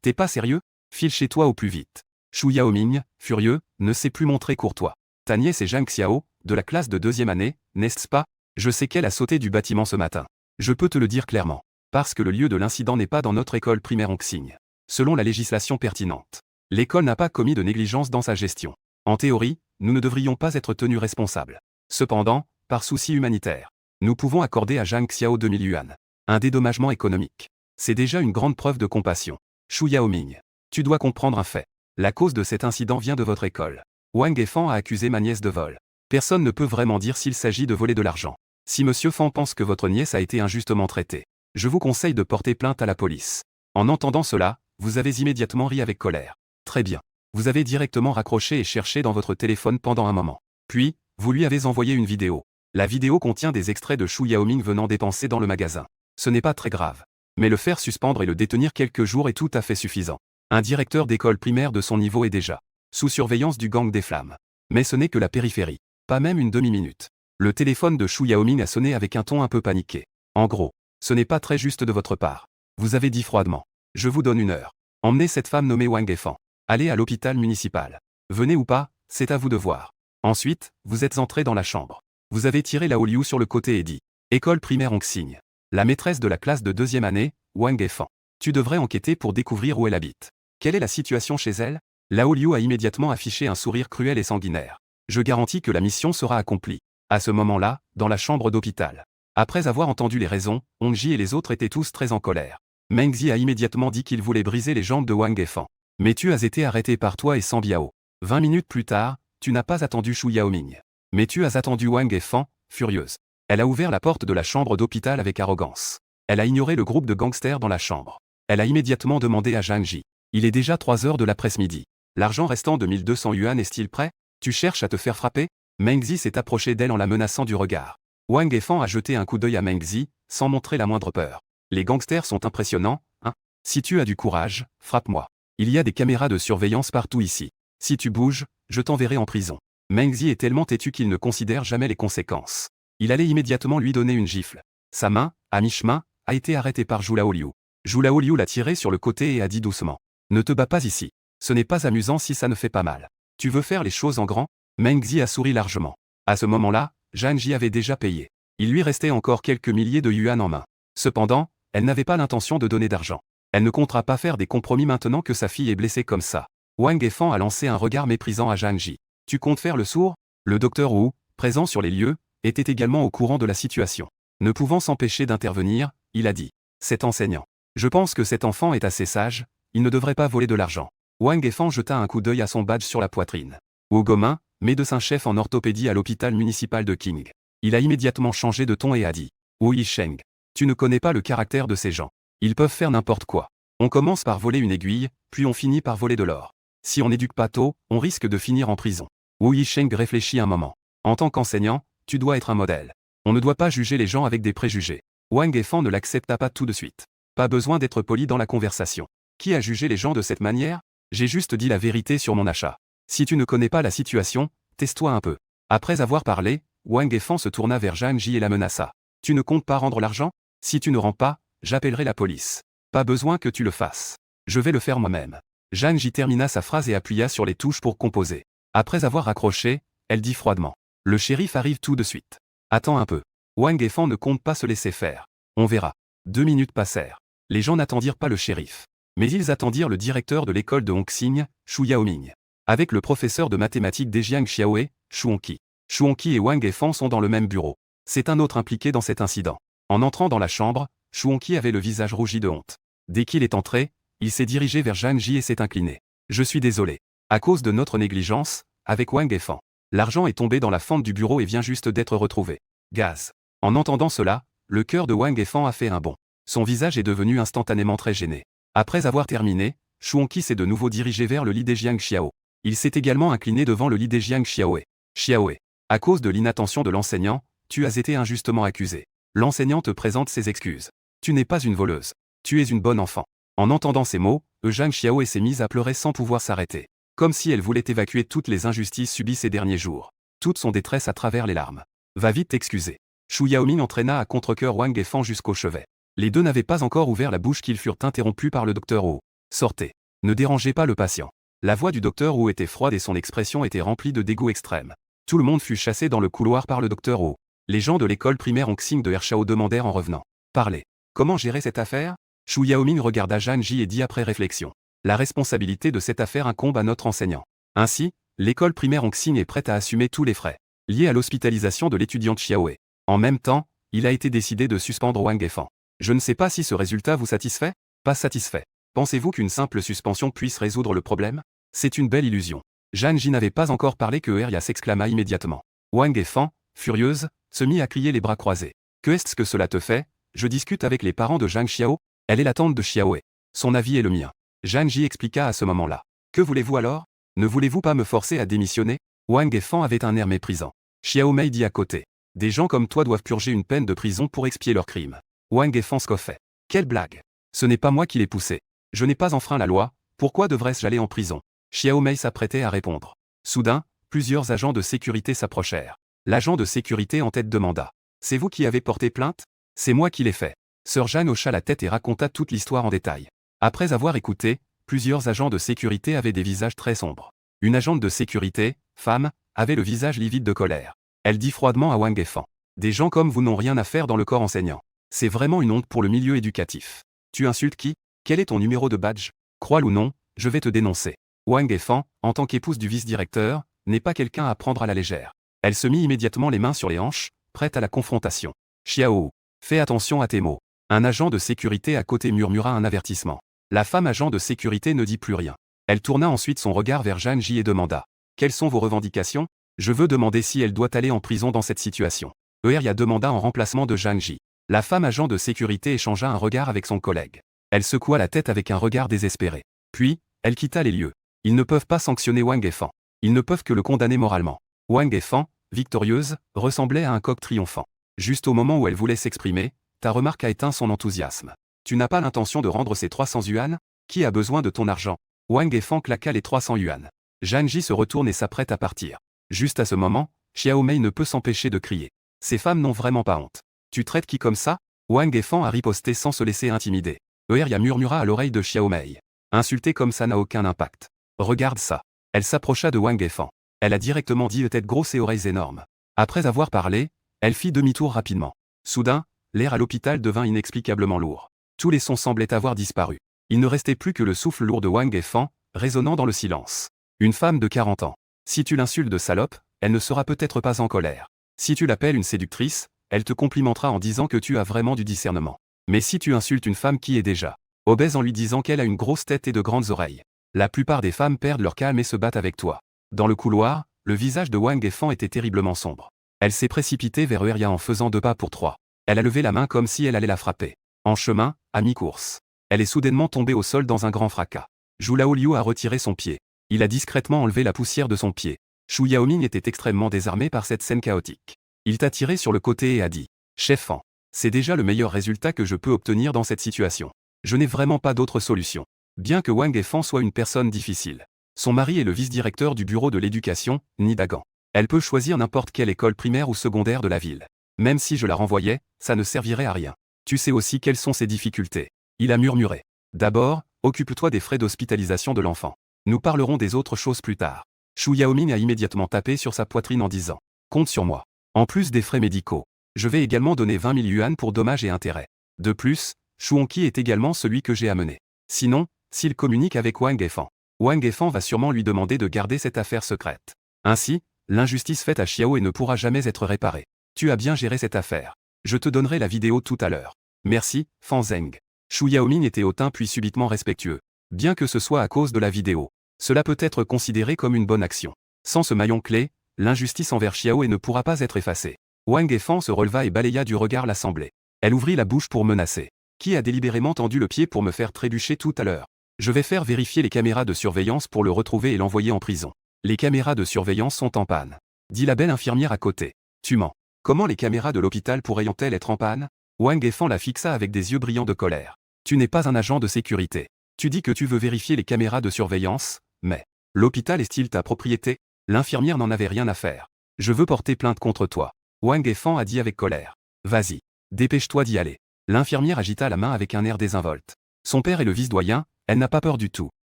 T'es pas sérieux? File chez toi au plus vite. Shu Yaoming, furieux, ne s'est plus montré courtois. Ta nièce est Zhang Xiao, de la classe de 2e année, n'est-ce pas? Je sais qu'elle a sauté du bâtiment ce matin. Je peux te le dire clairement. Parce que le lieu de l'incident n'est pas dans notre école primaire Hongxing. Selon la législation pertinente, l'école n'a pas commis de négligence dans sa gestion. En théorie, nous ne devrions pas être tenus responsables. Cependant, par souci humanitaire, nous pouvons accorder à Zhang Xiao 2000 yuan. Un dédommagement économique. C'est déjà une grande preuve de compassion. Shu Yaoming, tu dois comprendre un fait. La cause de cet incident vient de votre école. Wang Efan a accusé ma nièce de vol. Personne ne peut vraiment dire s'il s'agit de voler de l'argent. Si Monsieur Fan pense que votre nièce a été injustement traitée, je vous conseille de porter plainte à la police. En entendant cela, vous avez immédiatement ri avec colère. Très bien. Vous avez directement raccroché et cherché dans votre téléphone pendant un moment. Puis, vous lui avez envoyé une vidéo. La vidéo contient des extraits de Shu Yaoming venant dépenser dans le magasin. Ce n'est pas très grave. Mais le faire suspendre et le détenir quelques jours est tout à fait suffisant. Un directeur d'école primaire de son niveau est déjà sous surveillance du gang des flammes. Mais ce n'est que la périphérie. Pas même une demi-minute. Le téléphone de Shu Yaoming a sonné avec un ton un peu paniqué. En gros, ce n'est pas très juste de votre part. Vous avez dit froidement. Je vous donne 1 heure. Emmenez cette femme nommée Wang Efan. Allez à l'hôpital municipal. Venez ou pas, c'est à vous de voir. Ensuite, vous êtes entré dans la chambre. Vous avez tiré Lao Liu sur le côté et dit. École primaire Hongxing. La maîtresse de la classe de 2e année, Wang Efan. Tu devrais enquêter pour découvrir où elle habite. Quelle est la situation chez elle? Lao Liu a immédiatement affiché un sourire cruel et sanguinaire. Je garantis que la mission sera accomplie. À ce moment-là, dans la chambre d'hôpital. Après avoir entendu les raisons, Hongji et les autres étaient tous très en colère. Mengzi a immédiatement dit qu'il voulait briser les jambes de Wang Efan. Mais tu as été arrêté par toi et San Biao. 20 minutes plus tard, tu n'as pas attendu Shu Yaoming. Mais tu as attendu Wang Efan, furieuse. Elle a ouvert la porte de la chambre d'hôpital avec arrogance. Elle a ignoré le groupe de gangsters dans la chambre. Elle a immédiatement demandé à Zhang Ji. Il est déjà 3 heures de l'après-midi. L'argent restant de 1200 yuan est-il prêt? Tu cherches à te faire frapper? Mengzi s'est approché d'elle en la menaçant du regard. Wang Efan a jeté un coup d'œil à Mengzi, sans montrer la moindre peur. Les gangsters sont impressionnants, hein? Si tu as du courage, frappe-moi. Il y a des caméras de surveillance partout ici. Si tu bouges, je t'enverrai en prison. Mengzi est tellement têtu qu'il ne considère jamais les conséquences. Il allait immédiatement lui donner une gifle. Sa main, à mi-chemin, a été arrêtée par Zhu Laoliu. Zhu Laoliu l'a tiré sur le côté et a dit doucement. Ne te bats pas ici. Ce n'est pas amusant si ça ne fait pas mal. Tu veux faire les choses en grand? Mengzi a souri largement. À ce moment-là, Zhang Ji avait déjà payé. Il lui restait encore quelques milliers de yuan en main. Cependant, elle n'avait pas l'intention de donner d'argent. Elle ne comptera pas faire des compromis maintenant que sa fille est blessée comme ça. Wang Efan a lancé un regard méprisant à Zhang Ji. Tu comptes faire le sourd? Le docteur Wu, présent sur les lieux, était également au courant de la situation. Ne pouvant s'empêcher d'intervenir, il a dit. Cet enseignant. Je pense que cet enfant est assez sage, il ne devrait pas voler de l'argent. Wang Efan jeta un coup d'œil à son badge sur la poitrine. Wu Gomin, médecin-chef en orthopédie à l'hôpital municipal de Qing. Il a immédiatement changé de ton et a dit. Wu Yisheng. Tu ne connais pas le caractère de ces gens. Ils peuvent faire n'importe quoi. On commence par voler une aiguille, puis on finit par voler de l'or. Si on n'éduque pas tôt, on risque de finir en prison. Wu Yisheng réfléchit un moment. En tant qu'enseignant, tu dois être un modèle. On ne doit pas juger les gens avec des préjugés. Wang Efan ne l'accepta pas tout de suite. Pas besoin d'être poli dans la conversation. Qui a jugé les gens de cette manière? J'ai juste dit la vérité sur mon achat. Si tu ne connais pas la situation, tais-toi un peu. Après avoir parlé, Wang Efan se tourna vers Zhang Ji et la menaça. Tu ne comptes pas rendre l'argent? Si tu ne rends pas, j'appellerai la police. Pas besoin que tu le fasses. Je vais le faire moi-même. Zhang Ji termina sa phrase et appuya sur les touches pour composer. Après avoir raccroché, elle dit froidement. Le shérif arrive tout de suite. Attends un peu. Wang Efan ne compte pas se laisser faire. On verra. 2 minutes passèrent. Les gens n'attendirent pas le shérif. Mais ils attendirent le directeur de l'école de Hongxing, Xu Yaoming. Avec le professeur de mathématiques Dejiang Xiaoe, Xu Hongqi. Xu Hongqi et Wang Efan sont dans le même bureau. C'est un autre impliqué dans cet incident. En entrant dans la chambre, Xu Hongqi avait le visage rougi de honte. Dès qu'il est entré, il s'est dirigé vers Zhang Ji et s'est incliné. Je suis désolé. À cause de notre négligence, avec Wang Efan. L'argent est tombé dans la fente du bureau et vient juste d'être retrouvé. Gaz. En entendant cela, le cœur de Wang Efan a fait un bond. Son visage est devenu instantanément très gêné. Après avoir terminé, Xu Hongqi s'est de nouveau dirigé vers le lit Dejiang Xiao. Il s'est également incliné devant le lit Dejiang Xiaoe. Xiaoe. À cause de l'inattention de l'enseignant, tu as été injustement accusé. L'enseignant te présente ses excuses. Tu n'es pas une voleuse. Tu es une bonne enfant. En entendant ces mots, Zhang Xiaoe s'est mise à pleurer sans pouvoir s'arrêter. Comme si elle voulait évacuer toutes les injustices subies ces derniers jours. Toute son détresse à travers les larmes. Va vite t'excuser. Xu Yaoming entraîna à contre-cœur Wang Efan jusqu'au chevet. Les deux n'avaient pas encore ouvert la bouche qu'ils furent interrompus par le docteur Wu. Sortez. Ne dérangez pas le patient. La voix du docteur Wu était froide et son expression était remplie de dégoût extrême. Tout le monde fut chassé dans le couloir par le docteur Wu. Les gens de l'école primaire Hongxing de Hershao demandèrent en revenant. Parlez. Comment gérer cette affaire? Xu Yaoming regarda Zhang Ji et dit après réflexion. La responsabilité de cette affaire incombe à notre enseignant. Ainsi, l'école primaire Hongxing est prête à assumer tous les frais liés à l'hospitalisation de l'étudiante Xiaoe. En même temps, il a été décidé de suspendre Wang Efan. Je ne sais pas si ce résultat vous satisfait? Pas satisfait. Pensez-vous qu'une simple suspension puisse résoudre le problème? C'est une belle illusion. Zhang Ji n'avait pas encore parlé que Eria s'exclama immédiatement. Wang Efan, furieuse, se mit à crier les bras croisés. Que est-ce que cela te fait? Je discute avec les parents de Zhang Xiao. Elle est la tante de Xiaoe. Son avis est le mien. Zhang Ji expliqua à ce moment-là. Que voulez-vous alors? Ne voulez-vous pas me forcer à démissionner? Wang Efan avait un air méprisant. Xiao Mei dit à côté. Des gens comme toi doivent purger une peine de prison pour expier leurs crimes. Wang Efan scoffait. Quelle blague! Ce n'est pas moi qui l'ai poussé. Je n'ai pas enfreint la loi, pourquoi devrais-je aller en prison? Xiao Mei s'apprêtait à répondre. Soudain, plusieurs agents de sécurité s'approchèrent. L'agent de sécurité en tête demanda. C'est vous qui avez porté plainte? C'est moi qui l'ai fait. Sir Jeanne hocha la tête et raconta toute l'histoire en détail. Après avoir écouté, plusieurs agents de sécurité avaient des visages très sombres. Une agente de sécurité, femme, avait le visage livide de colère. Elle dit froidement à Wang Efan. Des gens comme vous n'ont rien à faire dans le corps enseignant. C'est vraiment une honte pour le milieu éducatif. Tu insultes qui? Quel est ton numéro de badge? Crois-le ou non, je vais te dénoncer. Wang Efan, en tant qu'épouse du vice-directeur, n'est pas quelqu'un à prendre à la légère. Elle se mit immédiatement les mains sur les hanches, prête à la confrontation. Xiao, fais attention à tes mots. Un agent de sécurité à côté murmura un avertissement. La femme agent de sécurité ne dit plus rien. Elle tourna ensuite son regard vers Zhang Ji et demanda. Quelles sont vos revendications? Je veux demander si elle doit aller en prison dans cette situation. Eria demanda en remplacement de Zhang Ji. La femme agent de sécurité échangea un regard avec son collègue. Elle secoua la tête avec un regard désespéré. Puis, elle quitta les lieux. Ils ne peuvent pas sanctionner Wang Efan. Ils ne peuvent que le condamner moralement. Wang Efan, victorieuse, ressemblait à un coq triomphant. Juste au moment où elle voulait s'exprimer, ta remarque a éteint son enthousiasme. Tu n'as pas l'intention de rendre ces 300 yuan? Qui a besoin de ton argent? Wang Efan claqua les 300 yuan. Zhang Ji se retourne et s'apprête à partir. Juste à ce moment, Xiao Mei ne peut s'empêcher de crier. Ces femmes n'ont vraiment pas honte. Tu traites qui comme ça? Wang Efan a riposté sans se laisser intimider. Eria murmura à l'oreille de Xiao Mei. Insulter comme ça n'a aucun impact. Regarde ça. Elle s'approcha de Wang Efan. Elle a directement dit tête grosse et oreilles énormes. Après avoir parlé, elle fit demi-tour rapidement. Soudain, l'air à l'hôpital devint inexplicablement lourd. Tous les sons semblaient avoir disparu. Il ne restait plus que le souffle lourd de Wang Efan, résonnant dans le silence. Une femme de 40 ans. Si tu l'insultes de salope, elle ne sera peut-être pas en colère. Si tu l'appelles une séductrice, elle te complimentera en disant que tu as vraiment du discernement. Mais si tu insultes une femme qui est déjà obèse en lui disant qu'elle a une grosse tête et de grandes oreilles, la plupart des femmes perdent leur calme et se battent avec toi. Dans le couloir, le visage de Wang Efan était terriblement sombre. Elle s'est précipitée vers Eria en faisant 2 pas pour 3. Elle a levé la main comme si elle allait la frapper. En chemin, à mi-course, elle est soudainement tombée au sol dans un grand fracas. Zhu Laoliu a retiré son pied. Il a discrètement enlevé la poussière de son pied. Xu Yaoming était extrêmement désarmé par cette scène chaotique. Il t'a tiré sur le côté et a dit. Chef Fan. C'est déjà le meilleur résultat que je peux obtenir dans cette situation. Je n'ai vraiment pas d'autre solution. Bien que Wang Efan soit une personne difficile. Son mari est le vice-directeur du bureau de l'éducation, Nidagan. Elle peut choisir n'importe quelle école primaire ou secondaire de la ville. Même si je la renvoyais, ça ne servirait à rien. Tu sais aussi quelles sont ses difficultés. Il a murmuré. D'abord, occupe-toi des frais d'hospitalisation de l'enfant. Nous parlerons des autres choses plus tard. Shu Yaoming a immédiatement tapé sur sa poitrine en disant « Compte sur moi. En plus des frais médicaux, je vais également donner 20 000 yuan pour dommages et intérêts. De plus, Shu Hongqi est également celui que j'ai amené. Sinon, s'il communique avec Wang Efan, Wang Efan va sûrement lui demander de garder cette affaire secrète. Ainsi, l'injustice faite à Xiao ne pourra jamais être réparée. Tu as bien géré cette affaire. Je te donnerai la vidéo tout à l'heure. Merci, Fan Zeng. » Shu Yaoming était hautain puis subitement respectueux. Bien que ce soit à cause de la vidéo, cela peut être considéré comme une bonne action. Sans ce maillon clé, l'injustice envers Xiao ne pourra pas être effacée. Wang Efan se releva et balaya du regard l'assemblée. Elle ouvrit la bouche pour menacer. Qui a délibérément tendu le pied pour me faire trébucher tout à l'heure? Je vais faire vérifier les caméras de surveillance pour le retrouver et l'envoyer en prison. Les caméras de surveillance sont en panne, dit la belle infirmière à côté. Tu mens. Comment les caméras de l'hôpital pourraient-elles être en panne? Wang Efan la fixa avec des yeux brillants de colère. Tu n'es pas un agent de sécurité. Tu dis que tu veux vérifier les caméras de surveillance, mais l'hôpital est-il ta propriété? L'infirmière n'en avait rien à faire. Je veux porter plainte contre toi. Wang Efan a dit avec colère. Vas-y, dépêche-toi d'y aller. L'infirmière agita la main avec un air désinvolte. Son père est le vice-doyen, elle n'a pas peur du tout.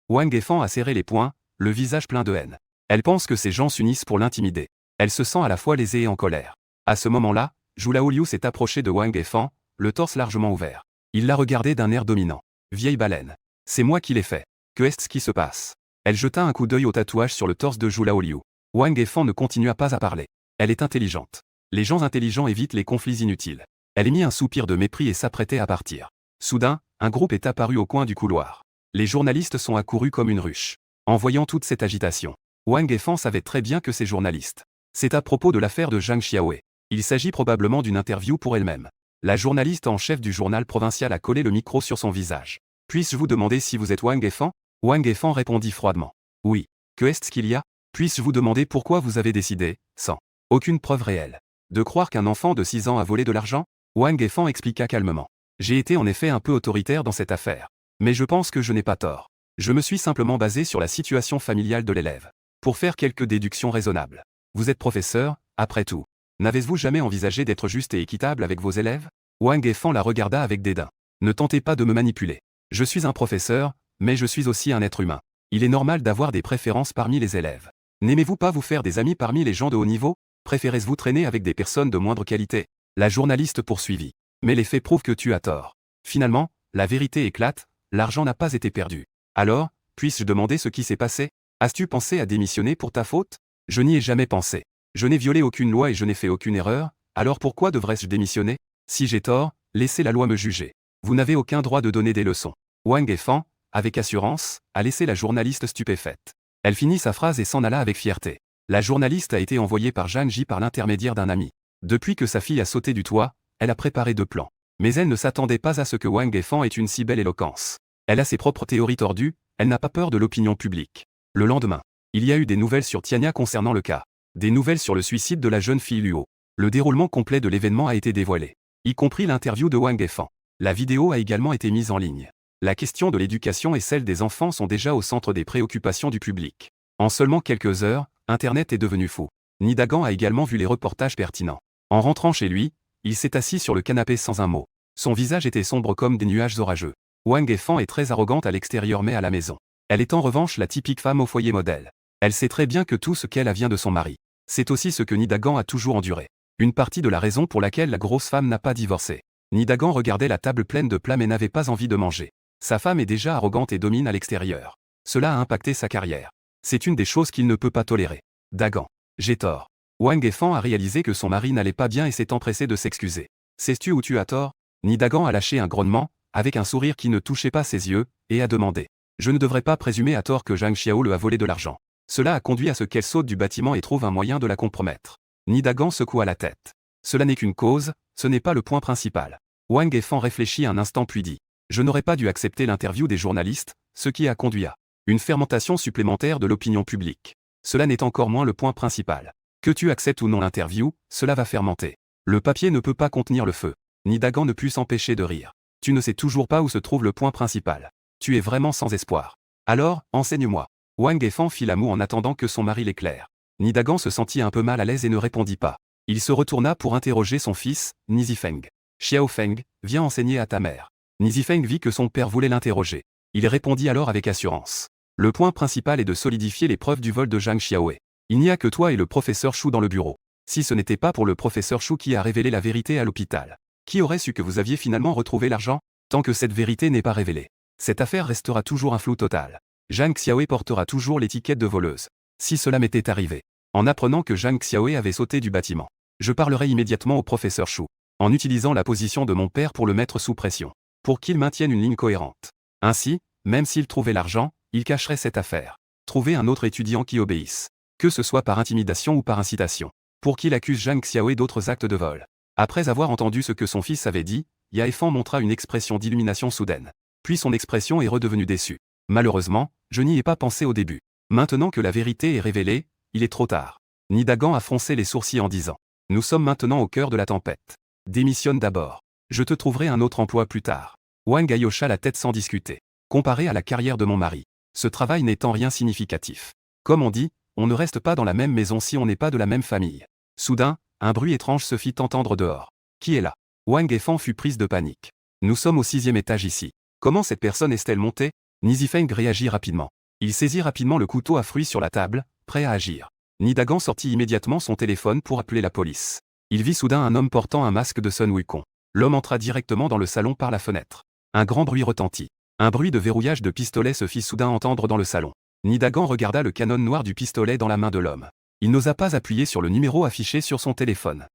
Wang Efan a serré les poings, le visage plein de haine. Elle pense que ces gens s'unissent pour l'intimider. Elle se sent à la fois lésée et en colère. À ce moment-là, Zhu Laoliu s'est approché de Wang Efan, le torse largement ouvert. Il l'a regardé d'un air dominant. Vieille baleine. C'est moi qui l'ai fait. Que est-ce qui se passe? Elle jeta un coup d'œil au tatouage sur le torse de Zhu Laoliu. Wang Efan ne continua pas à parler. Elle est intelligente. Les gens intelligents évitent les conflits inutiles. Elle émit un soupir de mépris et s'apprêtait à partir. Soudain, un groupe est apparu au coin du couloir. Les journalistes sont accourus comme une ruche. En voyant toute cette agitation, Wang Efan savait très bien que ces journalistes. C'est à propos de l'affaire de Zhang Xiaoe. Il s'agit probablement d'une interview pour elle-même. La journaliste en chef du journal provincial a collé le micro sur son visage. Puis-je vous demander si vous êtes Wang Efan? Wang Efan répondit froidement. Oui. Que est-ce qu'il y a? Puis-je vous demander pourquoi vous avez décidé, sans aucune preuve réelle, de croire qu'un enfant de 6 ans a volé de l'argent? Wang Efan expliqua calmement. J'ai été en effet un peu autoritaire dans cette affaire. Mais je pense que je n'ai pas tort. Je me suis simplement basé sur la situation familiale de l'élève. Pour faire quelques déductions raisonnables. Vous êtes professeur, après tout. N'avez-vous jamais envisagé d'être juste et équitable avec vos élèves? Wang Efan la regarda avec dédain. Ne tentez pas de me manipuler. Je suis un professeur, mais je suis aussi un être humain. Il est normal d'avoir des préférences parmi les élèves. N'aimez-vous pas vous faire des amis parmi les gens de haut niveau? Préférez-vous traîner avec des personnes de moindre qualité? La journaliste poursuivit. Mais les faits prouvent que tu as tort. Finalement, la vérité éclate, l'argent n'a pas été perdu. Alors, puis-je demander ce qui s'est passé? As-tu pensé à démissionner pour ta faute? Je n'y ai jamais pensé. Je n'ai violé aucune loi et je n'ai fait aucune erreur, alors pourquoi devrais-je démissionner? Si j'ai tort, laissez la loi me juger. Vous n'avez aucun droit de donner des leçons. Wang Efan, avec assurance, a laissé la journaliste stupéfaite. Elle finit sa phrase et s'en alla avec fierté. La journaliste a été envoyée par Zhang Ji par l'intermédiaire d'un ami. Depuis que sa fille a sauté du toit, elle a préparé 2 plans. Mais elle ne s'attendait pas à ce que Wang Efan ait une si belle éloquence. Elle a ses propres théories tordues, elle n'a pas peur de l'opinion publique. Le lendemain, il y a eu des nouvelles sur Tiania concernant le cas. Des nouvelles sur le suicide de la jeune fille Luo. Le déroulement complet de l'événement a été dévoilé. Y compris l'interview de Wang Efan. La vidéo a également été mise en ligne. La question de l'éducation et celle des enfants sont déjà au centre des préoccupations du public. En seulement quelques heures, Internet est devenu fou. Nidagan a également vu les reportages pertinents. En rentrant chez lui, il s'est assis sur le canapé sans un mot. Son visage était sombre comme des nuages orageux. Wang Efan est très arrogante à l'extérieur mais à la maison. Elle est en revanche la typique femme au foyer modèle. Elle sait très bien que tout ce qu'elle a vient de son mari. C'est aussi ce que Nidagan a toujours enduré. Une partie de la raison pour laquelle la grosse femme n'a pas divorcé. Nidagan regardait la table pleine de plats mais n'avait pas envie de manger. Sa femme est déjà arrogante et domine à l'extérieur. Cela a impacté sa carrière. C'est une des choses qu'il ne peut pas tolérer. Dagan. J'ai tort. Wang Efan a réalisé que son mari n'allait pas bien et s'est empressé de s'excuser. Sais-tu où tu as tort? Nidagan a lâché un grognement, avec un sourire qui ne touchait pas ses yeux, et a demandé. Je ne devrais pas présumer à tort que Zhang Xiao le a volé de l'argent. Cela a conduit à ce qu'elle saute du bâtiment et trouve un moyen de la compromettre. Nidagan secoua la tête. Cela n'est qu'une cause, ce n'est pas le point principal. Wang Efan réfléchit un instant puis dit. Je n'aurais pas dû accepter l'interview des journalistes, ce qui a conduit à une fermentation supplémentaire de l'opinion publique. Cela n'est encore moins le point principal. Que tu acceptes ou non l'interview, cela va fermenter. Le papier ne peut pas contenir le feu. Nidagan ne put s'empêcher de rire. Tu ne sais toujours pas où se trouve le point principal. Tu es vraiment sans espoir. Alors, enseigne-moi. Wang Efan fit la moue en attendant que son mari l'éclaire. Nidagan se sentit un peu mal à l'aise et ne répondit pas. Il se retourna pour interroger son fils, Nizifeng. Xiao Feng, viens enseigner à ta mère. Nizifeng vit que son père voulait l'interroger. Il répondit alors avec assurance. Le point principal est de solidifier les preuves du vol de Zhang Xiaoe. Il n'y a que toi et le professeur Shu dans le bureau. Si ce n'était pas pour le professeur Shu qui a révélé la vérité à l'hôpital, qui aurait su que vous aviez finalement retrouvé l'argent? Tant que cette vérité n'est pas révélée, cette affaire restera toujours un flou total. Zhang Xiaoe portera toujours l'étiquette de voleuse. Si cela m'était arrivé, en apprenant que Zhang Xiaoe avait sauté du bâtiment, je parlerai immédiatement au professeur Shu, en utilisant la position de mon père pour le mettre sous pression, pour qu'il maintienne une ligne cohérente. Ainsi, même s'il trouvait l'argent, il cacherait cette affaire. Trouver un autre étudiant qui obéisse, que ce soit par intimidation ou par incitation, pour qu'il accuse Zhang Xiaoe d'autres actes de vol. Après avoir entendu ce que son fils avait dit, Yaefan montra une expression d'illumination soudaine. Puis son expression est redevenue déçue. Malheureusement, je n'y ai pas pensé au début. Maintenant que la vérité est révélée, il est trop tard. Nidagan a froncé les sourcils en disant. Nous sommes maintenant au cœur de la tempête. Démissionne d'abord. Je te trouverai un autre emploi plus tard. Wang Ai hocha la tête sans discuter. Comparé à la carrière de mon mari, ce travail n'est en rien significatif. Comme on dit, on ne reste pas dans la même maison si on n'est pas de la même famille. Soudain, un bruit étrange se fit entendre dehors. Qui est là? Wang Efan fut prise de panique. Nous sommes au 6e étage ici. Comment cette personne est-elle montée? Nizifeng réagit rapidement. Il saisit rapidement le couteau à fruits sur la table, prêt à agir. Nidagan sortit immédiatement son téléphone pour appeler la police. Il vit soudain un homme portant un masque de Sun Wukong. L'homme entra directement dans le salon par la fenêtre. Un grand bruit retentit. Un bruit de verrouillage de pistolet se fit soudain entendre dans le salon. Nidagan regarda le canon noir du pistolet dans la main de l'homme. Il n'osa pas appuyer sur le numéro affiché sur son téléphone.